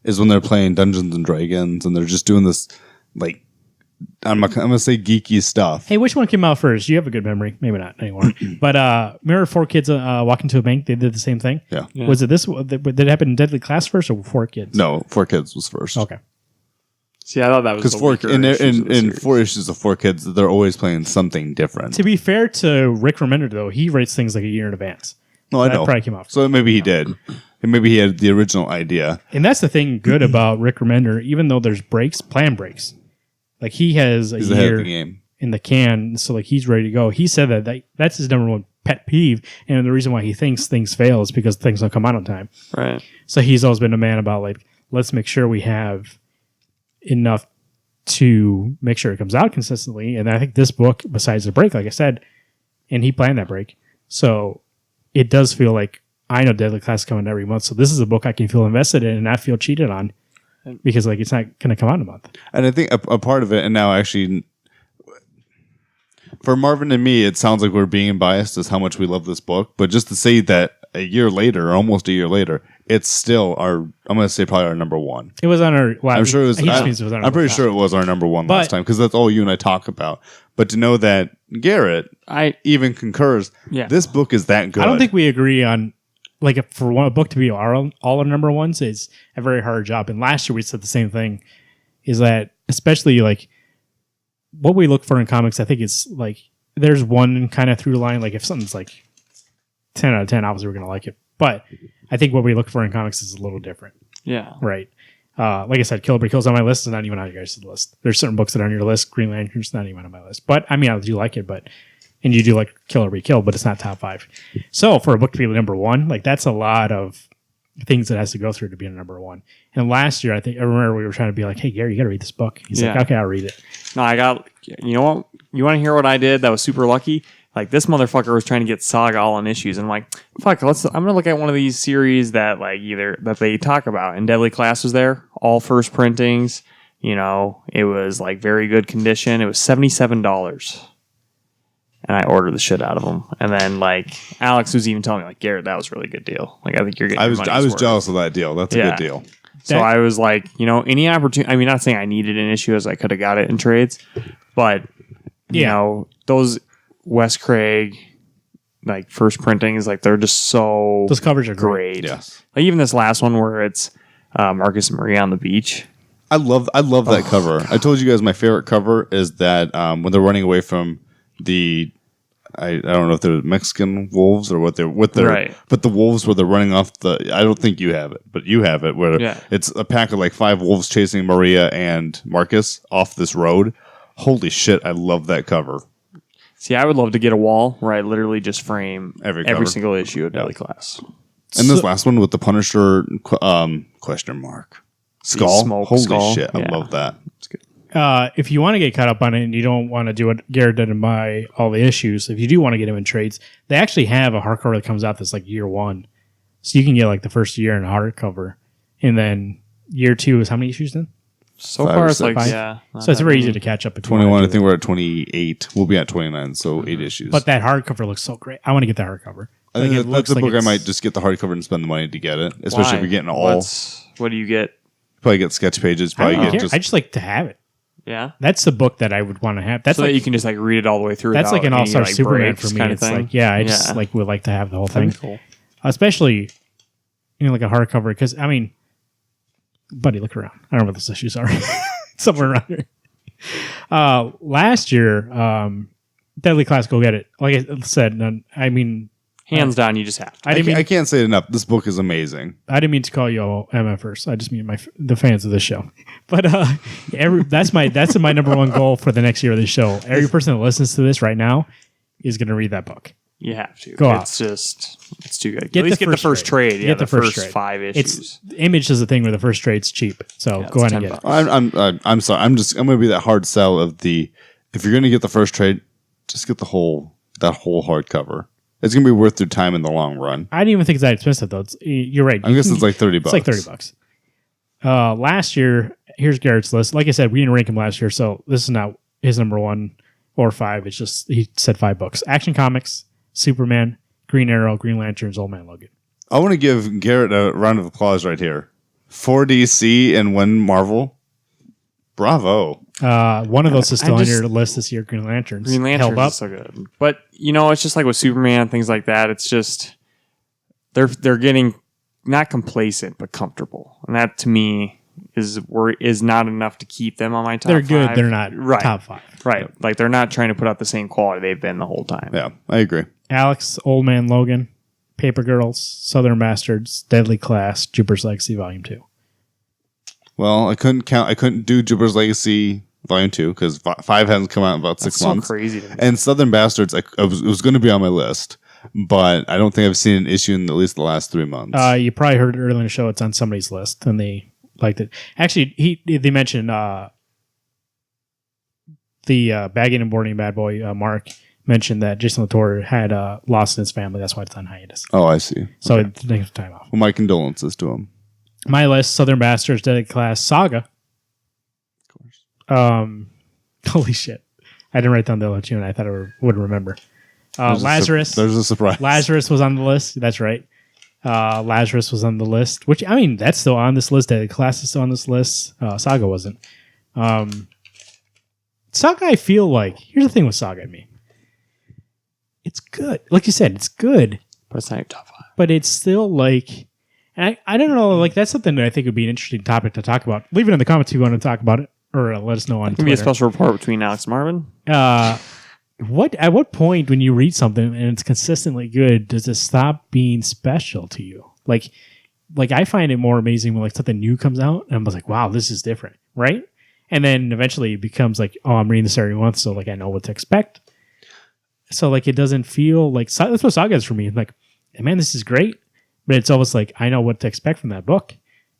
is when they're playing Dungeons and Dragons and they're just doing this like I'm gonna say geeky stuff. Hey, which one came out first? You have a good memory. Maybe not anymore. But remember 4 kids walk into a bank? They did the same thing? Yeah. Was it this? Did it happen in Deadly Class first or 4 kids? No, 4 kids was first. Okay. See, I thought that was because in 4 issues of 4 kids, they're always playing something different. To be fair to Rick Remender, though, he writes things like a year in advance. No, I That know. probably came out first. So maybe he did. And maybe he had the original idea. And that's the thing good about Rick Remender, even though there's plan breaks. Like he has He's a ahead of year the game. in the can, so like he's ready to go. He said that's his number one pet peeve, and the reason why he thinks things fail is because things don't come out on time. Right. So he's always been a man about like, let's make sure we have enough to make sure it comes out consistently. And I think this book, besides the break, like I said, and he planned that break, so it does feel like I know Deadly Class is coming every month, so this is a book I can feel invested in and not feel cheated on because like it's not going to come out in a month. And I think a part of it, and now actually for Marvin and me, it sounds like we're being biased as how much we love this book. But just to say that a year later, or almost a year later, it's still I'm going to say probably our number one. It was on our. Well, I'm sure it was. He just means it was on our I'm pretty top. sure it was our number one But- last time because that's all you and I talk about. But to know that Garrett even concurs, this book is that good. I don't think we agree on like for a book to be all our number ones is a very hard job. And last year we said the same thing. Is that especially like what we look for in comics? I think it's like there's one kind of through line. Like if something's like 10 out of 10, obviously we're gonna like it. But I think what we look for in comics is a little different. Yeah. Right. Like I said, Kill or Be Kill's on my list. It's not even on your guys' list. There's certain books that are on your list. Green Lantern's not even on my list. But I mean, I do like it, and you do like Kill or Be Killed, but it's not top 5. So for a book to be number 1, like that's a lot of things that has to go through to be a number 1. And last year, I remember we were trying to be like, hey, Gary, you got to read this book. He's like, okay, I'll read it. No, you know what? You want to hear what I did that was super lucky? Like this motherfucker was trying to get Saga all on issues, and I'm like, fuck, I'm gonna look at one of these series that like either that they talk about. And Deadly Class was there, all first printings. You know, it was like very good condition. It was $77, and I ordered the shit out of them. And then like Alex was even telling me like, Garrett, that was a really good deal. Like I think you're getting. I was jealous of that deal. That's a good deal. So I was like, you know, any opportunity. I mean, not saying I needed an issue as I could have got it in trades, but you know, those Wes Craig like first printings, like they're just so those covers are great. Yes, like even this last one where it's Marcus and Maria on the beach. I love that cover. I told you guys my favorite cover is that when they're running away from the. I don't know if they're Mexican wolves or what they're right. But the wolves where they're running off I don't think you have it, but you have it where it's a pack of like 5 wolves chasing Maria and Marcus off this road. Holy shit, I love that cover. See, I would love to get a wall where I literally just frame every single issue of Deadly Class. And this last one with the Punisher question mark skull. Holy skull. Shit, I love that. It's good. If you want to get caught up on it and you don't want to do what Garrett did and buy all the issues, if you do want to get them in trades, they actually have a hardcover that comes out that's like year 1. So you can get like the first year in a hardcover. And then year 2 is how many issues then? So 5 far or it's like, 6. So it's very easy to catch up. 21, I think we're at 28. We'll be at 29, so 8 issues. But that hardcover looks so great. I want to get the hardcover. I think that's a book I might just get the hardcover and spend the money to get it, especially if you're getting all. What do you get? Probably get sketch pages. I just like to have it. Yeah, that's the book that I would want to have. That's so like, that you can just like read it all the way through. That's like an all-star Superman for me. Kind of it's thing. like I just like would like to have the whole thing, cool. Especially like a hardcover because I mean, buddy, look around. I don't know what those issues are. Somewhere around here. Last year, Deadly Class, go get it. Like I said, I mean, hands down, you just have to. I can't say it enough. This book is amazing. I didn't mean to call you all MFers. I just mean the fans of this show. But that's my number 1 goal for the next year of this show. Every person that listens to this right now is going to read that book. You have to. It's too good. At least get the first trade. Get the first trade. 5 issues. Image is the thing where the first trade's cheap. So go ahead and get it. I'm sorry. I'm going to be that hard sell of the. If you're going to get the first trade, just get that whole hardcover. It's going to be worth your time in the long run. I didn't even think it's that expensive though. You're right. I guess it's like $30. It's like $30. Last year, here's Garrett's list. Like I said, we didn't rank him last year, so this is not his number 1 or 5. It's just he said 5 books: Action Comics, Superman, Green Arrow, Green Lanterns, Old Man Logan. I want to give Garrett a round of applause right here. 4 DC and 1 Marvel. Bravo. One of those is still on your list this year. Green Lanterns. Green Lanterns held up. is so good, but it's just like with Superman, things like that. It's just they're getting not complacent but comfortable, and that to me is not enough to keep them on my top. They're good. 5. They're not top 5. Right. Yep. Like they're not trying to put out the same quality they've been the whole time. Yeah, I agree. Alex, Old Man Logan, Paper Girls, Southern Bastards, Deadly Class, Jupiter's Legacy Volume 2. Well, I couldn't do Jupiter's Legacy Volume 2 because 5 hasn't come out in about 6 months. So crazy to me. And Southern Bastards, it was going to be on my list, but I don't think I've seen an issue in at least the last 3 months. You probably heard it earlier in the show. It's on somebody's list, and they liked it. Actually, they mentioned the bagging and boarding bad boy Mark mentioned that Jason Latour had lost in his family. That's why it's on hiatus. Oh, I see. So it takes time off. Well, my condolences to him. My list: Southern Bastards, Deadly Class, Saga. Of course. Holy shit! I didn't write down the other two, and I thought I would remember. Lazarus. There's a surprise. Lazarus was on the list. That's right. Lazarus was on the list, which I mean that's still on this list. Deadly Class is still on this list. Saga wasn't. Saga, I feel like here's the thing with Saga. I mean, it's good. Like you said, it's good, But it's not your top 5. but it's still like, and I don't know. Like that's something that I think would be an interesting topic to talk about. Leave it in the comments if you want to talk about it, or let us know on It can be a Twitter. special report between Alex and Marvin. At what point when you read something and it's consistently good does it stop being special to you? Like I find it more amazing when like something new comes out and I'm like, wow, this is different, right? And then eventually it becomes like, oh, I'm reading this every month, so like I know what to expect. So like it doesn't feel like that's what Saga is for me. Like, man, this is great, but it's almost like I know what to expect from that book.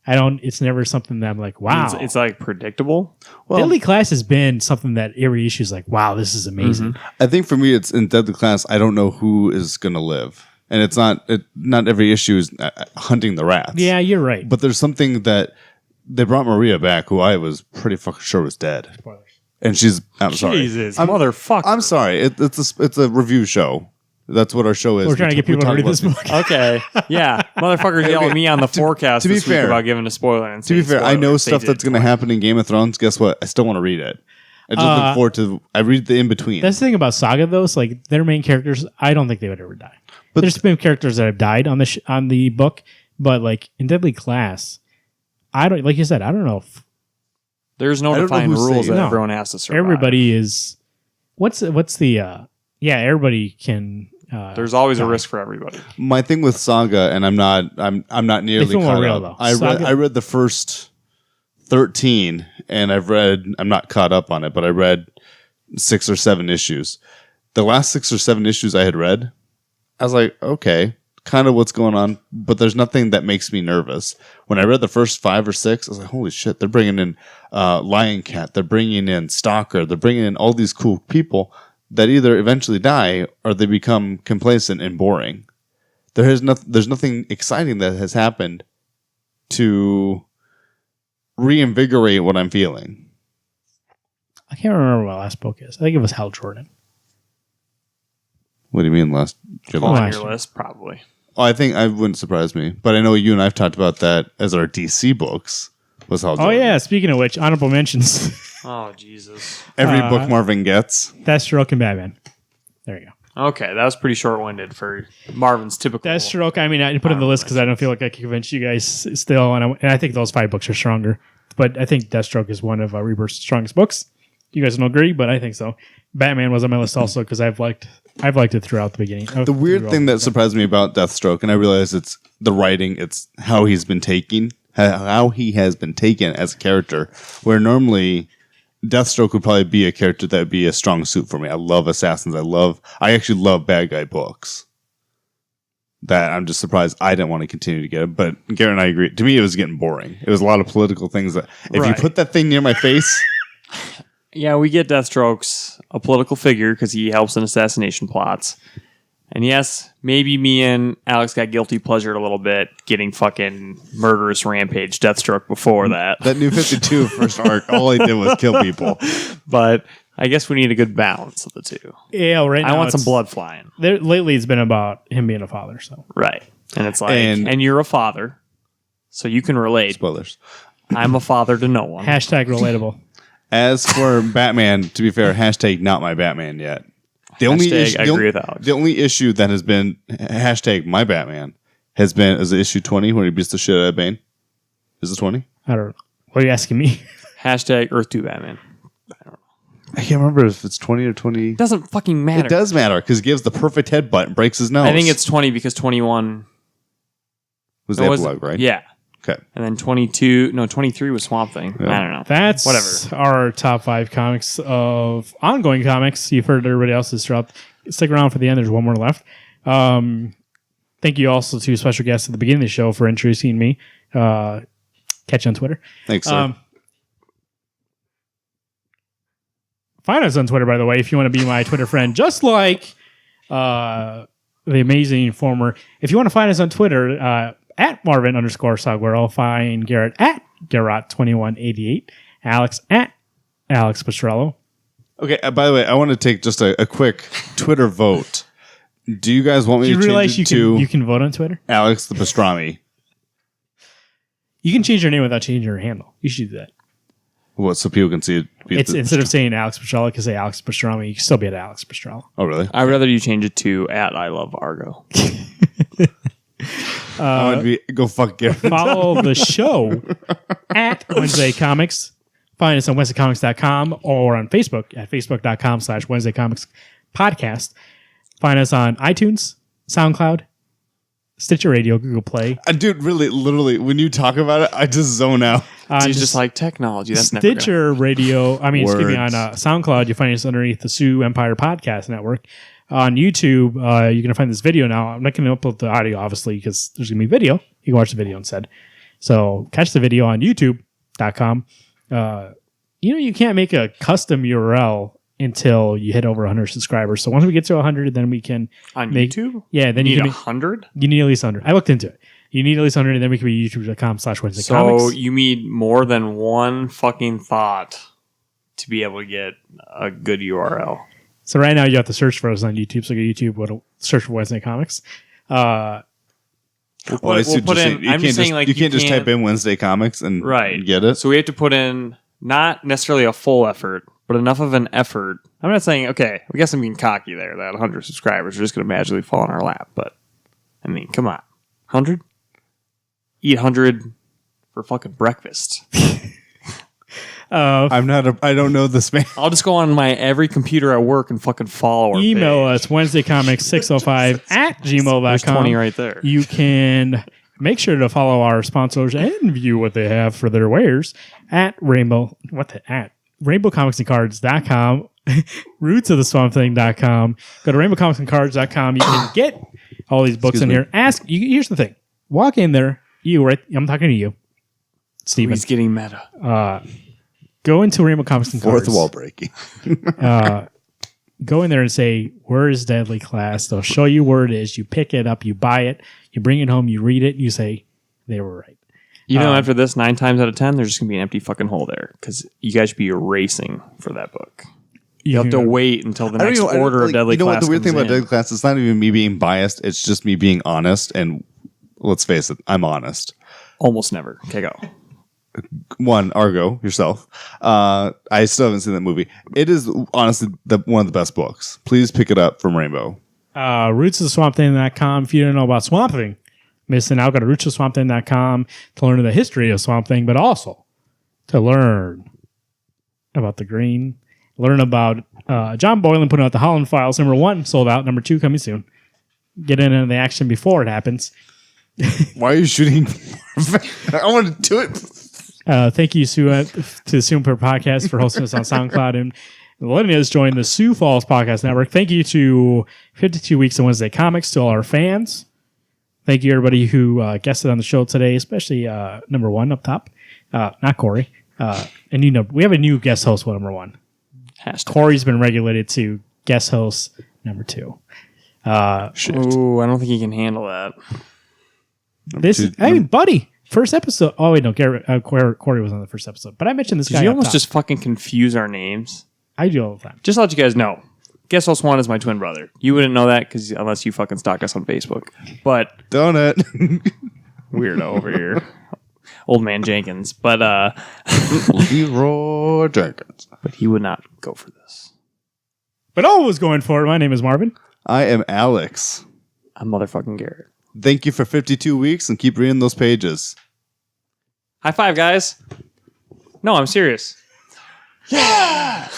It's never something that I'm like, wow. It's like predictable. Well, Deadly Class has been something that every issue is like, wow, this is amazing. I think for me, it's in Deadly Class. I don't know who is going to live, and it's not every issue is hunting the rats. Yeah, you're right. But there's something that they brought Maria back, who I was pretty fucking sure was dead, Spoilers. and she's. I'm sorry. Jesus, motherfucker. I'm sorry. It's a review show. That's what our show is. We're trying to get people to read this book. Okay. Yeah. Motherfuckers yelling at me on the forecast to be this week fair- about giving a spoiler. And To be fair, I know stuff that's going to happen. happen in Game of Thrones. Guess what? I still want to read it. I just look forward to. I read the in between. That's the thing about Saga, though. Is like their main characters. I don't think they would ever die. But- There's been characters that have died on the book, but like in Deadly Class, I don't. Like you said, I don't know if There's no I don't know defined who's rules saying- that No. everyone has to survive. everybody is. What's the? Yeah, everybody can. There's always a die. risk for everybody. My thing with Saga, and I'm not nearly feel more caught real, up. though. I read the first 13, and I'm not caught up on it, but I read 6 or 7 issues. The last 6 or 7 issues I had read, I was like, okay, kind of what's going on, but there's nothing that makes me nervous. When I read the first 5 or 6, I was like, holy shit, they're bringing in Lion Cat, they're bringing in Stalker, they're bringing in all these cool people that either eventually die or they become complacent and boring. There's nothing exciting that has happened to reinvigorate what I'm feeling. I can't remember what my last book is. I think it was Hal Jordan. What do you mean last July? On your list, probably. Oh, I think I wouldn't surprise me, but I know you and I've talked about that as our DC books. Was how Oh yeah. Speaking of which, honorable mentions: Oh, Jesus. every book Marvin gets. Deathstroke and Batman. There you go. Okay, that was pretty short-winded for Marvin's typical. Deathstroke. I mean, I didn't put it in the list because I don't feel like I can convince you guys still, and I think those 5 books are stronger. But I think Deathstroke is one of Rebirth's strongest books. You guys don't agree, but I think so. Batman was on my list also because I've liked it throughout the beginning. The weird thing that surprised me about Deathstroke, and I realize it's the writing, it's how he has been taken as a character, where normally Deathstroke would probably be a character that would be a strong suit for me. I love assassins. I actually love bad guy books. That I'm just surprised I didn't want to continue to get it. But Garrett and I agree. To me, it was getting boring. It was a lot of political things that if you put that thing near my face, Yeah, we get Deathstroke's a political figure because he helps in assassination plots. And yes, maybe me and Alex got guilty pleasured a little bit getting fucking murderous rampage Deathstroke before that. that new 52 first arc, all he did was kill people. But I guess we need a good balance of the two. Yeah, right now I want some it's- blood flying. Lately, it's been about him being a father. So Right. And it's like, And- and you're a father, so you can relate. Spoilers. I'm a father to no one. hashtag relatable. As for Batman, to be fair, hashtag not my Batman yet. The Hashtag I agree with Alex. The only issue that has been hashtag my Batman is issue 20 where he beats the shit out of Bane. Is it 20? I don't know. What are you asking me? Hashtag Earth 2 Batman. I can't remember if it's 20 or 20. It doesn't fucking matter. It does matter because he gives the perfect headbutt and breaks his nose. I think it's 20 because 21 was the epilogue, right? Yeah. Okay. And then 23 was Swamp Thing. Yeah. I don't know. That's Whatever. our top 5 comics of ongoing comics. You've heard everybody else's throughout. Stick around for the end. There's one more left. Thank you also to special guests at the beginning of the show for introducing me. Catch you on Twitter. Thanks, sir. find us on Twitter, by the way, if you want to be my Twitter friend, just like the amazing former. If you want to find us on Twitter, at Marvin_Saguero, find Garrett at Garrot2188, Alex at Alex Pestrello. Okay, by the way, I want to take just a quick Twitter vote. Do you guys want me to change it to you can vote on Twitter? Alex the Pastrami? You can change your name without changing your handle. You should do that. What, so people can see it? It's instead of saying Alex Pestrello, you can say Alex Pastrami. You can still be at Alex Pestrello. Oh, really? I'd rather you change it to at I Love Argo. I want to go fuck Garrett. Follow the show at Wednesday Comics. Find us on WednesdayComics.com or on Facebook at Facebook.com/Wednesday Comics Podcast. Find us on iTunes, SoundCloud, Stitcher Radio, Google Play. Dude, really, literally, when you talk about it, I just zone out. It's just like technology. That's Stitcher Radio. Excuse me, on Words. SoundCloud, you find us underneath the Sioux Empire Podcast Network. On YouTube, you're going to find this video now. I'm not going to upload the audio, obviously, because there's going to be video. You can watch the video instead. So catch the video on YouTube.com. You can't make a custom URL until you hit over 100 subscribers. So once we get to 100, then we can on make YouTube. Yeah, then You you need can 100. You need at least 100. I looked into it. You need at least 100, and then we can be youtube.com/Wednesday So Comics. you need more than one fucking thought to be able to get a good URL. So right now you have to search for us on YouTube. So go to YouTube, search for Wednesday Comics. I see what you're saying. You can't just type in Wednesday Comics and get it. So we have to put in not necessarily a full effort, but enough of an effort. I'm not saying, okay, I guess I'm being cocky there, that 100 subscribers are just going to magically fall in our lap. But, I mean, come on. 100? Eat 100 for fucking breakfast. I don't know this man. I'll just go on my every computer at work and fucking follow our Email page. us WednesdayComics605 at gmail.com. There's 20 right there. You can make sure to follow our sponsors and view what they have for their wares at RainbowComicsandCards.com, rootsoftheswampthing.com. Go to RainbowComicsandCards.com. You can get all these books in here. Here's the thing. Walk in there. I'm talking to you, Steven. He's getting meta. Go into Rainbow Comics and Cards. Fourth wall breaking. Go in there and say, where is Deadly Class? They'll show you where it is. You pick it up, you buy it, you bring it home, you read it, you say, they were right. After this, 9 times out of 10, there's just going to be an empty fucking hole there because you guys should be racing for that book. You have to wait until the next order of Deadly Class. You know what the weird thing about Deadly Class? It's not even me being biased. It's just me being honest. And let's face it, I'm honest. Almost never. Okay, go. One, Argo, yourself. I still haven't seen that movie. It is honestly one of the best books. Please pick it up from Rainbow. Rootsoftheswampthing.com. If you don't know about Swamp Thing, missing out, go to rootsoftheswampthing.com to learn the history of Swamp Thing, but also to learn about the Green, learn about John Boylan putting out the Holland Files. Number 1 sold out. Number 2 coming soon. Get in on the action before it happens. Why are you shooting? I want to do it. Thank you, Sue, to the Super Podcast for hosting us on SoundCloud and letting us join the Sioux Falls Podcast Network. Thank you to 52 Weeks of Wednesday Comics, to all our fans. Thank you, everybody who guested on the show today, especially number 1 up top. Not Corey. And we have a new guest host with number 1. Corey's been regulated to guest host number 2. Ooh, I don't think he can handle that. Buddy. First episode. Oh, wait, no. Corey was on the first episode. But I mentioned this guy. Did you almost just fucking confuse our names? I do all the time. Just to let you guys know, Guest Host 1 is my twin brother. You wouldn't know that unless you fucking stalk us on Facebook. But Donut. Weirdo over here. Old man Jenkins. But Leroy Jenkins. But he would not go for this. But all was going for it. My name is Marvin. I am Alex. I'm motherfucking Garrett. Thank you for 52 weeks and keep reading those pages. High five, guys. No, I'm serious. Yeah!